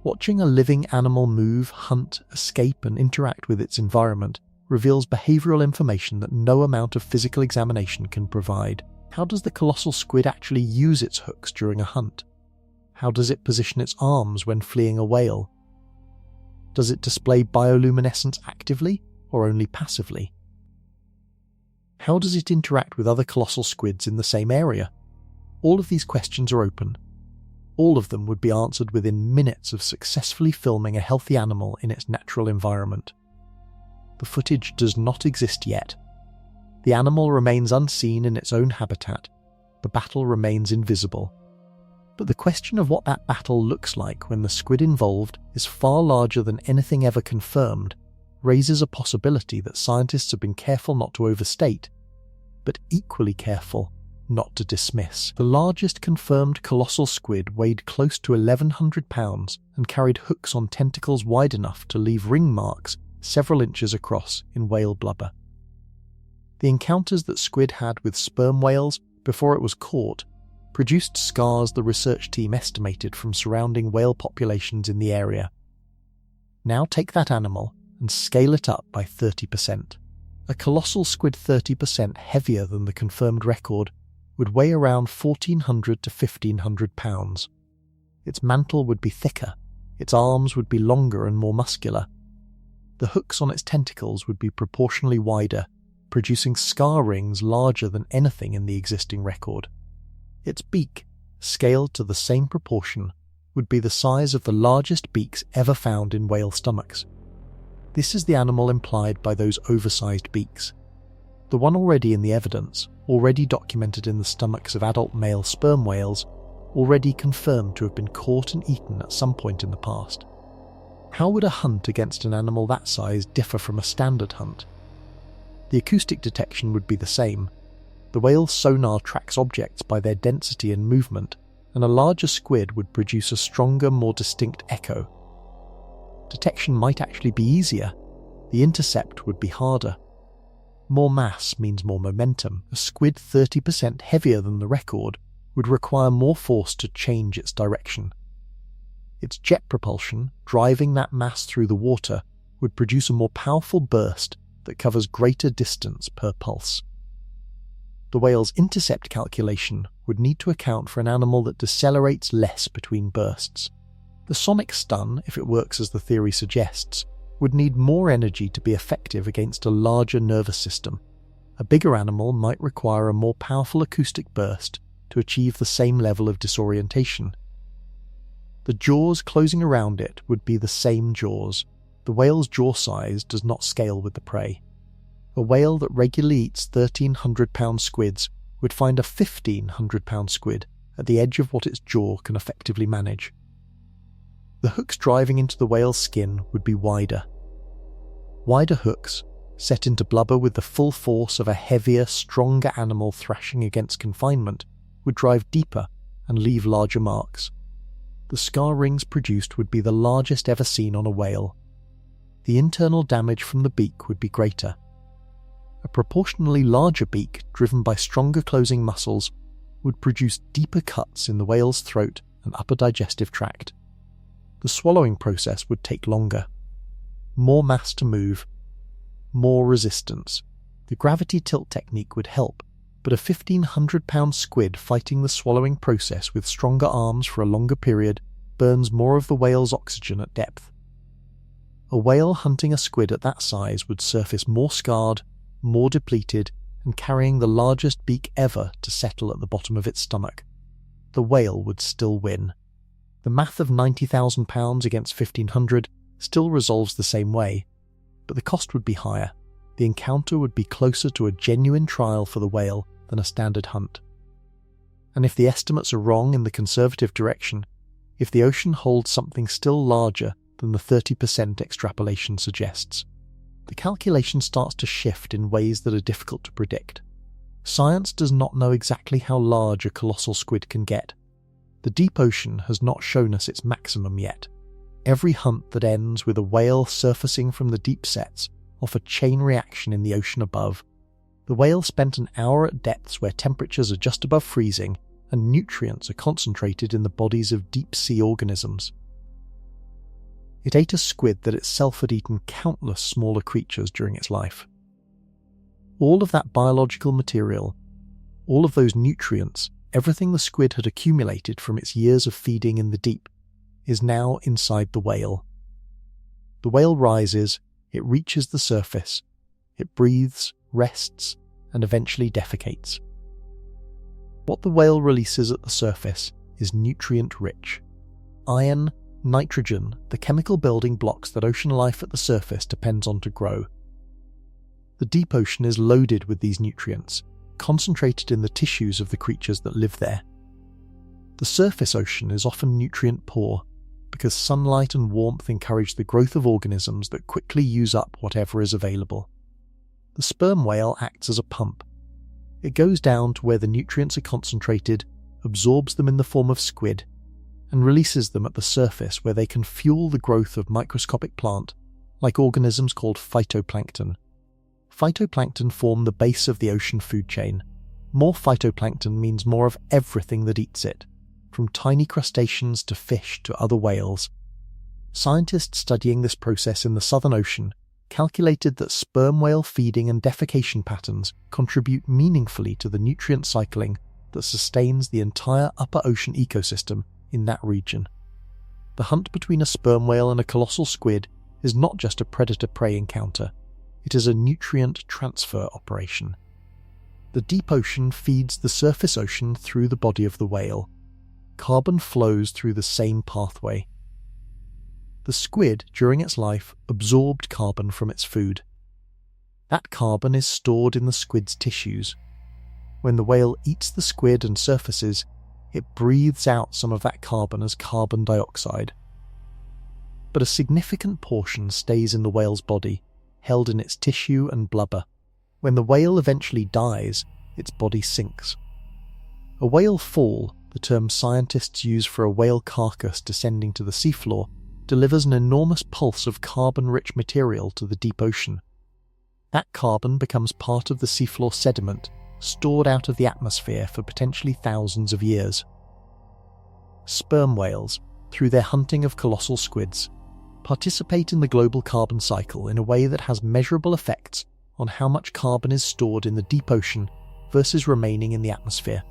Watching a living animal move, hunt, escape, and interact with its environment reveals behavioural information that no amount of physical examination can provide. How does the colossal squid actually use its hooks during a hunt? How does it position its arms when fleeing a whale? Does it display bioluminescence actively or only passively? How does it interact with other colossal squids in the same area? All of these questions are open. All of them would be answered within minutes of successfully filming a healthy animal in its natural environment. The footage does not exist yet. The animal remains unseen in its own habitat. The battle remains invisible. But the question of what that battle looks like when the squid involved is far larger than anything ever confirmed, raises a possibility that scientists have been careful not to overstate, but equally careful not to dismiss. The largest confirmed colossal squid weighed close to 1,100 pounds and carried hooks on tentacles wide enough to leave ring marks several inches across in whale blubber. The encounters that squid had with sperm whales before it was caught produced scars the research team estimated from surrounding whale populations in the area. Now take that animal and scale it up by 30%. A colossal squid 30% heavier than the confirmed record would weigh around 1,400 to 1,500 pounds. Its mantle would be thicker, its arms would be longer and more muscular. The hooks on its tentacles would be proportionally wider, producing scar rings larger than anything in the existing record. Its beak, scaled to the same proportion, would be the size of the largest beaks ever found in whale stomachs. This is the animal implied by those oversized beaks. The one already in the evidence, already documented in the stomachs of adult male sperm whales, already confirmed to have been caught and eaten at some point in the past. How would a hunt against an animal that size differ from a standard hunt? The acoustic detection would be the same. The whale's sonar tracks objects by their density and movement, and a larger squid would produce a stronger, more distinct echo. Detection might actually be easier. The intercept would be harder. More mass means more momentum. A squid 30% heavier than the record would require more force to change its direction. Its jet propulsion, driving that mass through the water, would produce a more powerful burst that covers greater distance per pulse. The whale's intercept calculation would need to account for an animal that decelerates less between bursts. The sonic stun, if it works as the theory suggests, would need more energy to be effective against a larger nervous system. A bigger animal might require a more powerful acoustic burst to achieve the same level of disorientation. The jaws closing around it would be the same jaws. The whale's jaw size does not scale with the prey. A whale that regularly eats 1,300-pound squids would find a 1,500-pound squid at the edge of what its jaw can effectively manage. The hooks driving into the whale's skin would be wider. Wider hooks, set into blubber with the full force of a heavier, stronger animal thrashing against confinement, would drive deeper and leave larger marks. The scar rings produced would be the largest ever seen on a whale. The internal damage from the beak would be greater. A proportionally larger beak, driven by stronger closing muscles, would produce deeper cuts in the whale's throat and upper digestive tract. The swallowing process would take longer. More mass to move, more resistance. The gravity tilt technique would help, but a 1,500-pound squid fighting the swallowing process with stronger arms for a longer period burns more of the whale's oxygen at depth. A whale hunting a squid at that size would surface more scarred, more depleted, and carrying the largest beak ever to settle at the bottom of its stomach. The whale would still win. The math of 90,000 pounds against 1,500 still resolves the same way, but the cost would be higher. The encounter would be closer to a genuine trial for the whale than a standard hunt. And if the estimates are wrong in the conservative direction, if the ocean holds something still larger than the 30% extrapolation suggests, the calculation starts to shift in ways that are difficult to predict. Science does not know exactly how large a colossal squid can get. The deep ocean has not shown us its maximum yet. Every hunt that ends with a whale surfacing from the deep sets off a chain reaction in the ocean above. The whale spent an hour at depths where temperatures are just above freezing and nutrients are concentrated in the bodies of deep-sea organisms. It ate a squid that itself had eaten countless smaller creatures during its life. All of that biological material, all of those nutrients, everything the squid had accumulated from its years of feeding in the deep, is now inside the whale. The whale rises, it reaches the surface, it breathes, rests, and eventually defecates. What the whale releases at the surface is nutrient-rich. Iron, nitrogen, the chemical building blocks that ocean life at the surface depends on to grow. The deep ocean is loaded with these nutrients, concentrated in the tissues of the creatures that live there. The surface ocean is often nutrient poor, because sunlight and warmth encourage the growth of organisms that quickly use up whatever is available. The sperm whale acts as a pump. It goes down to where the nutrients are concentrated, absorbs them in the form of squid, and releases them at the surface where they can fuel the growth of microscopic plant, like organisms called phytoplankton. Phytoplankton form the base of the ocean food chain. More phytoplankton means more of everything that eats it, from tiny crustaceans to fish to other whales. Scientists studying this process in the Southern Ocean calculated that sperm whale feeding and defecation patterns contribute meaningfully to the nutrient cycling that sustains the entire upper ocean ecosystem in that region. The hunt between a sperm whale and a colossal squid is not just a predator-prey encounter, it is a nutrient transfer operation. The deep ocean feeds the surface ocean through the body of the whale. Carbon flows through the same pathway. The squid, during its life, absorbed carbon from its food. That carbon is stored in the squid's tissues. When the whale eats the squid and surfaces, it breathes out some of that carbon as carbon dioxide. But a significant portion stays in the whale's body, held in its tissue and blubber. When the whale eventually dies, its body sinks. A whale fall, the term scientists use for a whale carcass descending to the seafloor, delivers an enormous pulse of carbon-rich material to the deep ocean. That carbon becomes part of the seafloor sediment, stored out of the atmosphere for potentially thousands of years. Sperm whales, through their hunting of colossal squids, participate in the global carbon cycle in a way that has measurable effects on how much carbon is stored in the deep ocean versus remaining in the atmosphere.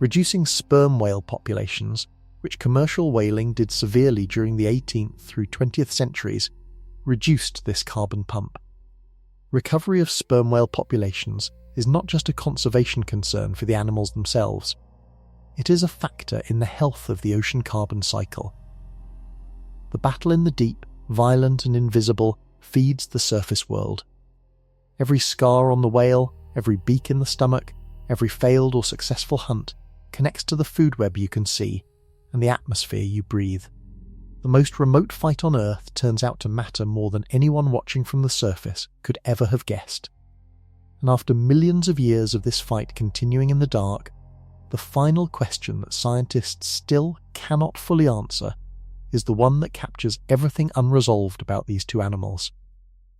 Reducing sperm whale populations, which commercial whaling did severely during the 18th through 20th centuries, reduced this carbon pump. Recovery of sperm whale populations is not just a conservation concern for the animals themselves, it is a factor in the health of the ocean carbon cycle. The battle in the deep, violent and invisible, feeds the surface world. Every scar on the whale, every beak in the stomach, every failed or successful hunt connects to the food web you can see and the atmosphere you breathe. The most remote fight on Earth turns out to matter more than anyone watching from the surface could ever have guessed. And after millions of years of this fight continuing in the dark, the final question that scientists still cannot fully answer is the one that captures everything unresolved about these two animals,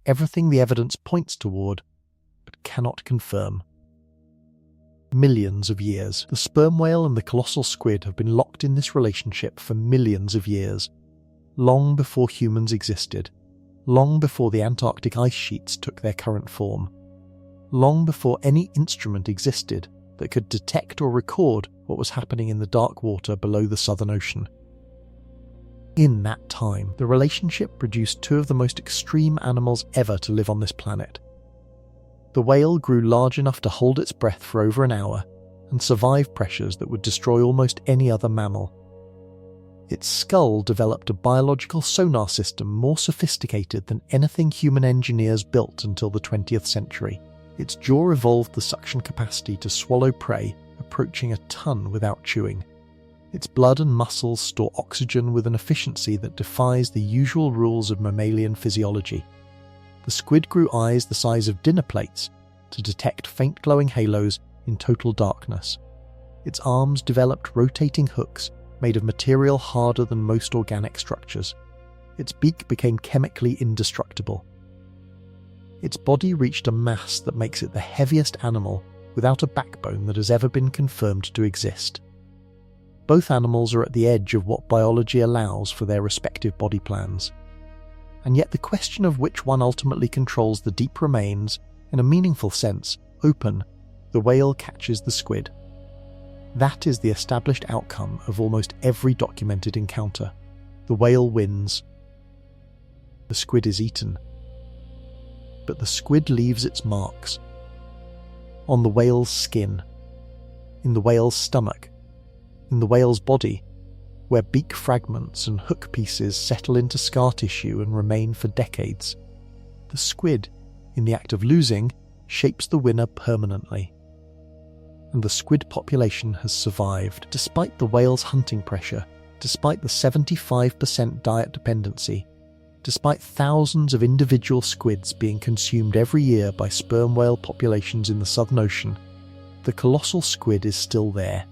everything the evidence points toward, but cannot confirm. Millions of years. The sperm whale and the colossal squid have been locked in this relationship for millions of years, long before humans existed, long before the Antarctic ice sheets took their current form, long before any instrument existed that could detect or record what was happening in the dark water below the Southern Ocean. In that time, the relationship produced two of the most extreme animals ever to live on this planet. The whale grew large enough to hold its breath for over an hour and survive pressures that would destroy almost any other mammal. Its skull developed a biological sonar system more sophisticated than anything human engineers built until the 20th century. Its jaw evolved the suction capacity to swallow prey approaching a ton without chewing. Its blood and muscles store oxygen with an efficiency that defies the usual rules of mammalian physiology. The squid grew eyes the size of dinner plates to detect faint glowing halos in total darkness. Its arms developed rotating hooks made of material harder than most organic structures. Its beak became chemically indestructible. Its body reached a mass that makes it the heaviest animal without a backbone that has ever been confirmed to exist. Both animals are at the edge of what biology allows for their respective body plans. And yet the question of which one ultimately controls the deep remains, in a meaningful sense, open. The whale catches the squid. That is the established outcome of almost every documented encounter. The whale wins. The squid is eaten. But the squid leaves its marks. On the whale's skin, in the whale's stomach, in the whale's body, where beak fragments and hook pieces settle into scar tissue and remain for decades. The squid, in the act of losing, shapes the winner permanently. And the squid population has survived, despite the whale's hunting pressure, despite the 75% diet dependency, despite thousands of individual squids being consumed every year by sperm whale populations in the Southern Ocean. The colossal squid is still there.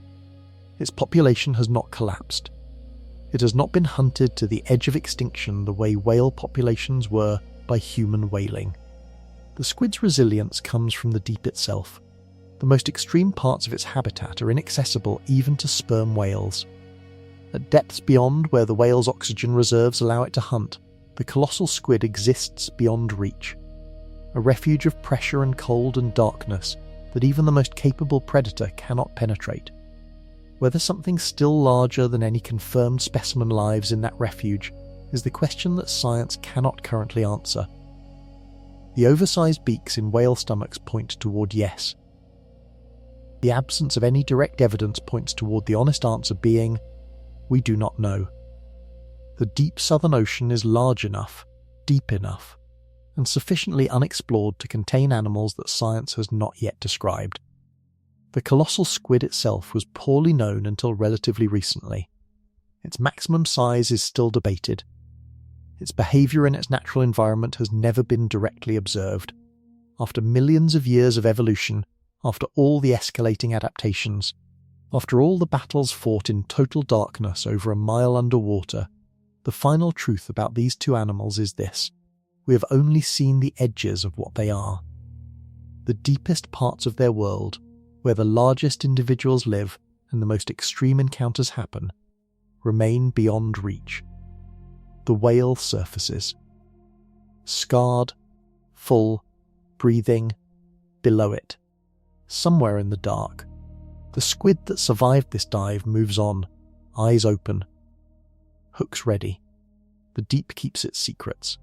Its population has not collapsed. It has not been hunted to the edge of extinction the way whale populations were by human whaling. The squid's resilience comes from the deep itself. The most extreme parts of its habitat are inaccessible even to sperm whales. At depths beyond where the whale's oxygen reserves allow it to hunt, the colossal squid exists beyond reach. A refuge of pressure and cold and darkness that even the most capable predator cannot penetrate. Whether something still larger than any confirmed specimen lives in that refuge is the question that science cannot currently answer. The oversized beaks in whale stomachs point toward yes. The absence of any direct evidence points toward the honest answer being, we do not know. The deep Southern Ocean is large enough, deep enough, and sufficiently unexplored to contain animals that science has not yet described. The colossal squid itself was poorly known until relatively recently. Its maximum size is still debated. Its behaviour in its natural environment has never been directly observed. After millions of years of evolution, after all the escalating adaptations, after all the battles fought in total darkness over a mile underwater, the final truth about these two animals is this: we have only seen the edges of what they are. The deepest parts of their world, where the largest individuals live and the most extreme encounters happen, remain beyond reach. The whale surfaces. Scarred, full, breathing, below it, somewhere in the dark, the squid that survived this dive moves on, eyes open. Hooks ready. The deep keeps its secrets.